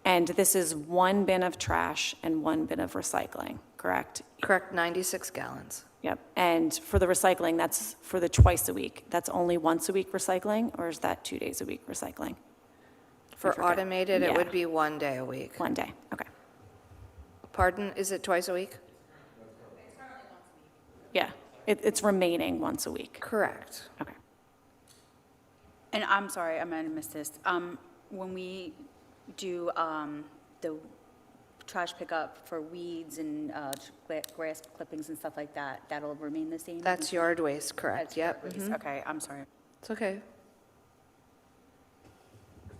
And this is 1 bin of trash and 1 bin of recycling, correct? Correct, 96 gallons. Yep. And for the recycling, that's for the twice a week. That's only once a week recycling, or is that 2 days a week recycling? For automated, it Yeah. would be 1 day a week. 1 day, okay. Pardon, is it twice a week? Yeah, it's remaining once a week. Correct. Okay. And I'm sorry, I might have missed this. When we do the trash pickup for weeds and grass clippings and stuff like that, that'll remain the same? That's yard waste, correct, That's yep. yard waste. Okay, I'm sorry. It's okay.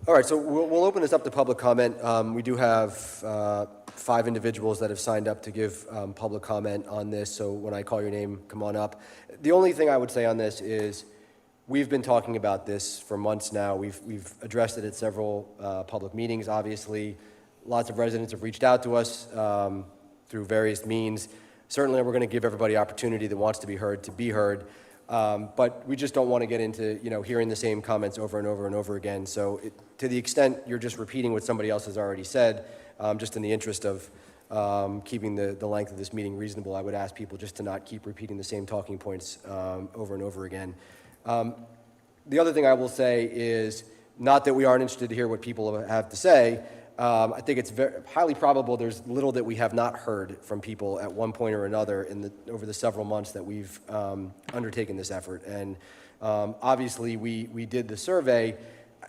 All right, so we'll open this up to public comment. We do have 5 individuals that have signed up to give public comment on this, so when I call your name, come on up. The only thing I would say on this is, we've been talking about this for months now. We've addressed it at several public meetings, obviously. Lots of residents have reached out to us through various means. Certainly, we're going to give everybody opportunity that wants to be heard to be heard. But we just don't want to get into, hearing the same comments over and over and over again. So to the extent you're just repeating what somebody else has already said, just in the interest of keeping the length of this meeting reasonable, I would ask people just to not keep repeating the same talking points over and over again. The other thing I will say is, not that we aren't interested to hear what people have to say, I think it's highly probable there's little that we have not heard from people at one point or another over the several months that we've undertaken this effort. And obviously, we did the survey.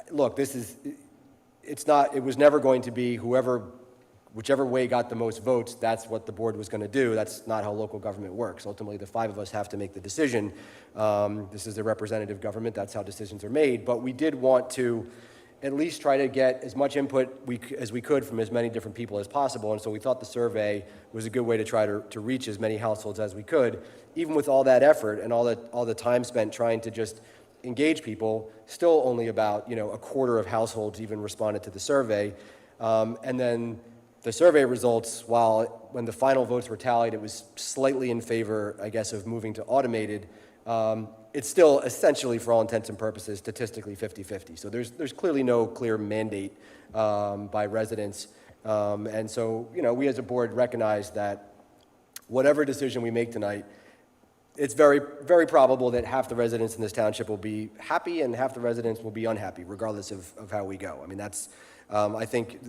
Look, it was never going to be whichever way got the most votes, that's what the board was going to do. That's not how local government works. Ultimately, the 5 of us have to make the decision. This is a representative government. That's how decisions are made. But we did want to at least try to get as much input as we could from as many different people as possible. And so we thought the survey was a good way to try to reach as many households as we could. Even with all that effort and all the time spent trying to just engage people, still only about a quarter of households even responded to the survey. And then the survey results, when the final votes were tallied, it was slightly in favor, I guess, of moving to automated. It's still essentially, for all intents and purposes, statistically 50-50. So there's clearly no clear mandate by residents. And so, we as a board recognize that whatever decision we make tonight, it's very, very probable that half the residents in this township will be happy and half the residents will be unhappy, regardless of how we go. I mean, that's, I think,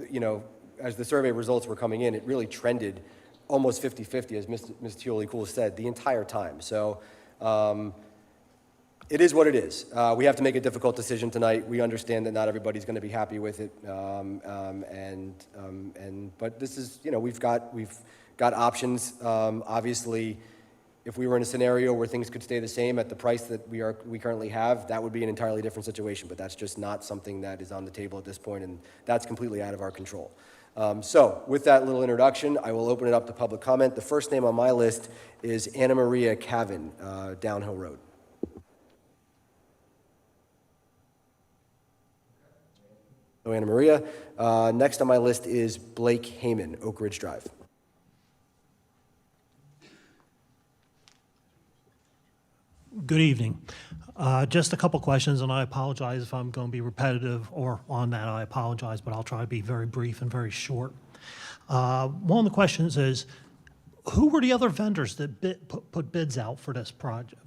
as the survey results were coming in, it really trended almost 50-50, as Ms. Tioli-Cool said, the entire time. So it is what it is. We have to make a difficult decision tonight. We understand that not everybody's going to be happy with it, but this is, we've got options. Obviously, if we were in a scenario where things could stay the same at the price that we currently have, that would be an entirely different situation. But that's just not something that is on the table at this point, and that's completely out of our control. So with that little introduction, I will open it up to public comment. The first name on my list is Anna Maria Cavan, Downhill Road. So Anna Maria. Next on my list is Blake Heyman, Oak Ridge Drive. Good evening. Just a couple questions, and I apologize if I'm going to be repetitive or on that. I apologize, but I'll try to be very brief and very short. One of the questions is, who were the other vendors that put bids out for this project,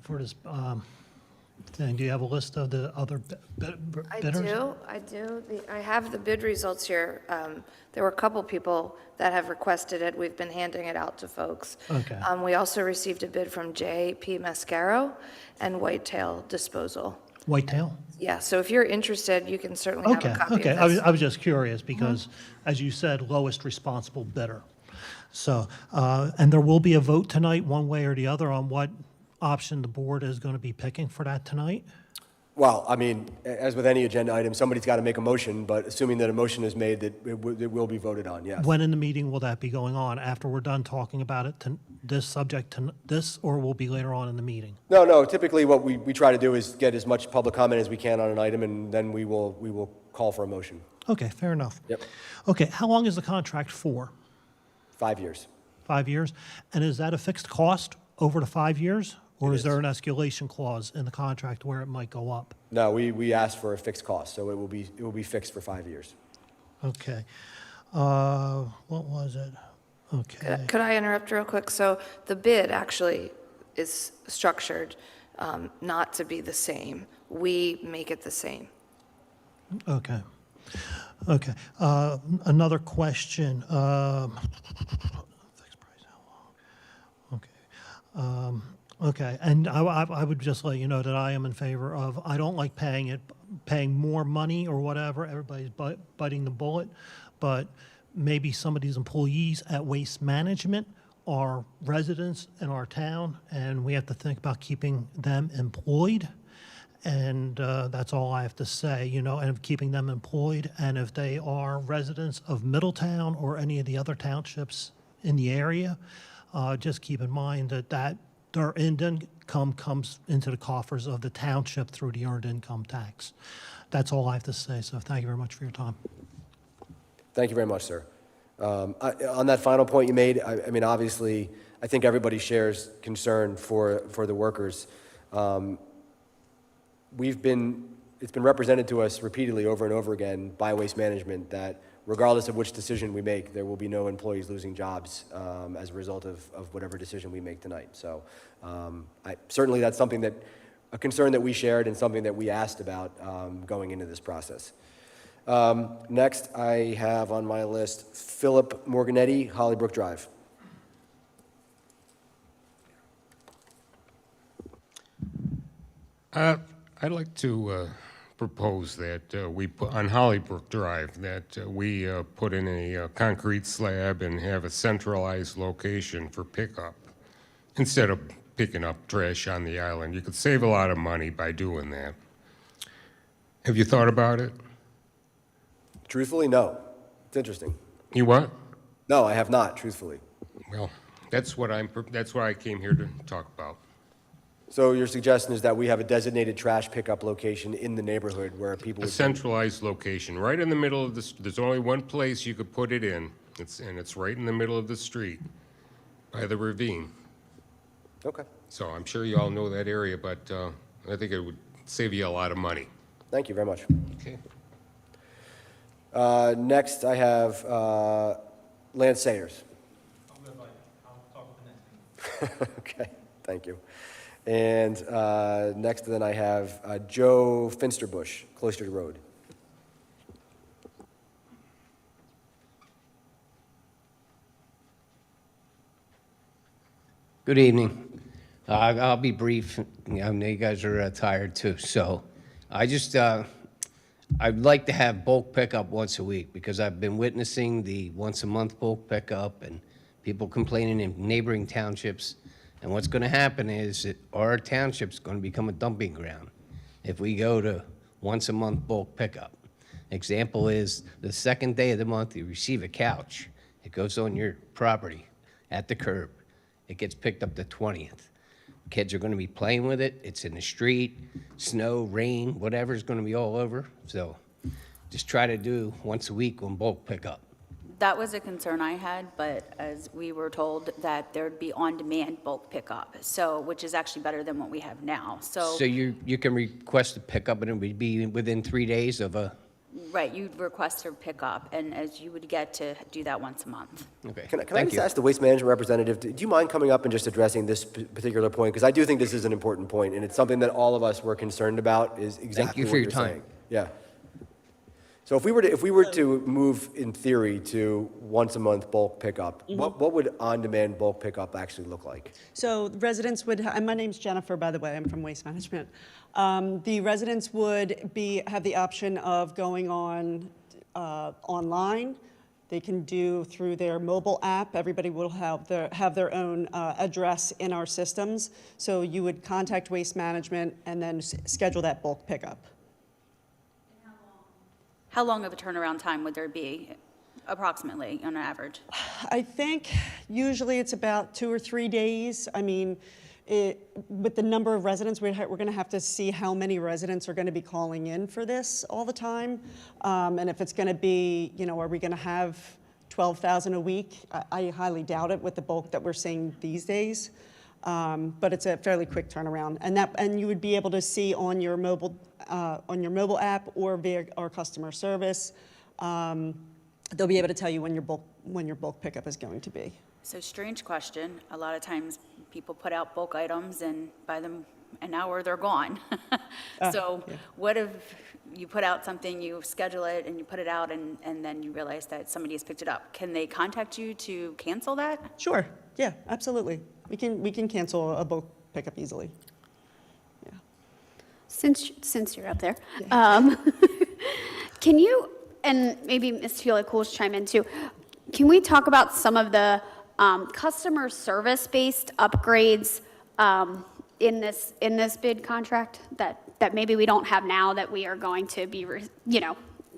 And do you have a list of the other bidders? I do. I have the bid results here. There were a couple people that have requested it. We've been handing it out to folks. Okay. We also received a bid from J.P. Mascaro and Whitetail Disposal. Whitetail? Yeah, so if you're interested, you can certainly have a copy Okay, of this. I was just curious because, as you said, lowest responsible bidder. So, and there will be a vote tonight, one way or the other, on what option the board is going to be picking for that tonight? Well, I mean, as with any agenda item, somebody's got to make a motion, but assuming that a motion is made, that it will be voted on, yes. When in the meeting will that be going on? After we're done talking about it, to this subject, to this, or will be later on in the meeting? No, typically what we try to do is get as much public comment as we can on an item, and then we will call for a motion. Okay, fair enough. Yep, Okay, how long is the contract for? 5 years. 5 years? And is that a fixed cost over the 5 years? Or It is there is. an escalation clause in the contract where it might go up? No, we asked for a fixed cost, so it will be fixed for 5 years. Okay. What was it? Okay. Could I interrupt real quick? So the bid actually is structured not to be the same. We make it the same. Okay. Okay. Another question. Fixed price, how long? Okay. Okay, and I would just let you know that I am in favor of, I don't like paying more money or whatever, everybody's biting the bullet, but maybe some of these employees at Waste Management are residents in our town, and we have to think about keeping them employed. And that's all I have to say, you know, and keeping them employed. And if they are residents of Middletown or any of the other townships in the area, just keep in mind that their earned income comes into the coffers of the township through the earned income tax. That's all I have to say, so thank you very much for your time. Thank you very much, sir. On that final point you made, I mean, obviously, I think everybody shares concern for the workers. It's been represented to us repeatedly over and over again by Waste Management that regardless of which decision we make, there will be no employees losing jobs as a result of whatever decision we make tonight. So certainly that's a concern that we shared and something that we asked about going into this process. Next, I have on my list Philip Morganetti, Hollybrook Drive. I'd like to propose that we put on Hollybrook Drive that we put in a concrete slab and have a centralized location for pickup instead of picking up trash on the island. You could save a lot of money by doing that. Have you thought about it? Truthfully, no. It's interesting. You what? No, I have not, truthfully. Well, that's what I came here to talk about. So your suggestion is that we have a designated trash pickup location in the neighborhood where people A would... centralized location, right in the middle of the, there's only one place you could put it in, and it's right in the middle of the street, by the ravine. Okay. So I'm sure you all know that area, but I think it would save you a lot of money. Thank you very much. Okay. Next, I have Lance Sayers. Okay, thank you. And next, then I have Joe Finsterbush, Cloister Road. Good evening. I'll be brief. I know you guys are tired too, so I'd like to have bulk pickup once a week because I've been witnessing the once a month bulk pickup and people complaining in neighboring townships. And what's going to happen is that our township's going to become a dumping ground if we go to once a month bulk pickup. Example is the second day of the month you receive a couch. It goes on your property at the curb. It gets picked up the 20th. Kids are going to be playing with it. It's in the street, snow, rain, whatever's going to be all over. So just try to do once a week on bulk pickup. That was a concern I had, but as we were told that there'd be on-demand bulk pickup, so, which is actually better than what we have now, so. So you can request a pickup and it would be within 3 days of a Right, you'd request a pickup, and as you would get to do that once a month. Okay. Can I Thank just you. ask the Waste Management representative, do you mind coming up and just addressing this particular point? Because I do think this is an important point, and it's something that all of us were concerned about, is exactly you for what your you're time. saying. Yeah. So if we were to move, in theory, to once-a-month bulk pickup, what would on-demand bulk pickup actually look like? So residents would, and my name's Jennifer, by the way, I'm from Waste Management. The residents would have the option of going on online. They can do through their mobile app. Everybody will have their own address in our systems. So you would contact Waste Management and then schedule that bulk pickup. How long of a turnaround time would there be, approximately, on average? I think usually it's about 2 or 3 days. I mean, with the number of residents, we're going to have to see how many residents are going to be calling in for this all the time. And if it's going to be, are we going to have 12,000 a week? I highly doubt it with the bulk that we're seeing these days. But it's a fairly quick turnaround. And you would be able to see on your mobile app or via our customer service, they'll be able to tell you when your bulk pickup is going to be. So strange question. A lot of times people put out bulk items and buy them an hour, they're gone. So what if you put out something, you schedule it and you put it out and then you realize that somebody has picked it up? Can they contact you to cancel that? Sure, yeah, absolutely. We can cancel a bulk pickup easily. Yeah. Since you're up there, can you, and maybe Ms. Tully-Cools chime in too, can we talk about some of the customer service-based upgrades in this bid contract that maybe we don't have now that we are going to be,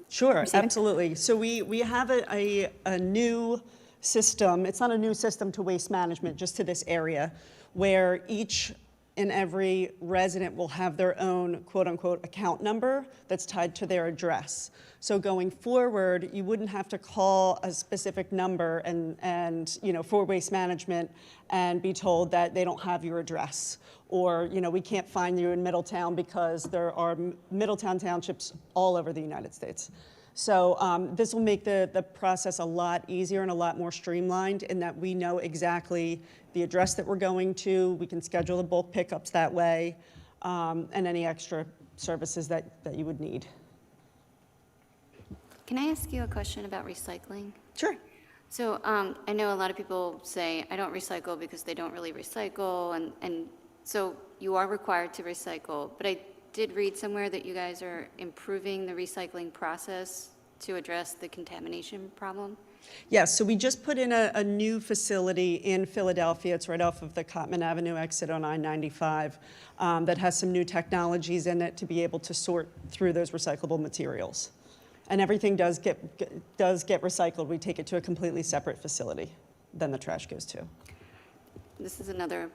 Sure, receiving? absolutely. So we have a new system. It's not a new system to Waste Management, just to this area, where each and every resident will have their own quote-unquote account number that's tied to their address. So going forward, you wouldn't have to call a specific number and for Waste Management and be told that they don't have your address. Or, we can't find you in Middletown because there are Middletown Townships all over the United States. So this will make the process a lot easier and a lot more streamlined in that we know exactly the address that we're going to. We can schedule the bulk pickups that way and any extra services that you would need. Can I ask you a question about recycling? Sure. So I know a lot of people say, I don't recycle because they don't really recycle, and so you are required to recycle, but I did read somewhere that you guys are improving the recycling process to address the contamination problem. Yes, so we just put in a new facility in Philadelphia. It's right off of the Cottman Avenue exit on I-95 that has some new technologies in it to be able to sort through those recyclable materials. And everything does get recycled. We take it to a completely separate facility than the trash goes to. This is another.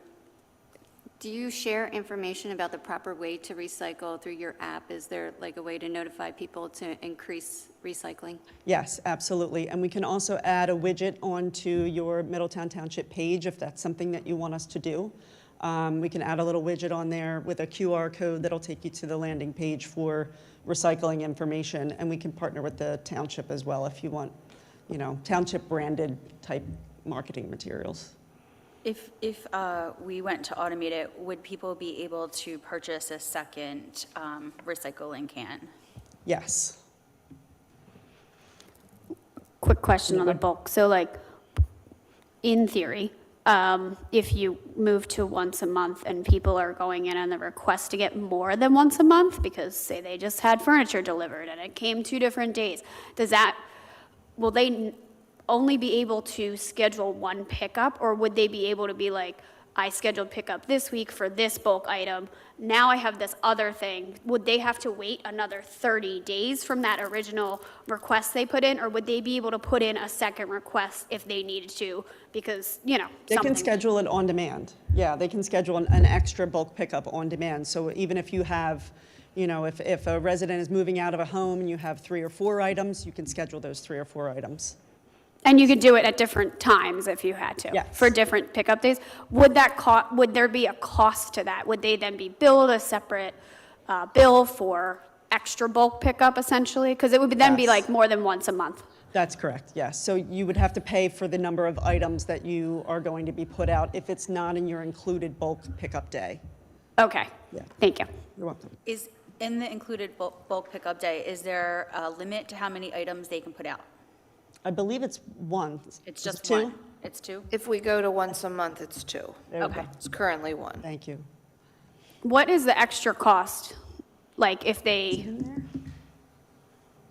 Do you share information about the proper way to recycle through your app? Is there like a way to notify people to increase recycling? Yes, absolutely. And we can also add a widget onto your Middletown Township page if that's something that you want us to do. We can add a little widget on there with a QR code that'll take you to the landing page for recycling information. And we can partner with the township as well if you want, township branded type marketing materials. If we went to automate it, would people be able to purchase a second recycling can? Yes. Quick question on the bulk. So in theory, if you move to once a month and people are going in on the request to get more than once a month because say they just had furniture delivered and it came 2 different days, will they only be able to schedule one pickup, or would they be able to be like, I scheduled pickup this week for this bulk item, now I have this other thing? Would they have to wait another 30 days from that original request they put in, or would they be able to put in a second request if they needed to because, They can schedule it on demand. Yeah, they can schedule an extra bulk pickup on demand. So even if you have, if a resident is moving out of a home and you have 3 or 4 items, you can schedule those 3 or 4 items. And you could do it at different times if you had to, Yes. for different pickup days. Would there be a cost to that? Would they then be billed a separate bill for extra bulk pickup essentially? Because it would then be Yes. like more than once a month. That's correct, yes. So you would have to pay for the number of items that you are going to be put out if it's not in your included bulk pickup day. Okay, thank you. You're welcome. Is, in the included bulk pickup day, is there a limit to how many items they can put out? I believe it's one. It's Is just it two? one? It's two? If we go to once a month, it's 2. There we Okay. go. It's currently 1. Thank you. What is the extra cost? Like if they,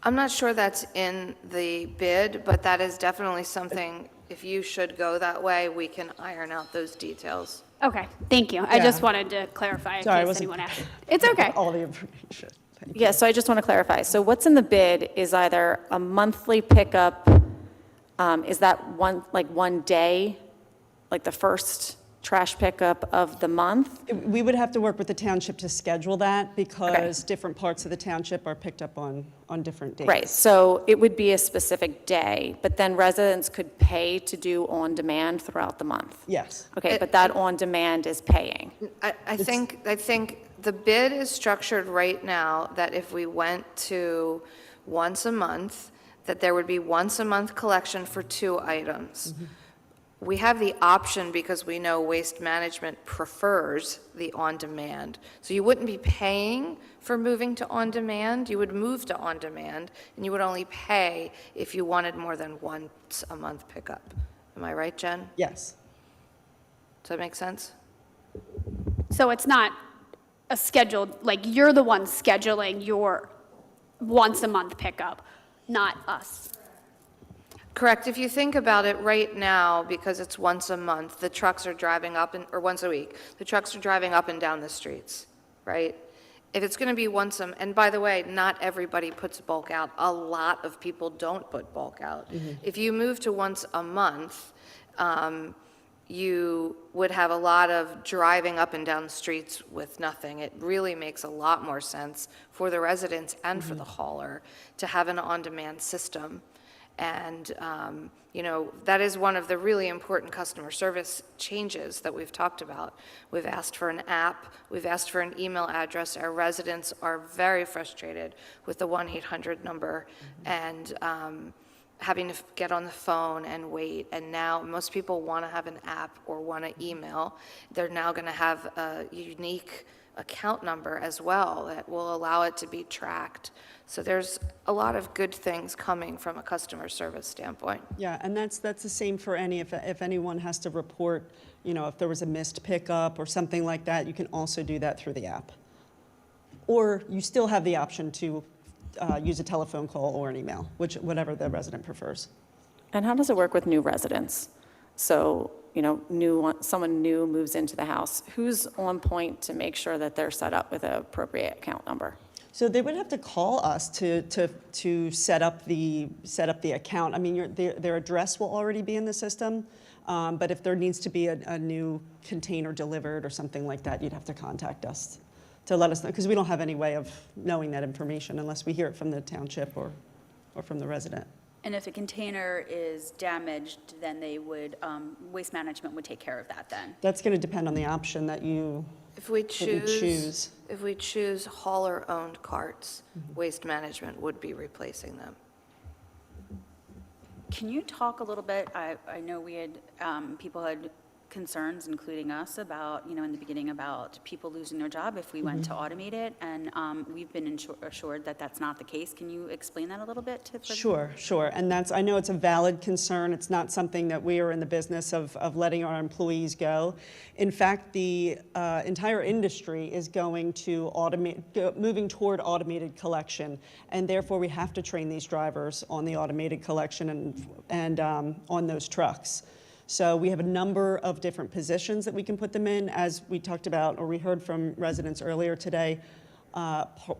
I'm not sure that's in the bid, but that is definitely something, if you should go that way, we can iron out those details. okay, thank you. I Yeah. just wanted to clarify in Sorry, I case wasn't- anyone asked. It's okay. All the information. Thank you. Yeah, so I just want to clarify. So what's in the bid is either a monthly pickup, is that one day, like the first trash pickup of the month? We would have to work with the township to schedule that because different parts of the township are picked up on different days. Right, so it would be a specific day, but then residents could pay to do on-demand throughout the month? Yes. Okay, but that on-demand is paying? I think the bid is structured right now that if we went to once a month, that there would be once a month collection for 2 items. We have the option because we know Waste Management prefers the on-demand. So you wouldn't be paying for moving to on-demand, you would move to on-demand, and you would only pay if you wanted more than once a month pickup. Am I right, Jen? Yes. Does that make sense? So it's not a scheduled, like you're the one scheduling your once a month pickup, not us. Correct. If you think about it right now, because it's once a month, the trucks are driving up, or once a week, the trucks are driving up and down the streets, right? If it's going to be once a, and by the way, not everybody puts bulk out. A lot of people don't put bulk out. If you move to once a month, you would have a lot of driving up and down the streets with nothing. It really makes a lot more sense for the residents and for the hauler to have an on-demand system. And, that is one of the really important customer service changes that we've talked about. We've asked for an app, we've asked for an email address. Our residents are very frustrated with the 1-800 number and having to get on the phone and wait. And now most people want to have an app or want to email. They're now going to have a unique account number as well that will allow it to be tracked. So there's a lot of good things coming from a customer service standpoint. Yeah, and that's the same for if anyone has to report, if there was a missed pickup or something like that, you can also do that through the app. Or you still have the option to use a telephone call or an email, whatever the resident prefers. And how does it work with new residents? So, someone new moves into the house. Who's on point to make sure that they're set up with an appropriate account number? So they would have to call us to set up the account. I mean, their address will already be in the system, but if there needs to be a new container delivered or something like that, you'd have to contact us to let us know, because we don't have any way of knowing that information unless we hear it from the township or from the resident. And if a container is damaged, then they would, Waste Management would take care of that then? That's going to depend on the option that you If we choose. If we choose hauler-owned carts, Waste Management would be replacing them. Can you talk a little bit, I know we had, people had concerns, including us, about, in the beginning about people losing their job if we went to automate it, and we've been assured that that's not the case. Can you explain that a little bit? Sure. And I know it's a valid concern. It's not something that we are in the business of letting our employees go. In fact, the entire industry is going to moving toward automated collection, and therefore we have to train these drivers on the automated collection and on those trucks. So we have a number of different positions that we can put them in. As we talked about, or we heard from residents earlier today,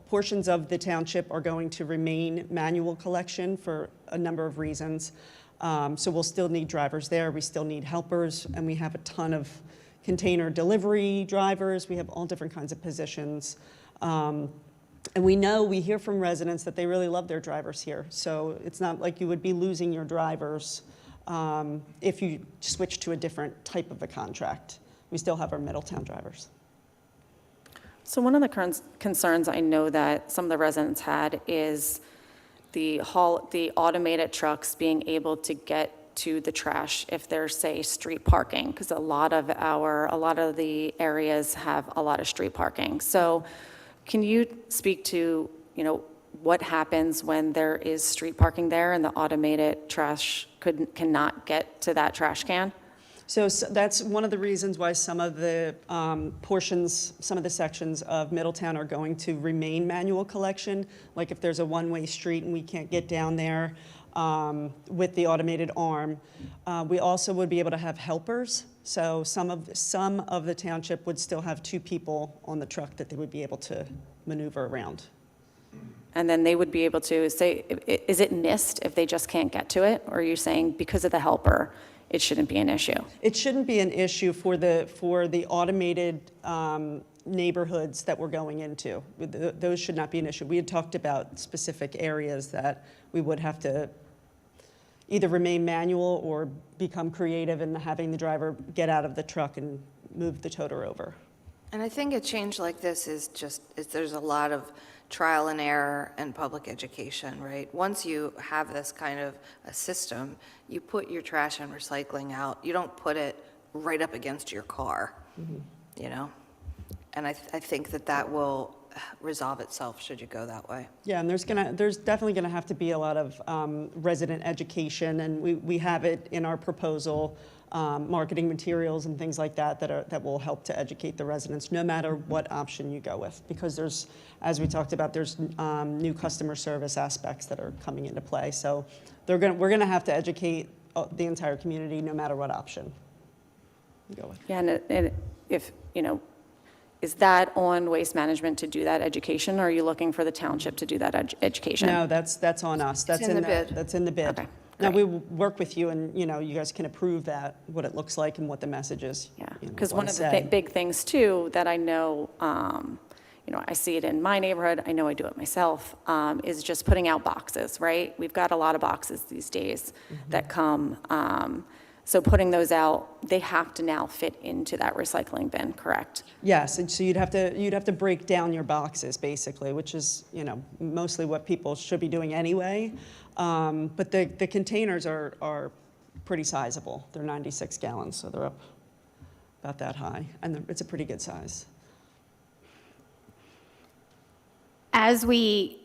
portions of the township are going to remain manual collection for a number of reasons. So we'll still need drivers there. We still need helpers, and we have a ton of container delivery drivers. We have all different kinds of positions. And we hear from residents that they really love their drivers here. So it's not like you would be losing your drivers if you switch to a different type of a contract. We still have our Middletown drivers. So one of the concerns I know that some of the residents had is the automated trucks being able to get to the trash if there's, say, street parking, because a lot of the areas have a lot of street parking. So can you speak to, what happens when there is street parking there and the automated trash cannot get to that trash can? So that's one of the reasons why some of the some of the sections of Middletown are going to remain manual collection. Like if there's a one-way street and we can't get down there with the automated arm. We also would be able to have helpers. So some of the township would still have 2 people on the truck that they would be able to maneuver around. And then they would be able to say, is it missed if they just can't get to it? Or are you saying because of the helper, it shouldn't be an issue? It shouldn't be an issue for the automated neighborhoods that we're going into. Those should not be an issue. We had talked about specific areas that we would have to either remain manual or become creative in having the driver get out of the truck and move the toter over. And I think a change like this is there's a lot of trial and error and public education, right? Once you have this kind of a system, you put your trash and recycling out. You don't put it right up against your car, And I think that will resolve itself should you go that way. Yeah, and there's definitely gonna have to be a lot of resident education, and we have it in our proposal, marketing materials and things like that will help to educate the residents, no matter what option you go with, because there's, as we talked about, there's new customer service aspects that are coming into play. So we're gonna have to educate the entire community, no matter what option you go with. Yeah, and if, is that on Waste Management to do that education, or are you looking for the township to do that education? No, that's on us. That's in the bid. That's in the bid. Okay, Now, great. we will work with you, and, you guys can approve that, what it looks like and what the message is. Yeah, because one of the big things, too, that I know, I see it in my neighborhood, I know I do it myself, is just putting out boxes, right? We've got a lot of boxes these days that come. So putting those out, they have to now fit into that recycling bin, correct? Yes, and so you'd have to break down your boxes, basically, which is, mostly what people should be doing anyway. But the containers are pretty sizable. They're 96 gallons, so they're up about that high, and it's a pretty good size. If we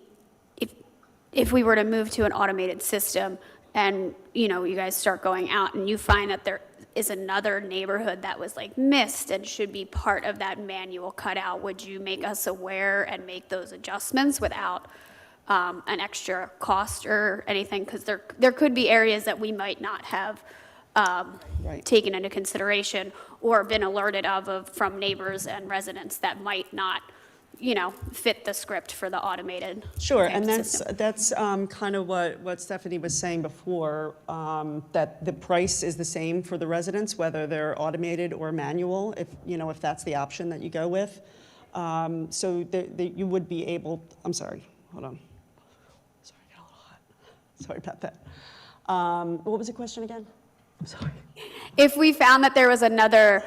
were to move to an automated system and, you guys start going out and you find that there is another neighborhood that was like missed and should be part of that manual cutout, would you make us aware and make those adjustments without an extra cost or anything? Because there could be areas that we might not have taken into consideration or been alerted of from neighbors and residents that might not fit the script for the automated. Sure, and system. that's kind of what Stephanie was saying before, that the price is the same for the residents, whether they're automated or manual, if that's the option that you go with. So you would be able, I'm sorry, hold on. Sorry, I got a little hot. Sorry about that. What was the question again? I'm sorry. If we found that there was another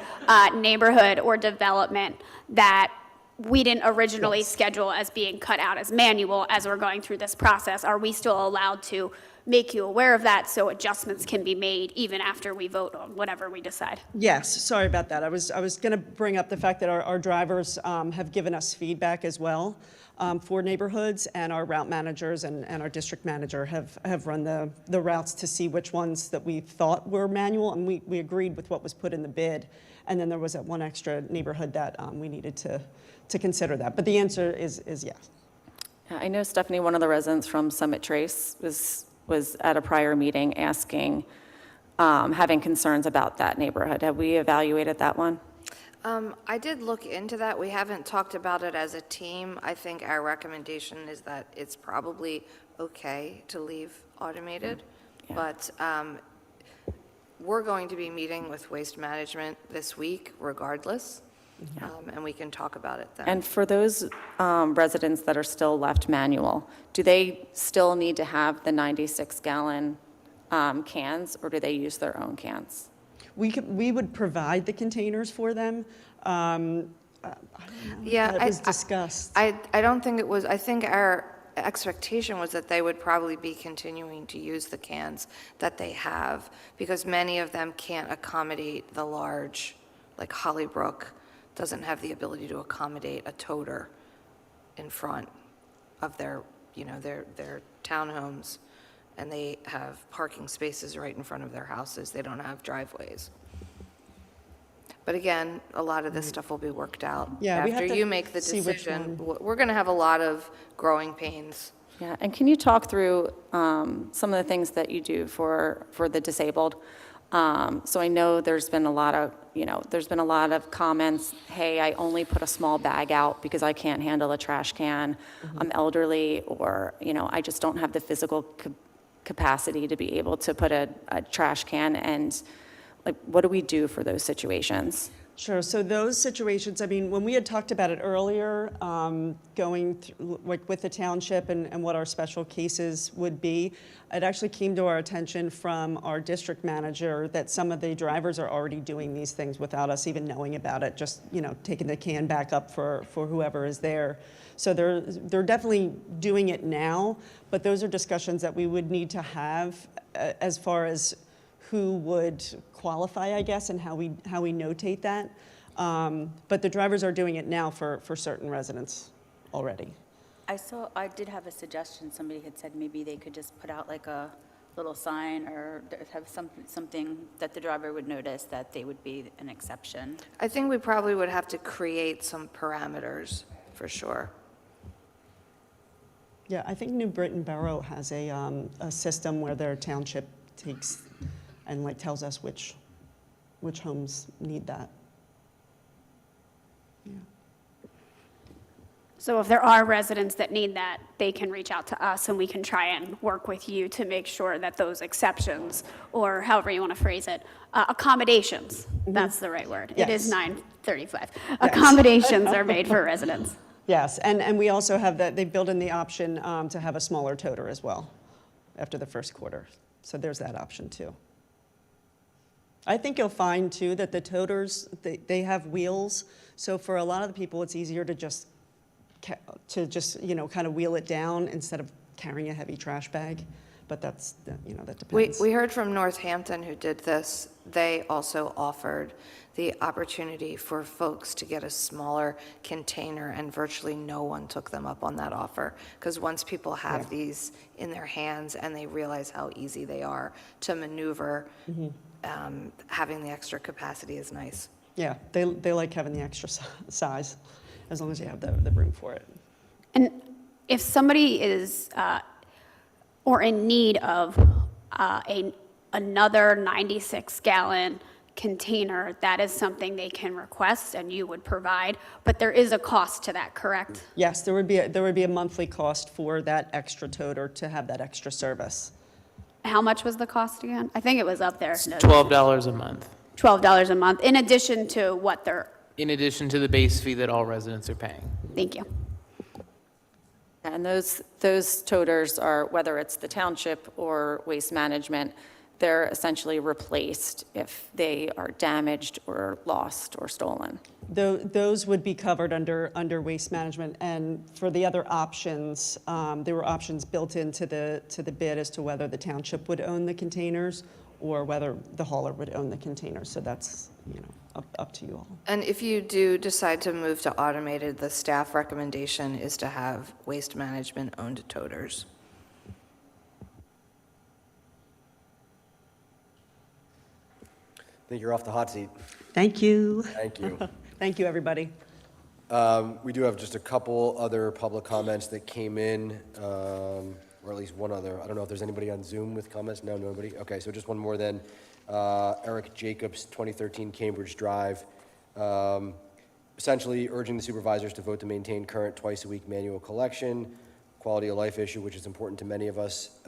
neighborhood or development that we didn't originally schedule as being cut out as manual as we're going through this process, are we still allowed to make you aware of that so adjustments can be made even after we vote on whatever we decide? Yes, sorry about that. I was going to bring up the fact that our drivers have given us feedback as well for neighborhoods, and our route managers and our district manager have run the routes to see which ones that we thought were manual, and we agreed with what was put in the bid. And then there was that one extra neighborhood that we needed to consider that. But the answer is yes. I know, Stephanie, one of the residents from Summit Trace was at a prior meeting asking, having concerns about that neighborhood. Have we evaluated that one? I did look into that. We haven't talked about it as a team. I think our recommendation is that it's probably okay to leave automated, but we're going to be meeting with Waste Management this week regardless, and we can talk about it then. And for those residents that are still left manual, do they still need to have the 96-gallon cans, or do they use their own cans? We would provide the containers for them. Yeah, It was discussed. I don't think it was, I think our expectation was that they would probably be continuing to use the cans that they have, because many of them can't accommodate the large, like Hollybrook doesn't have the ability to accommodate a toter in front of their, their townhomes, and they have parking spaces right in front of their houses. They don't have driveways. But again, a lot of this stuff will be worked out. Yeah, we have After to you make the see which decision, one. we're going to have a lot of growing pains. Yeah, and can you talk through some of the things that you do for the disabled? So I know there's been a lot of comments, hey, I only put a small bag out because I can't handle a trash can, I'm elderly, or, I just don't have the physical capacity to be able to put a trash can, and like, what do we do for those situations? Sure, so those situations, I mean, when we had talked about it earlier, going through, like with the township and what our special cases would be, it actually came to our attention from our district manager that some of the drivers are already doing these things without us even knowing about it, just, taking the can back up for whoever is there. So they're definitely doing it now, but those are discussions that we would need to have as far as who would qualify, I guess, and how we notate that. But the drivers are doing it now for certain residents already. I did have a suggestion. Somebody had said maybe they could just put out like a little sign or have something that the driver would notice that they would be an exception. I think we probably would have to create some parameters, for sure. Yeah, I think New Britain Borough has a system where their township takes and like tells us which homes need that. Yeah. So if there are residents that need that, they can reach out to us and we can try and work with you to make sure that those exceptions, or however you want to phrase it, accommodations, that's the right word. Yes. It is 9:35. Accommodations are made for residents. Yes, and we also have that, they built in the option to have a smaller toter as well after the first quarter. So there's that option too. I think you'll find too that the toters, they have wheels. So for a lot of the people, it's easier to just kind of wheel it down instead of carrying a heavy trash bag. But that depends. We heard from Northampton who did this. They also offered the opportunity for folks to get a smaller container, and virtually no one took them up on that offer. Because once people have these in their hands and they realize how easy they are to maneuver, having the extra capacity is nice. Yeah, they like having the extra size, as long as you have the room for it. And if somebody is or in need of another 96-gallon container, that is something they can request and you would provide, but there is a cost to that, correct? Yes, there would be a monthly cost for that extra toter to have that extra service. How much was the cost again? I think it was up there. $12 a month, $12 a month, in addition to what they're, in addition to the base fee that all residents are paying. thank you. And those toters are, whether it's the township or waste management, they're essentially replaced if they are damaged or lost or stolen. Those would be covered under waste management, and for the other options, there were options built into the bid as to whether the township would own the containers or whether the hauler would own the containers. So that's up to you all. And if you do decide to move to automated, the staff recommendation is to have waste management owned toters. I think you're off the hot seat. Thank you. Thank you. Thank you, everybody. We do have just a couple other public comments that came in, or at least one other. I don't know if there's anybody on Zoom with comments. No, nobody? Okay, so just one more then. Eric Jacobs, 2013 Cambridge Drive. Essentially urging the supervisors to vote to maintain current twice-a-week manual collection, quality of life issue, which is important to many of us.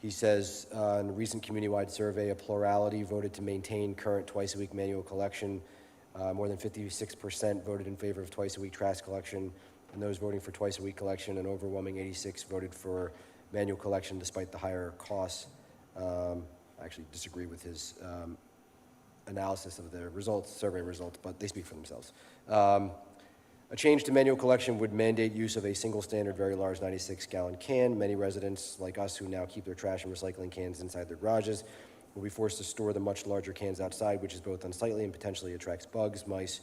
He says, in a recent community-wide survey, a plurality voted to maintain current twice-a-week manual collection. More than 56% voted in favor of twice-a-week trash collection, and those voting for twice-a-week collection, an overwhelming 86% voted for manual collection despite the higher costs. I actually disagree with his analysis of the results, survey results, but they speak for themselves. A change to manual collection would mandate use of a single standard, very large 96-gallon can. Many residents like us who now keep their trash and recycling cans inside their garages will be forced to store the much larger cans outside, which is both unsightly and potentially attracts bugs, mice,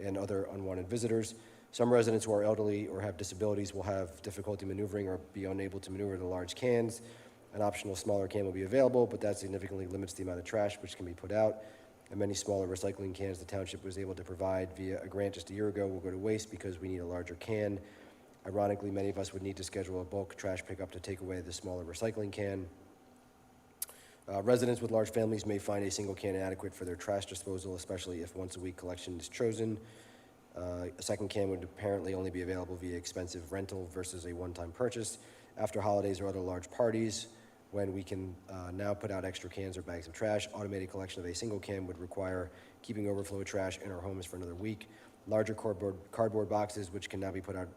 and other unwanted visitors. Some residents who are elderly or have disabilities will have difficulty maneuvering or be unable to maneuver the large cans. An optional smaller can will be available, but that significantly limits the amount of trash which can be put out. And many smaller recycling cans the township was able to provide via a grant just a year ago will go to waste because we need a larger can. Ironically, many of us would need to schedule a bulk trash pickup to take away the smaller recycling can. Residents with large families may find a single can inadequate for their trash disposal, especially if once a week collection is chosen. A second can would apparently only be available via expensive rental versus a one-time purchase. After holidays or other large parties, when we can now put out extra cans or bags of trash, automated collection of a single can would require keeping overflow trash in our homes for another week. Larger cardboard boxes, which can now be put out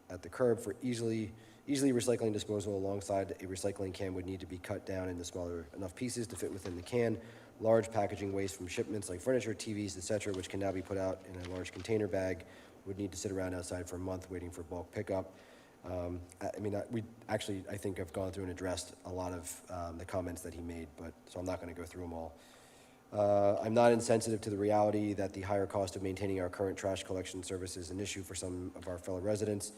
at the curb for easily recycling disposal alongside a recycling can, would need to be cut down into smaller enough pieces to fit within the can. Large packaging waste from shipments like furniture, TVs, etc., which can now be put out in a large container bag, would need to sit around outside for a month waiting for bulk pickup. I think I've gone through and addressed a lot of the comments that he made, so I'm not going to go through them all. I'm not insensitive to the reality that the higher cost of maintaining our current trash collection service is an issue for some of our fellow residents,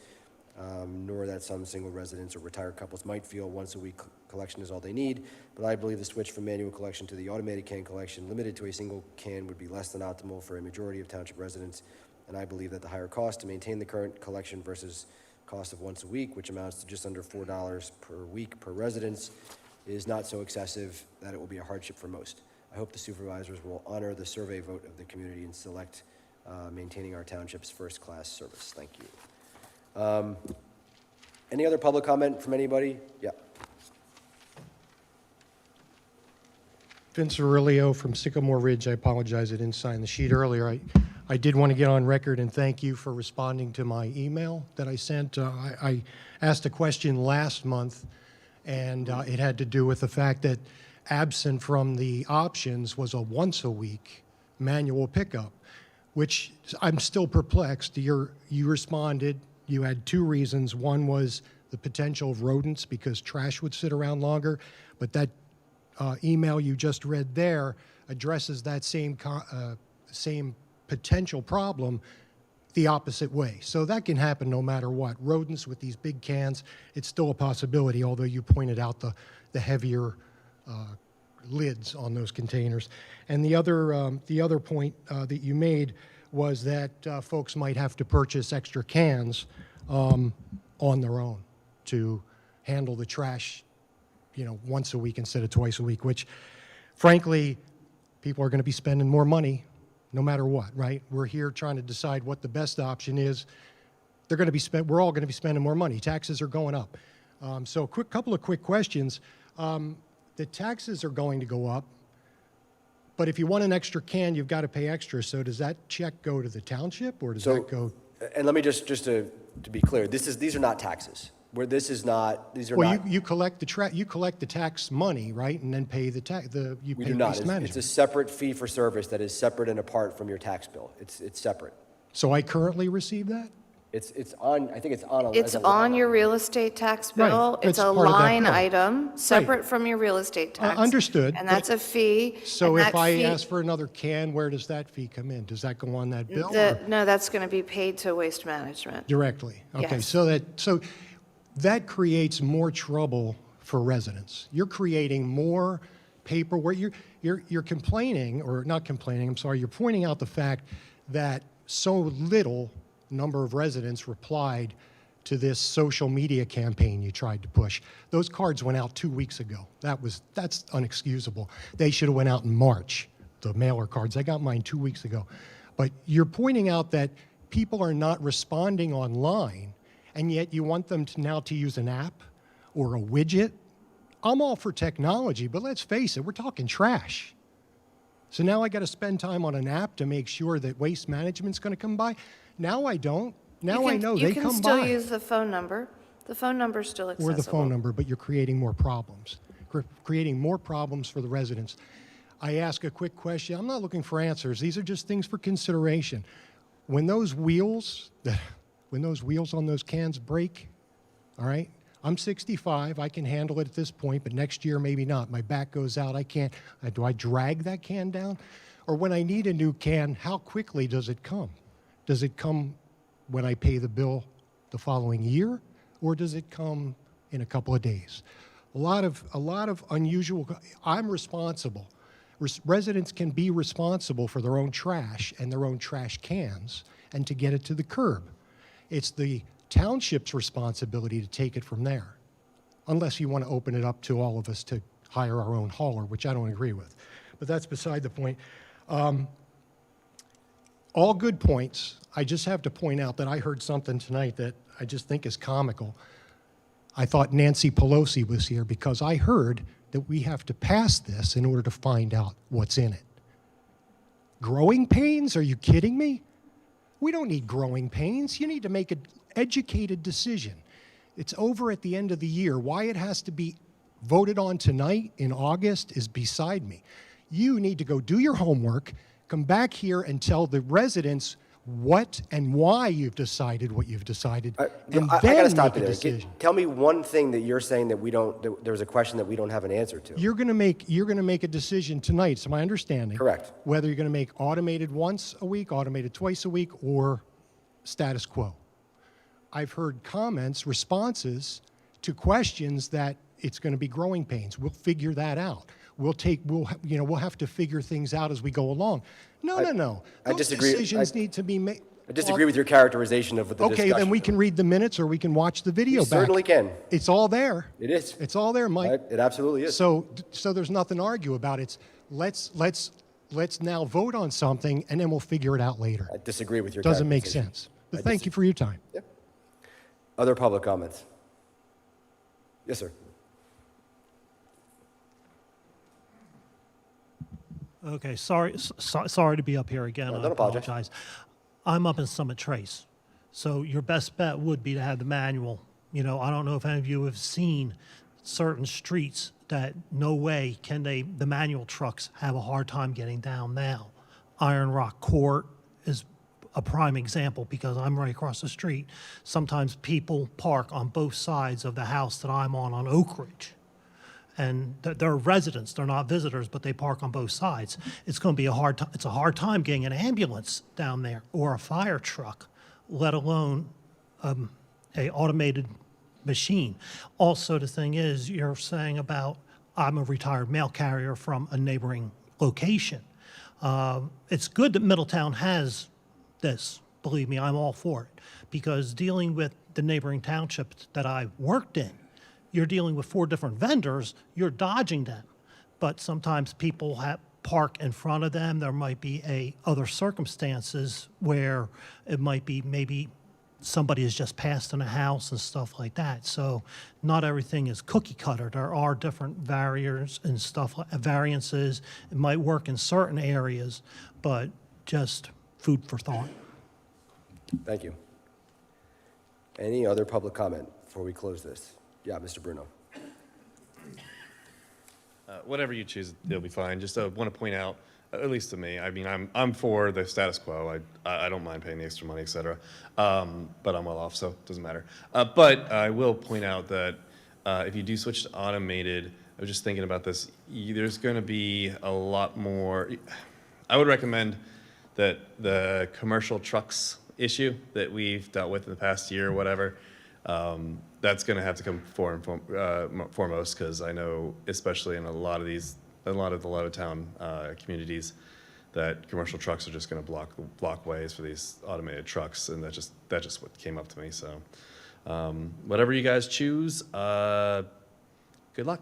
nor that some single residents or retired couples might feel once a week collection is all they need, but I believe the switch from manual collection to the automated can collection limited to a single can would be less than optimal for a majority of township residents, and I believe that the higher cost to maintain the current collection versus cost of once a week, which amounts to just under $4 per week per residence, is not so excessive that it will be a hardship for most. I hope the supervisors will honor the survey vote of the community and select maintaining our township's first-class service. Thank you. Any other public comment from anybody? Yeah. Vince Aurelio from Sycamore Ridge. I apologize, I didn't sign the sheet earlier. I did want to get on record and thank you for responding to my email that I sent. I asked a question last month, and it had to do with the fact that absent from the options was a once-a-week manual pickup, which I'm still perplexed. You responded, you had two reasons. One was the potential of rodents because trash would sit around longer, but that email you just read there addresses that same potential problem the opposite way. So that can happen no matter what. Rodents with these big cans, it's still a possibility, although you pointed out the heavier lids on those containers. And the other point that you made was that folks might have to purchase extra cans on their own to handle the trash, once a week instead of twice a week, which frankly, people are going to be spending more money no matter what, right? We're here trying to decide what the best option is. We're all going to be spending more money. Taxes are going up. So couple of quick questions. The taxes are going to go up, but if you want an extra can, you've got to pay extra. So does that check go to the township, or does that go? And let me just to be clear, these are not taxes. You collect the tax money, right, and then pay the tax. We do not. It's a separate fee for service that is separate and apart from your tax bill. It's separate. So I currently receive that? It's on. I think it's on. It's on your real estate tax bill. Right. It's a line item, separate from your real estate tax. Understood. And that's a fee. So if I ask for another can, where does that fee come in? Does that go on that bill? No, that's going to be paid to Waste Management. Directly. Okay. Yes. So that creates more trouble for residents. You're creating more paperwork. You're complaining, or not complaining, I'm sorry, you're pointing out the fact that so little number of residents replied to this social media campaign you tried to push. Those cards went out 2 weeks ago. That's unexcusable. They should have went out in March, the mailer cards. I got mine 2 weeks ago. But you're pointing out that people are not responding online, and yet you want them to use an app or a widget. I'm all for technology, but let's face it, we're talking trash. So now I got to spend time on an app to make sure that Waste Management's going to come by. Now I don't. Now I know they come by. You can still use the phone number. The phone number's still accessible. Or the phone number, but you're creating more problems. Creating more problems for the residents. I ask a quick question. I'm not looking for answers. These are just things for consideration. When those wheels on those cans break, all right, I'm 65. I can handle it at this point, but next year maybe not. My back goes out. I can't. Do I drag that can down? Or when I need a new can, how quickly does it come? Does it come when I pay the bill the following year, or does it come in a couple of days? A lot of unusual. I'm responsible. Residents can be responsible for their own trash and their own trash cans and to get it to the curb. It's the township's responsibility to take it from there, unless you want to open it up to all of us to hire our own hauler, which I don't agree with. But that's beside the point. All good points. I just have to point out that I heard something tonight that I just think is comical. I thought Nancy Pelosi was here because I heard that we have to pass this in order to find out what's in it. Growing pains? Are you kidding me? We don't need growing pains. You need to make an educated decision. It's over at the end of the year. Why it has to be voted on tonight in August is beside me. You need to go do your homework, come back here and tell the residents what and why you've decided what you've decided, and I then gotta stop make you a there. decision. Tell me one thing that you're saying that there's a question that we don't have an answer to. You're going to make a decision tonight, it's my understanding. Correct. Whether you're going to make automated once a week, automated twice a week, or status quo. I've heard comments, responses to questions that it's going to be growing pains. We'll figure that out. We'll have to figure things out as we go along. No. I Those disagree. decisions need to be made. I disagree with your characterization of what the Okay, discussion. then we can read the minutes or we can watch the video You back. certainly can. It's all there. It is. It's all there, Mike. It absolutely is. So there's nothing to argue about. It's let's now vote on something and then we'll figure it out later. I disagree with your Doesn't make characterization. sense. But thank you for your time. Yep. Other public comments? Yes, sir. Okay, sorry to be up here again. No, I don't apologize. apologize. I'm up in Summit Trace, so your best bet would be to have the manual. I don't know if any of you have seen certain streets that no way can the manual trucks have a hard time getting down now. Iron Rock Court is a prime example because I'm right across the street. Sometimes people park on both sides of the house that I'm on Oak Ridge. And they're residents, they're not visitors, but they park on both sides. It's going to be a hard time getting an ambulance down there or a fire truck, let alone a automated machine. Also, the thing is, you're saying about I'm a retired mail carrier from a neighboring location. It's good that Middletown has this. Believe me, I'm all for it, because dealing with the neighboring townships that I worked in, you're dealing with 4 different vendors, you're dodging them. But sometimes people park in front of them. There might be other circumstances where it might be maybe somebody has just passed in a house and stuff like that. So not everything is cookie cutter. There are different variances and variances. It might work in certain areas, but just food for thought. Thank you. Any other public comment before we close this? Yeah, Mr. Bruno. Whatever you choose, it'll be fine. Just want to point out, at least to me, I mean, I'm for the status quo. I don't mind paying the extra money, et cetera. But I'm well off, so it doesn't matter. But I will point out that if you do switch to automated, I was just thinking about this, there's going to be a lot more. I would recommend that the commercial trucks issue that we've dealt with in the past year or whatever, that's going to have to come foremost, because I know, especially in a lot of the low-town communities, that commercial trucks are just going to block ways for these automated trucks, and that's just what came up to me. So, whatever you guys choose, good luck.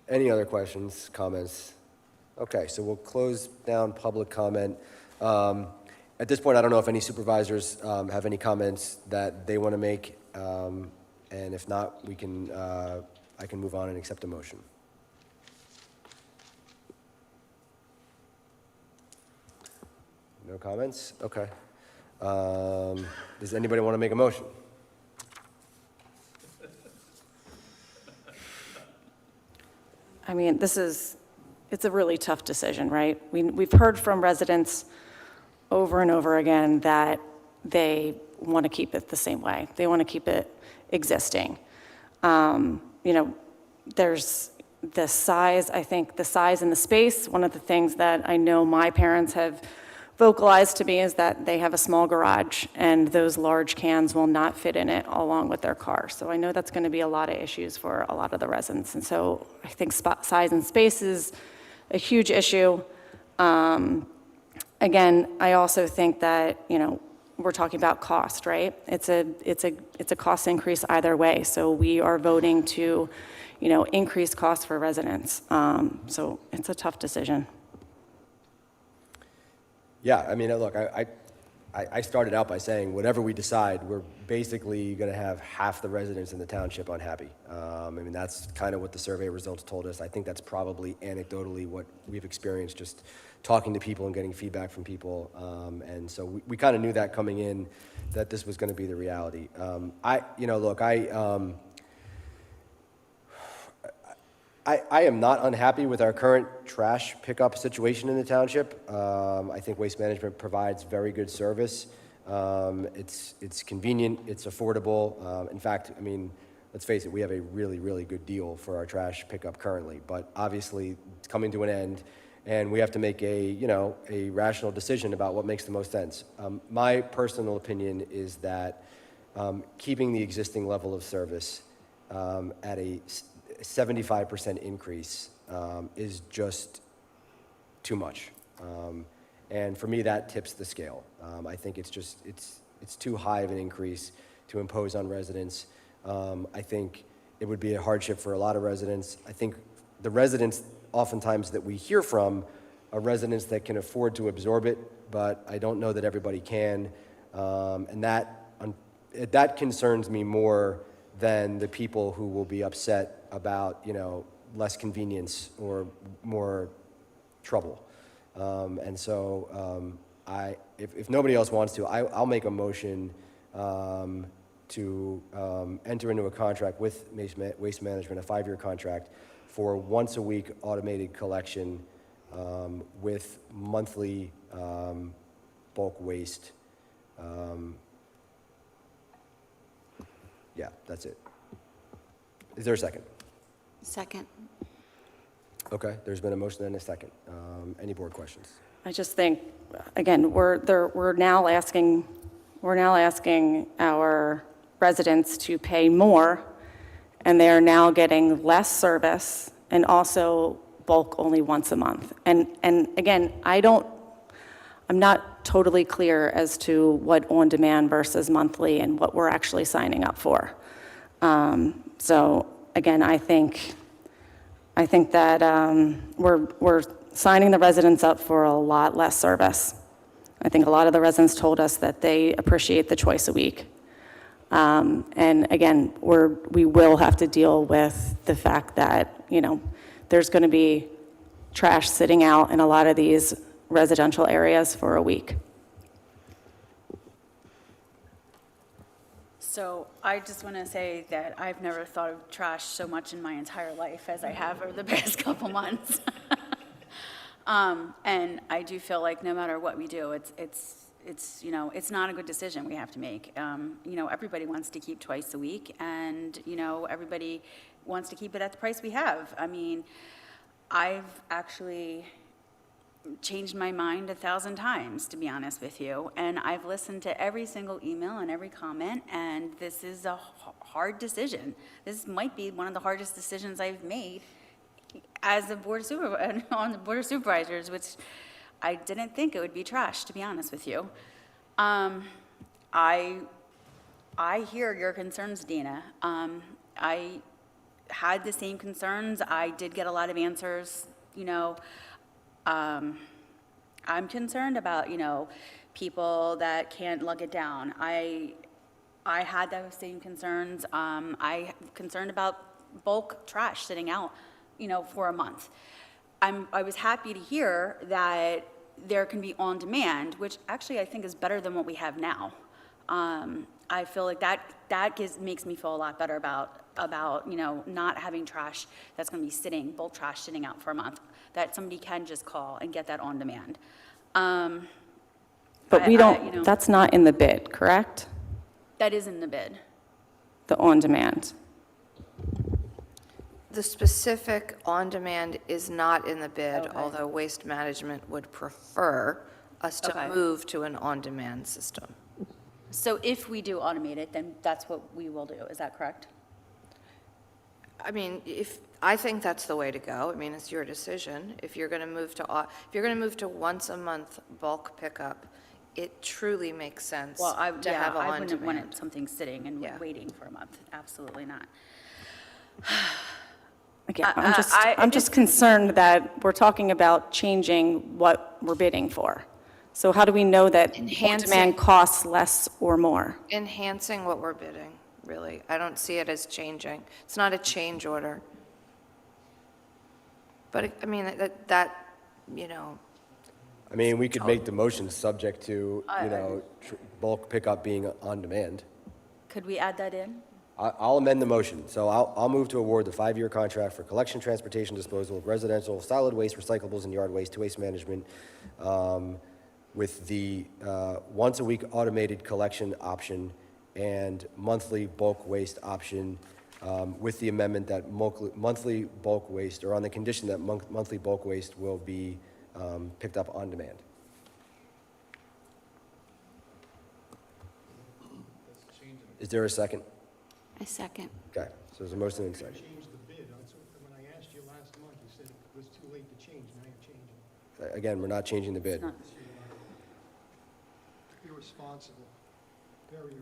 Any other questions, comments? Okay, so we'll close down public comment. At this point, I don't know if any supervisors have any comments that they want to make, and if not, I can move on and accept a motion. No comments? Okay. Does anybody want to make a motion? I mean, it's a really tough decision, right? We've heard from residents over and over again that they want to keep it the same way. They want to keep it existing. There's the size, I think the size and the space. One of the things that I know my parents have vocalized to me is that they have a small garage and those large cans will not fit in it along with their car. So I know that's going to be a lot of issues for a lot of the residents. And so I think size and space is a huge issue. Again, I also think that, we're talking about cost, right? It's a cost increase either way. So we are voting to, increase costs for residents. So it's a tough decision. Yeah, I mean, look, I started out by saying whatever we decide, we're basically going to have half the residents in the township unhappy. I mean, that's kind of what the survey results told us. I think that's probably anecdotally what we've experienced just talking to people and getting feedback from people. And so we kind of knew that coming in, that this was going to be the reality. I am not unhappy with our current trash pickup situation in the township. I think Waste Management provides very good service. It's convenient, it's affordable. In fact, I mean, let's face it, we have a really, really good deal for our trash pickup currently. But obviously, it's coming to an end, and we have to make a rational decision about what makes the most sense. My personal opinion is that keeping the existing level of service at a 75% increase is just too much. And for me, that tips the scale. I think it's too high of an increase to impose on residents. I think it would be a hardship for a lot of residents. I think the residents oftentimes that we hear from are residents that can afford to absorb it, but I don't know that everybody can. And that concerns me more than the people who will be upset about, less convenience or more trouble. And so if nobody else wants to, I'll make a motion to enter into a contract with Waste Management, a 5-year contract for once a week automated collection with monthly bulk waste. Yeah, that's it. Is there a second? Second. Okay, there's been a motion and a second. Any board questions? I just think, again, we're now asking our residents to pay more, and they are now getting less service and also bulk only once a month. And again, I'm not totally clear as to what on-demand versus monthly and what we're actually signing up for. So again, I think that we're signing the residents up for a lot less service. I think a lot of the residents told us that they appreciate the choice a week. And again, we will have to deal with the fact that, there's going to be trash sitting out in a lot of these residential areas for a week. So I just want to say that I've never thought of trash so much in my entire life as I have over the past couple months. And I do feel like no matter what we do, it's not a good decision we have to make. Everybody wants to keep twice a week, and everybody wants to keep it at the price we have. I mean, I've actually changed my mind 1,000 times, to be honest with you, and I've listened to every single email and every comment, and this is a hard decision. This might be one of the hardest decisions I've made as on the Board of Supervisors, which I didn't think it would be trash, to be honest with you. I hear your concerns, Dina. I had the same concerns. I did get a lot of answers, I'm concerned about, people that can't lug it down. I had those same concerns. I'm concerned about bulk trash sitting out, for a month. I was happy to hear that there can be on demand, which actually I think is better than what we have now. I feel like that makes me feel a lot better about about, not having trash that's going to be bulk trash sitting out for a month, that somebody can just call and get that on demand. But we don't, that's not in the bid, correct? That is in the bid. The on-demand. The specific on-demand is not in the bid, Okay. although Waste Management would prefer us to Okay. move to an on-demand system. So if we do automate it, then that's what we will do. Is that correct? I mean, I think that's the way to go. I mean, it's your decision. If you're going to move to once a month bulk pickup, it truly makes sense Well, to have a I wouldn't want on-demand. something sitting and Yeah. waiting for a month. Absolutely not. Again, I- I'm just concerned that we're talking about changing what we're bidding for. So how do we know that on-demand costs less or more? Enhancing what we're bidding, really. I don't see it as changing. It's not a change order. But, I mean, I mean, we could make the motion subject to, bulk pickup being on demand. Could we add that in? I'll amend the motion. So I'll move to award the 5-year contract for collection, transportation, disposal of residential solid waste, recyclables, and yard waste to Waste Management with the once-a-week automated collection option and monthly bulk waste option with the amendment that monthly bulk waste, or on the condition that monthly bulk waste will be picked up on demand. Is there a second? I second. Okay, so there's a motion and a second. Change the bid. When I asked you last month, you said it was too late to change. Now you're changing. Again, we're not changing the bid. Irresponsible. Very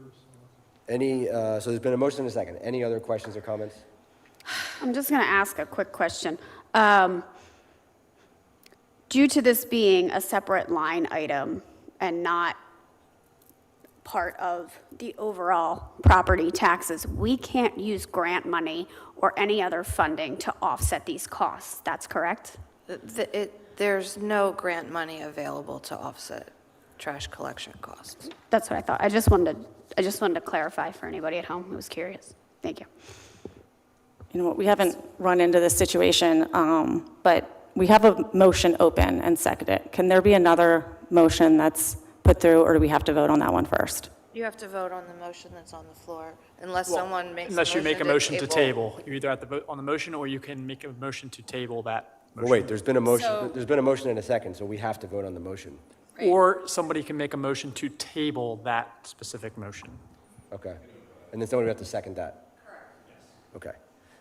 irresponsible. So there's been a motion and a second. Any other questions or comments? I'm just going to ask a quick question. Due to this being a separate line item and not part of the overall property taxes, we can't use grant money or any other funding to offset these costs. That's correct? There's no grant money available to offset trash collection costs. That's what I thought. I just wanted to clarify for anybody at home who was curious. Thank you. You know what, we haven't run into this situation, but we have a motion open and seconded. Can there be another motion that's put through, or do we have to vote on that one first? You have to vote on the motion that's on the floor, unless someone makes a motion Unless you make a motion to table. You either have to vote on the motion, or you can make a motion to table that Well, motion. wait, there's been a motion. So- There's been a motion and a second, so we have to vote on the motion. Or somebody can make a motion to table that specific motion. Okay. And then somebody would have to second that? Correct, yes. Okay.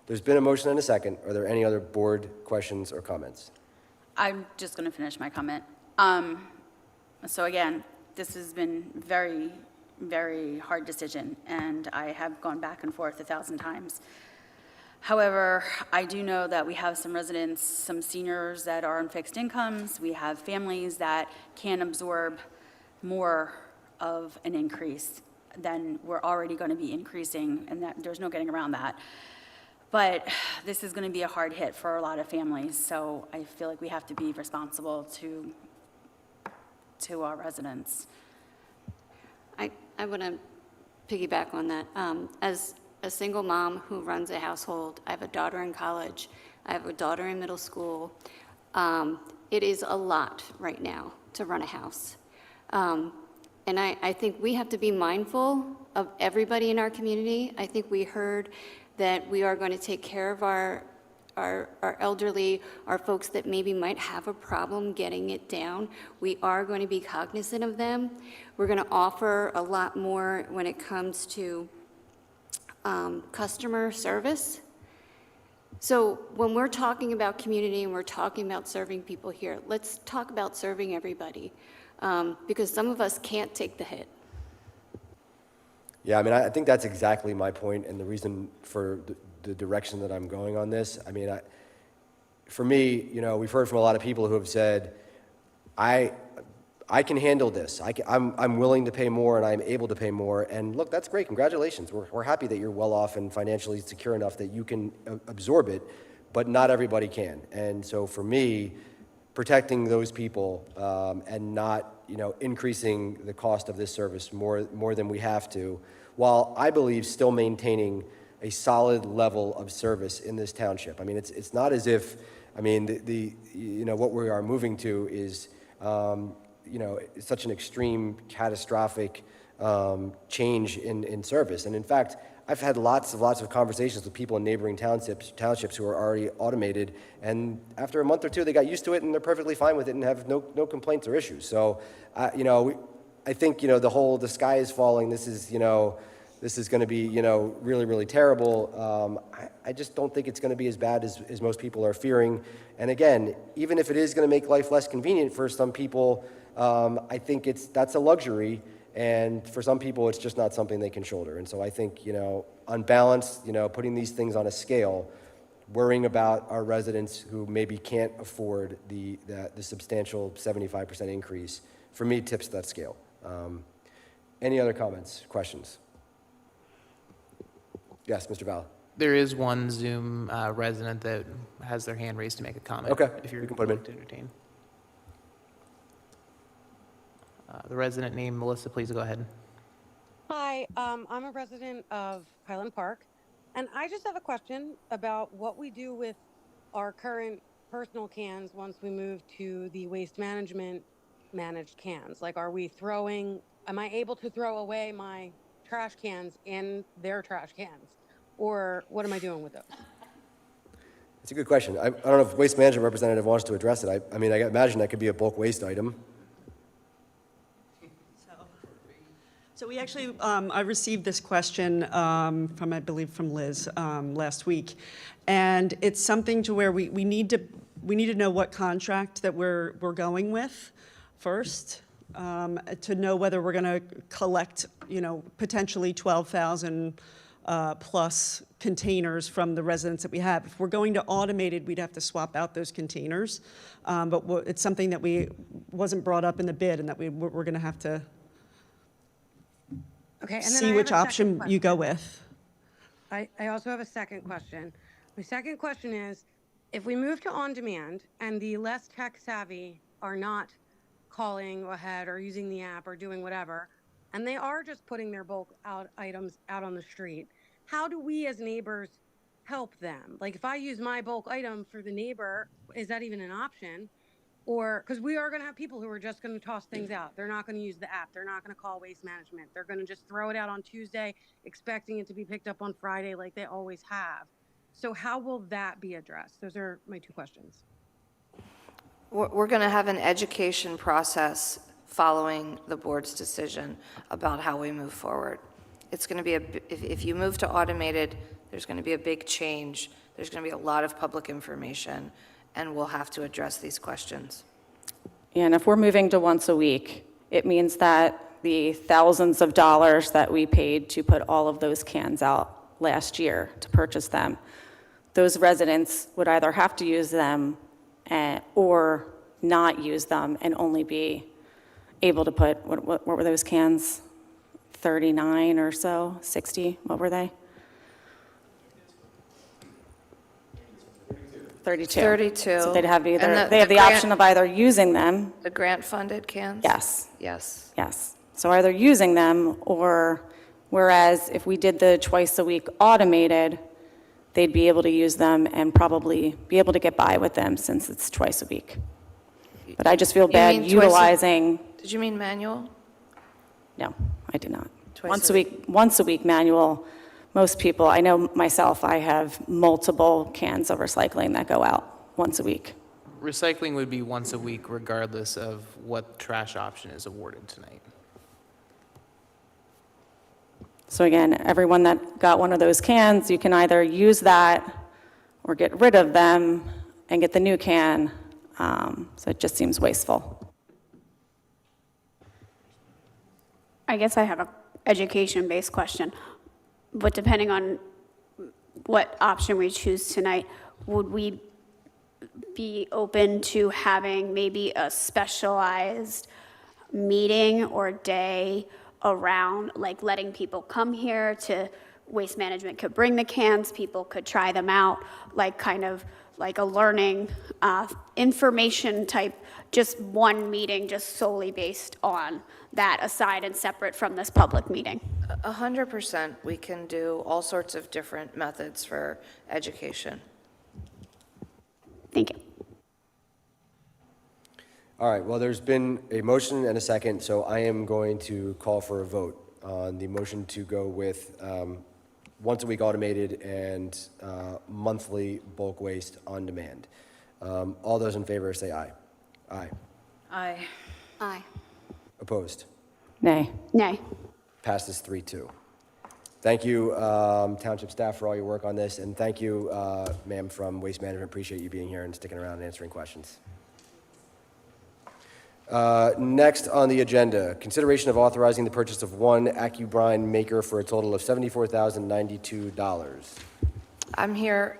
There's been a motion and a second. Are there any other board questions or comments? I'm just going to finish my comment. So again, this has been very, very hard decision, and I have gone back and forth 1,000 times. However, I do know that we have some residents, some seniors that are on fixed incomes. We have families that can absorb more of an increase than we're already going to be increasing, and that there's no getting around that. But this is going to be a hard hit for a lot of families, so I feel like we have to be responsible to our residents. I want to piggyback on that. As a single mom who runs a household, I have a daughter in college, I have a daughter in middle school. It is a lot right now to run a house. And I think we have to be mindful of everybody in our community. I think we heard that we are going to take care of our elderly, our folks that maybe might have a problem getting it down. We are going to be cognizant of them. We're going to offer a lot more when it comes to customer service. So when we're talking about community and we're talking about serving people here, let's talk about serving everybody, because some of us can't take the hit. Yeah, I mean, I think that's exactly my point and the reason for the direction that I'm going on this. I mean, for me, we've heard from a lot of people who have said, I can handle this. I'm willing to pay more and I'm able to pay more. And look, that's great. Congratulations. We're happy that you're well off and financially secure enough that you can absorb it, but not everybody can. And so for me, protecting those people and not increasing the cost of this service more than we have to, while I believe still maintaining a solid level of service in this township. I mean, it's not as if, I mean, what we are moving to is, such an extreme, catastrophic change in service. And in fact, I've had lots of conversations with people in neighboring townships who are already automated, and after a month or two, they got used to it and they're perfectly fine with it and have no complaints or issues. So, I think, the sky is falling. This is going to be, really, really terrible. I just don't think it's going to be as bad as most people are fearing. And again, even if it is going to make life less convenient for some people, I think that's a luxury. And for some people, it's just not something they can shoulder. And so I think, on balance, putting these things on a scale, worrying about our residents who maybe can't afford the substantial 75% increase, for me, tips that scale. Any other comments, questions? Yes, Mr. Vala. There is one Zoom resident that has their hand raised to make a comment. Okay, if you're we can put him in. to entertain. The resident named Melissa, please go ahead. Hi, I'm a resident of Highland Park, and I just have a question about what we do with our current personal cans once we move to the waste management managed cans. Like, am I able to throw away my trash cans in their trash cans? Or what am I doing with those? It's a good question. I don't know if Waste Management representative wants to address it. I mean, I imagine that could be a bulk waste item. So we actually, I received this question I believe from Liz last week, and it's something to where we need to know what contract that we're going with first, to know whether we're going to collect, potentially 12,000 plus containers from the residents that we have. If we're going to automated, we'd have to swap out those containers, but it's something that wasn't brought up in the bid, and that we're going to have to. Okay, and then See which option you go with. I also have a second question. My second question is, if we move to on-demand and the less tech-savvy are not calling ahead or using the app or doing whatever, and they are just putting their bulk items out on the street, how do we as neighbors help them? Like, if I use my bulk item for the neighbor, is that even an option? Or, because we are going to have people who are just going to toss things out. They're not going to use the app. They're not going to call Waste Management. They're going to just throw it out on Tuesday, expecting it to be picked up on Friday like they always have. So how will that be addressed? Those are my two questions. We're going to have an education process following the board's decision about how we move forward. It's going to be if you move to automated, there's going to be a big change. There's going to be a lot of public information, and we'll have to address these questions. Yeah, and if we're moving to once a week, it means that the thousands of dollars that we paid to put all of those cans out last year to purchase them, those residents would either have to use them or not use them and only be able to put, what were those cans? 39 or so, 60, what were they? 32. 32. So they'd have either, And they have the option of either using them. The grant-funded cans? Yes. Yes. Yes. So either using them, or whereas if we did the twice a week automated, they'd be able to use them and probably be able to get by with them since it's twice a week. But I just feel You bad mean utilizing. Did you mean manual? No, I did not. Twice a Once a week manual. Most people, I know myself, I have multiple cans of recycling that go out once a week. Recycling would be once a week regardless of what trash option is awarded tonight. So again, everyone that got one of those cans, you can either use that or get rid of them and get the new can. So it just seems wasteful. I guess I have a education-based question. But depending on what option we choose tonight, would we be open to having maybe a specialized meeting or day around, like letting people come here to Waste Management could bring the cans, people could try them out, like kind of like a learning information type, just one meeting just solely based on that, aside and separate from this public meeting? 100%, we can do all sorts of different methods for education. Thank you. All right, well, there's been a motion and a second, so I am going to call for a vote on the motion to go with once-a-week automated and monthly bulk waste on demand. All those in favor say aye. Aye. Aye. Aye. Opposed? Nay. Nay. Passes 3-2. Thank you, Township staff, for all your work on this, and thank you, ma'am, from Waste Management. Appreciate you being here and sticking around and answering questions. Next on the agenda, consideration of authorizing the purchase of one AccuBrine maker for a total of $74,092. I'm here.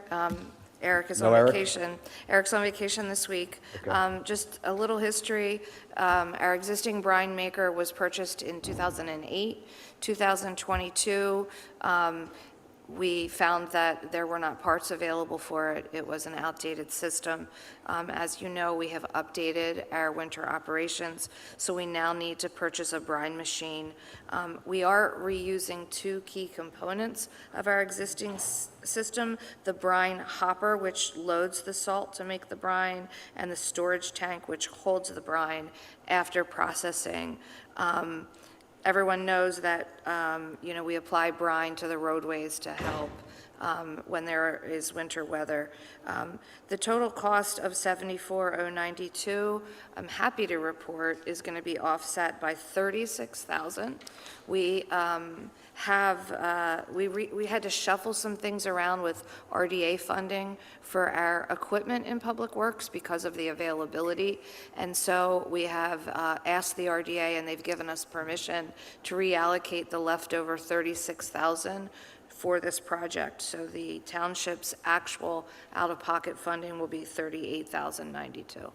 Eric is No on Eric? vacation. Eric's on vacation this week. Okay. Just a little history. Our existing brine maker was purchased in 2008. 2022, we found that there were not parts available for it. It was an outdated system. As you know, we have updated our winter operations, so we now need to purchase a brine machine. We are reusing two key components of our existing system, the brine hopper, which loads the salt to make the brine, and the storage tank, which holds the brine after processing. Everyone knows that, we apply brine to the roadways to help when there is winter weather. The total cost of $74,092, I'm happy to report, is going to be offset by $36,000. We we had to shuffle some things around with RDA funding for our equipment in Public Works because of the availability. And so we have asked the RDA, and they've given us permission to reallocate the leftover $36,000 for this project. So the township's actual out-of-pocket funding will be $38,092.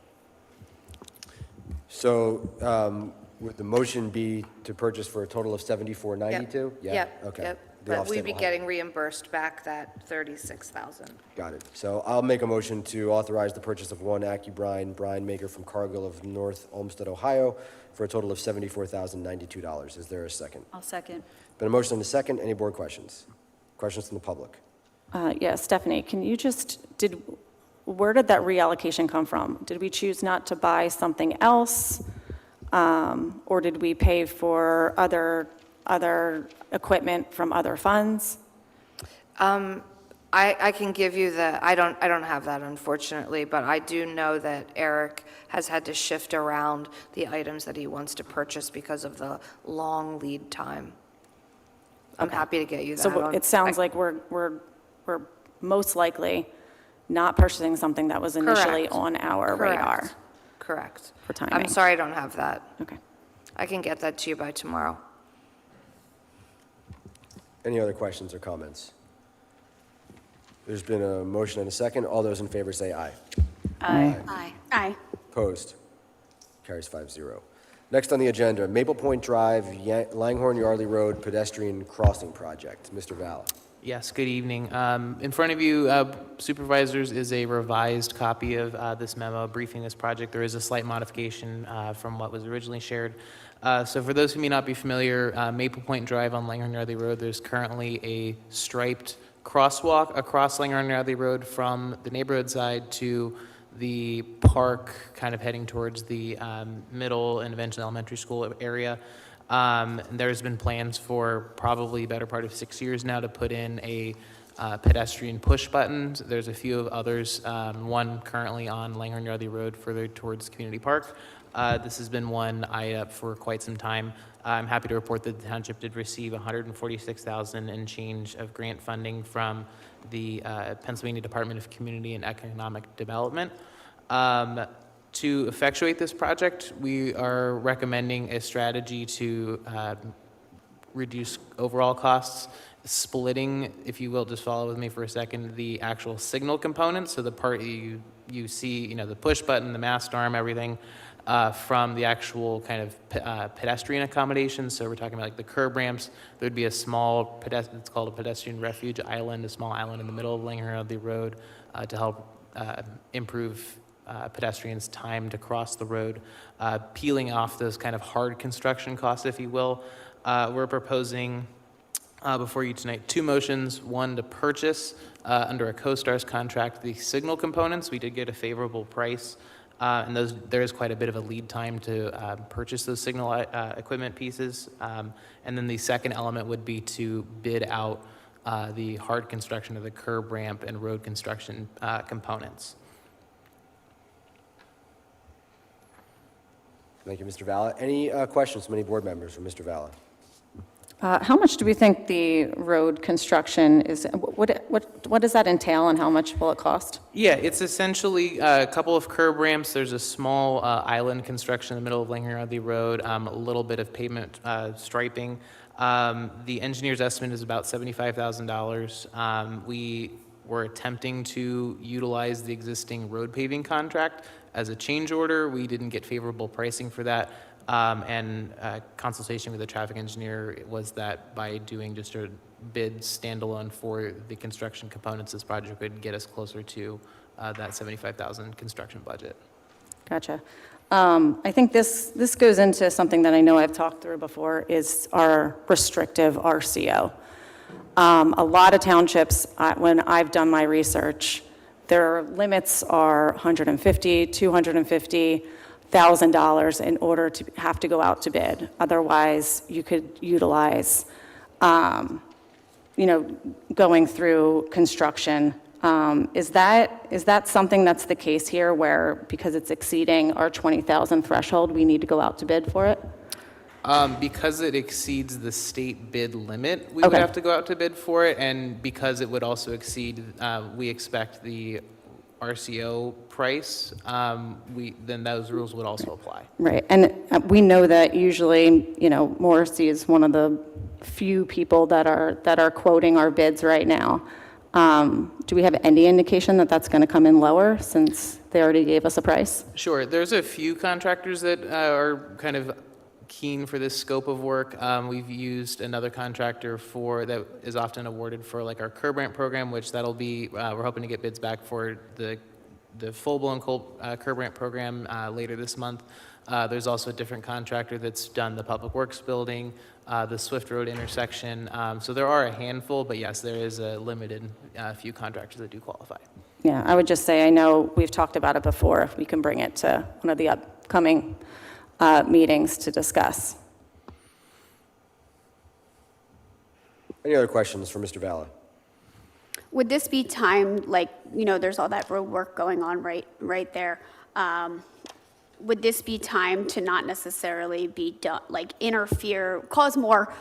So would the motion be to purchase for a total of $74,092? Yep. Okay. Yep. The But offset we'd be will getting reimbursed back that $36,000. Got it. So I'll make a motion to authorize the purchase of one AccuBrine brine maker from Cargill of North Olmsted, Ohio, for a total of $74,092. Is there a second? I'll second. Been a motion and a second. Any board questions? Questions from the public? Yeah, Stephanie, can you where did that reallocation come from? Did we choose not to buy something else? Or did we pay for other equipment from other funds? I can give you I don't have that, unfortunately, but I do know that Eric has had to shift around the items that he wants to purchase because of the long lead time. I'm happy to get you that. So it sounds like we're most likely not purchasing something that was initially Correct. on our radar. Correct. For timing. I'm sorry I don't have that. Okay. I can get that to you by tomorrow. Any other questions or comments? There's been a motion and a second. All those in favor say aye. Aye. Aye. Aye. Opposed? Carries 5-0. Next on the agenda, Maple Point Drive, Langhorne Yardley Road pedestrian crossing project. Mr. Vala. Yes, good evening. In front of you, Supervisors, is a revised copy of this memo briefing this project. There is a slight modification from what was originally shared. So for those who may not be familiar, Maple Point Drive on Langhorne Yardley Road, there's currently a striped crosswalk across Langhorne Yardley Road from the neighborhood side to the park, kind of heading towards the middle and eventually elementary school area. There's been plans for probably the better part of 6 years now to put in a pedestrian push button. There's a few of others, one currently on Langhorne Yardley Road further towards Community Park. This has been one eyed up for quite some time. I'm happy to report that the township did receive $146,000 and change of grant funding from the Pennsylvania Department of Community and Economic Development. To effectuate this project, we are recommending a strategy to reduce overall costs, splitting, if you will, just follow with me for a second, the actual signal component. So the part you see, the push button, the mast arm, everything, from the actual kind of pedestrian accommodations. So we're talking about like the curb ramps. There'd be a small, it's called a pedestrian refuge island, a small island in the middle of Langhorne Yardley Road to help improve pedestrians' time to cross the road, peeling off those kind of hard construction costs, if you will. We're proposing before you tonight. Two motions, one to purchase under a CoStarz contract the signal components. We did get a favorable price, and there is quite a bit of a lead time to purchase those signal equipment pieces. And then the second element would be to bid out the hard construction of the curb ramp and road construction components. Thank you, Mr. Valla. Any questions from any board members for Mr. Valla? How much do we think the road construction is, what does that entail and how much will it cost? Yeah, it's essentially a couple of curb ramps. There's a small island construction in the middle of Langhorne Road, a little bit of pavement striping. The engineer's estimate is about $75,000. We were attempting to utilize the existing road paving contract as a change order. We didn't get favorable pricing for that. And consultation with the traffic engineer was that by doing just a bid standalone for the construction components, this project would get us closer to that $75,000 construction budget. Gotcha. I think this goes into something that I know I've talked through before, is our restrictive RCO. A lot of townships, when I've done my research, their limits are $150,000, $250,000 in order to have to go out to bid. Otherwise, you could utilize, going through construction. Is that something that's the case here, where because it's exceeding our 20,000 threshold, we need to go out to bid for it? Because it exceeds the state bid limit, we would have to go out to bid for it, and because it would also exceed, we expect the RCO price, then those rules would also apply. Right, and we know that usually, Morrissey is one of the few people that are quoting our bids right now. Do we have any indication that that's going to come in lower, since they already gave us a price? Sure, there's a few contractors that are kind of keen for this scope of work. We've used another contractor that is often awarded for like our curb ramp program, which that'll be, we're hoping to get bids back for the full-blown curb ramp program later this month. There's also a different contractor that's done the Public Works building, the Swift Road intersection. So there are a handful, but yes, there is a limited few contractors that do qualify. Yeah, I would just say, I know we've talked about it before, if we can bring it to one of the upcoming meetings to discuss. Any other questions for Mr. Valla? Would this be timed, like, there's all that road work going on right there. Would this be timed to not necessarily be done, like cause more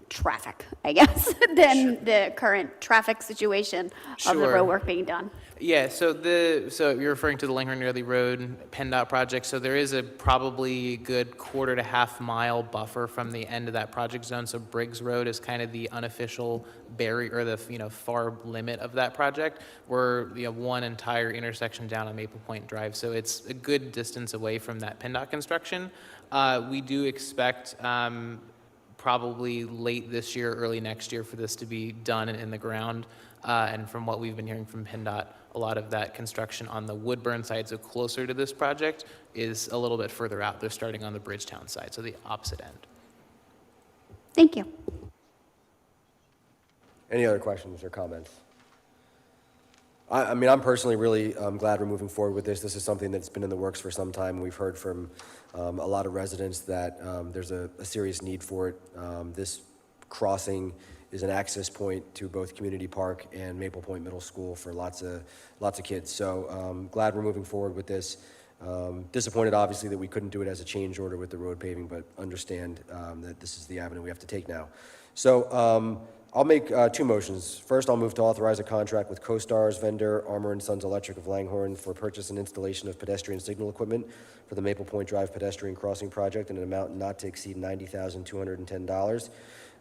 traffic, I guess, than the current traffic situation of the road work being done? Yeah, so you're referring to the Langhorne Road PennDOT project. So there is a probably good 1/4 to 1/2 mile buffer from the end of that project zone. So Briggs Road is kind of the unofficial barrier, or the far limit of that project. We're one entire intersection down on Maple Point Drive, so it's a good distance away from that PennDOT construction. We do expect probably late this year, early next year, for this to be done and in the ground. And from what we've been hearing from PennDOT, a lot of that construction on the Woodburn side, so closer to this project, is a little bit further out. They're starting on the Bridgetown side, so the opposite end. Thank you. Any other questions or comments? I'm personally really glad we're moving forward with this. This is something that's been in the works for some time. We've heard from a lot of residents that there's a serious need for it. This crossing is an access point to both Community Park and Maple Point Middle School for lots of kids. So glad we're moving forward with this. Disappointed, obviously, that we couldn't do it as a change order with the road paving, but understand that this is the avenue we have to take now. So I'll make two motions. First, I'll move to authorize a contract with CoStarz vendor Armour & Sons Electric of Langhorne for purchase and installation of pedestrian signal equipment for the Maple Point Drive pedestrian crossing project in an amount not to exceed $90,210.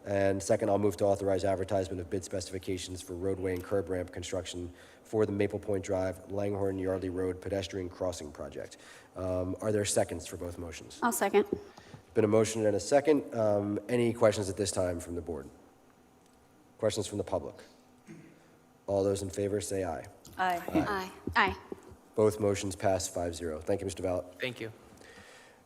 And second, I'll move to authorize advertisement of bid specifications for roadway and curb ramp construction for the Maple Point Drive, Langhorne Yardley Road pedestrian crossing project. Are there seconds for both motions? I'll second. Been a motion and a second. Any questions at this time from the board? Questions from the public? All those in favor say aye. Aye. Aye. Aye. Both motions pass 5-0. Thank you, Mr. Valla. Thank you.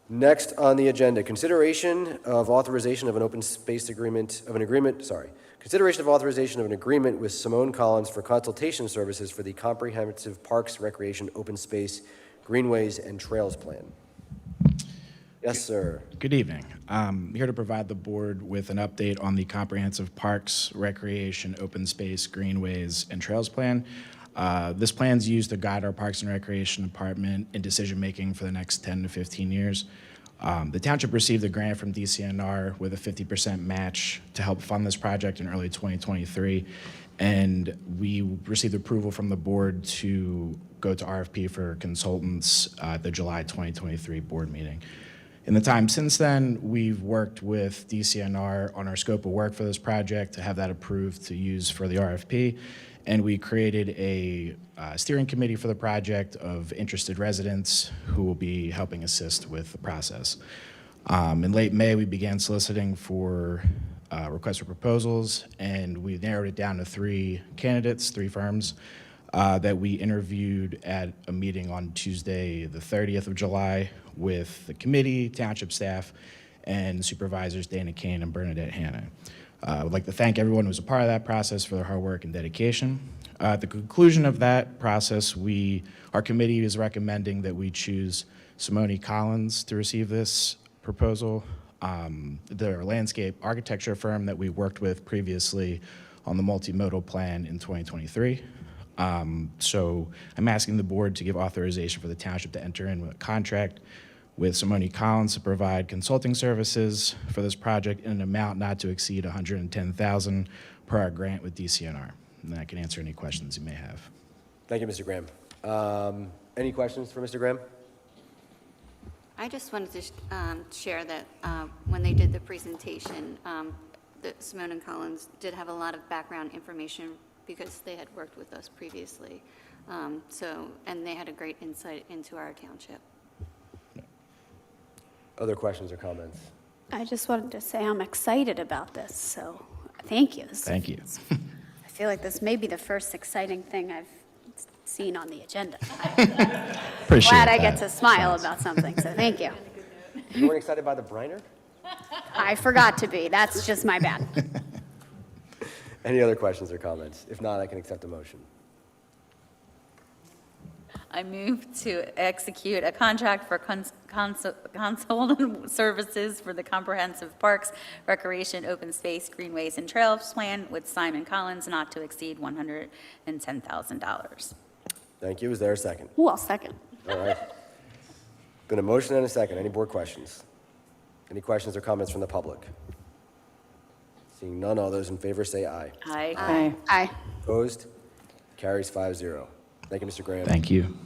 Next on the agenda, consideration of authorization of an open space agreement, consideration of authorization of an agreement with Simone Collins for consultation services for the Comprehensive Parks, Recreation, Open Space, Greenways, and Trails Plan. Yes, sir. Good evening. I'm here to provide the board with an update on the Comprehensive Parks, Recreation, Open Space, Greenways, and Trails Plan. This plan is used to guide our Parks and Recreation Department in decision-making for the next 10 to 15 years. The township received a grant from DCNR with a 50% match to help fund this project in early 2023, and we received approval from the board to go to RFP for consultants at the July 2023 board meeting. In the time since then, we've worked with DCNR on our scope of work for this project to have that approved to use for the RFP. And we created a steering committee for the project of interested residents who will be helping assist with the process. In late May, we began soliciting for requests for proposals, and we narrowed it down to 3 candidates, 3 firms, that we interviewed at a meeting on Tuesday, the 30th of July, with the committee, township staff, and supervisors Dana Kane and Bernadette Hanna. I would like to thank everyone who was a part of that process for their hard work and dedication. At the conclusion of that process, our committee is recommending that we choose Simone Collins to receive this proposal. They're a landscape architecture firm that we worked with previously on the multimodal plan in 2023. So I'm asking the board to give authorization for the township to enter in a contract with Simone Collins to provide consulting services for this project in an amount not to exceed $110,000 per our grant with DCNR. And I can answer any questions you may have. Thank you, Mr. Graham. Any questions for Mr. Graham? I just wanted to share that when they did the presentation, that Simone and Collins did have a lot of background information because they had worked with us previously. And they had a great insight into our township. Other questions or comments? I just wanted to say I'm excited about this, so thank you. Thank you. I feel like this may be the first exciting thing I've seen on the agenda. Appreciate Glad I that. get to smile about something, so thank you. You weren't excited by the Briner? I forgot to be. That's just my bad. Any other questions or comments? If not, I can accept a motion. I move to execute a contract for consultant services for the Comprehensive Parks, Recreation, Open Space, Greenways, and Trails Plan with Simon Collins not to exceed $110,000. Thank you. Is there a second? Ooh, I'll second. All right. Been a motion and a second. Any board questions? Any questions or comments from the public? Seeing none, all those in favor say aye. Aye. Aye. Aye. Opposed? Carries 5-0. Thank you, Mr. Graham. Thank you.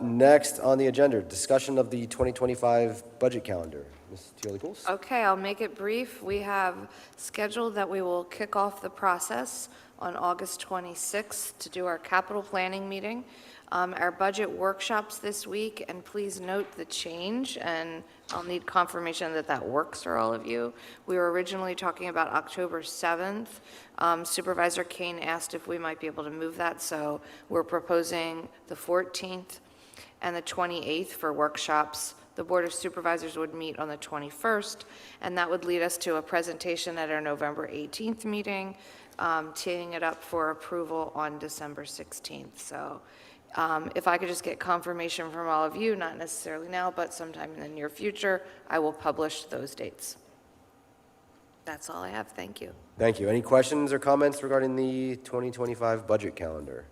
Next on the agenda, discussion of the 2025 budget calendar. Ms. Teoli-Pools? Okay, I'll make it brief. We have scheduled that we will kick off the process on August 26th to do our capital planning meeting. Our budget workshops this week, and please note the change, and I'll need confirmation that that works for all of you. We were originally talking about October 7th. Supervisor Kane asked if we might be able to move that, so we're proposing the 14th and the 28th for workshops. The Board of Supervisors would meet on the 21st, and that would lead us to a presentation at our November 18th meeting, teeing it up for approval on December 16th. So if I could just get confirmation from all of you, not necessarily now, but sometime in the near future, I will publish those dates. That's all I have. Thank you. Thank you. Any questions or comments regarding the 2025 budget calendar?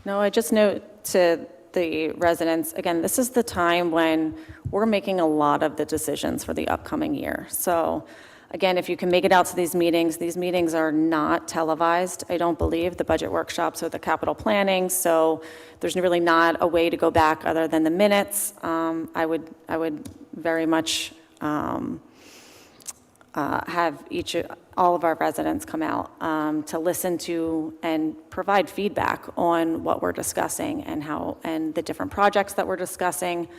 No, I just note to the residents, again, this is the time when we're making a lot of the decisions for the upcoming year. So again, if you can make it out to these meetings are not televised, I don't believe, the budget workshops or the capital planning, so there's really not a way to go back other than the minutes. I would very much have all of our residents come out to listen to and provide feedback on what we're discussing and the different projects that we're discussing.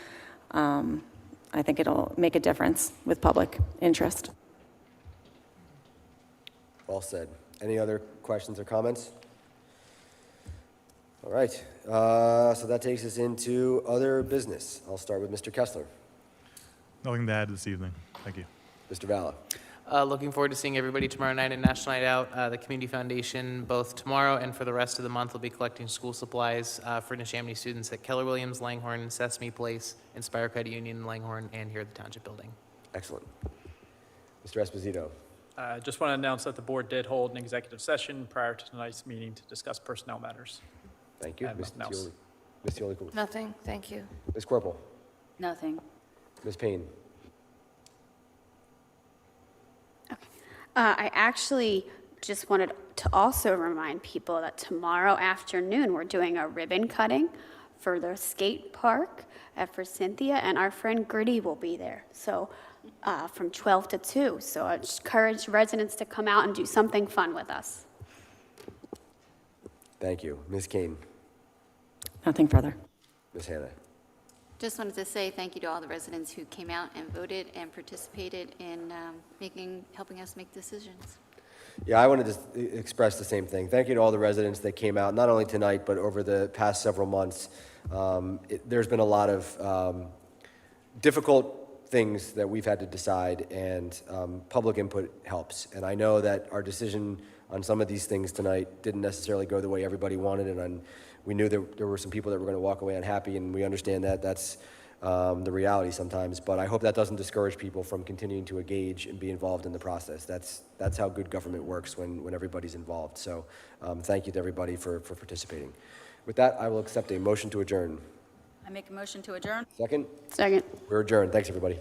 I think it'll make a difference with public interest. Well said. Any other questions or comments? All right. So that takes us into other business. I'll start with Mr. Kessler. Nothing to add this evening. Thank you. Mr. Valla. Looking forward to seeing everybody tomorrow night at National Night Out. The Community Foundation, both tomorrow and for the rest of the month, will be collecting school supplies for Neshaminy students at Keller Williams, Langhorne, Sesame Place, Inspire Credit Union, Langhorne, and here at the Township Building. Excellent. Mr. Esposito. Just want to announce that the board did hold an executive session prior to tonight's meeting to discuss personnel matters. Thank you. And nothing else. Ms. Tioli-Cool. Nothing, thank you. Ms. Corporal. Nothing. Ms. Payne. I actually just wanted to also remind people that tomorrow afternoon, we're doing a ribbon cutting for the skate park for Cynthia, and our friend Gritty will be there. So from 12 to 2. So I just encourage residents to come out and do something fun with us. Thank you. Ms. Kane. Nothing further. Ms. Hannah. Just wanted to say thank you to all the residents who came out and voted and participated in helping us make decisions. Yeah, I wanted to express the same thing. Thank you to all the residents that came out, not only tonight, but over the past several months. There's been a lot of difficult things that we've had to decide, and public input helps. And I know that our decision on some of these things tonight didn't necessarily go the way everybody wanted, and we knew that there were some people that were going to walk away unhappy, and we understand that that's the reality sometimes. But I hope that doesn't discourage people from continuing to engage and be involved in the process. That's how good government works when everybody's involved. So thank you to everybody for participating. With that, I will accept a motion to adjourn. I make a motion to adjourn. Second? Second. We're adjourned. Thanks, everybody.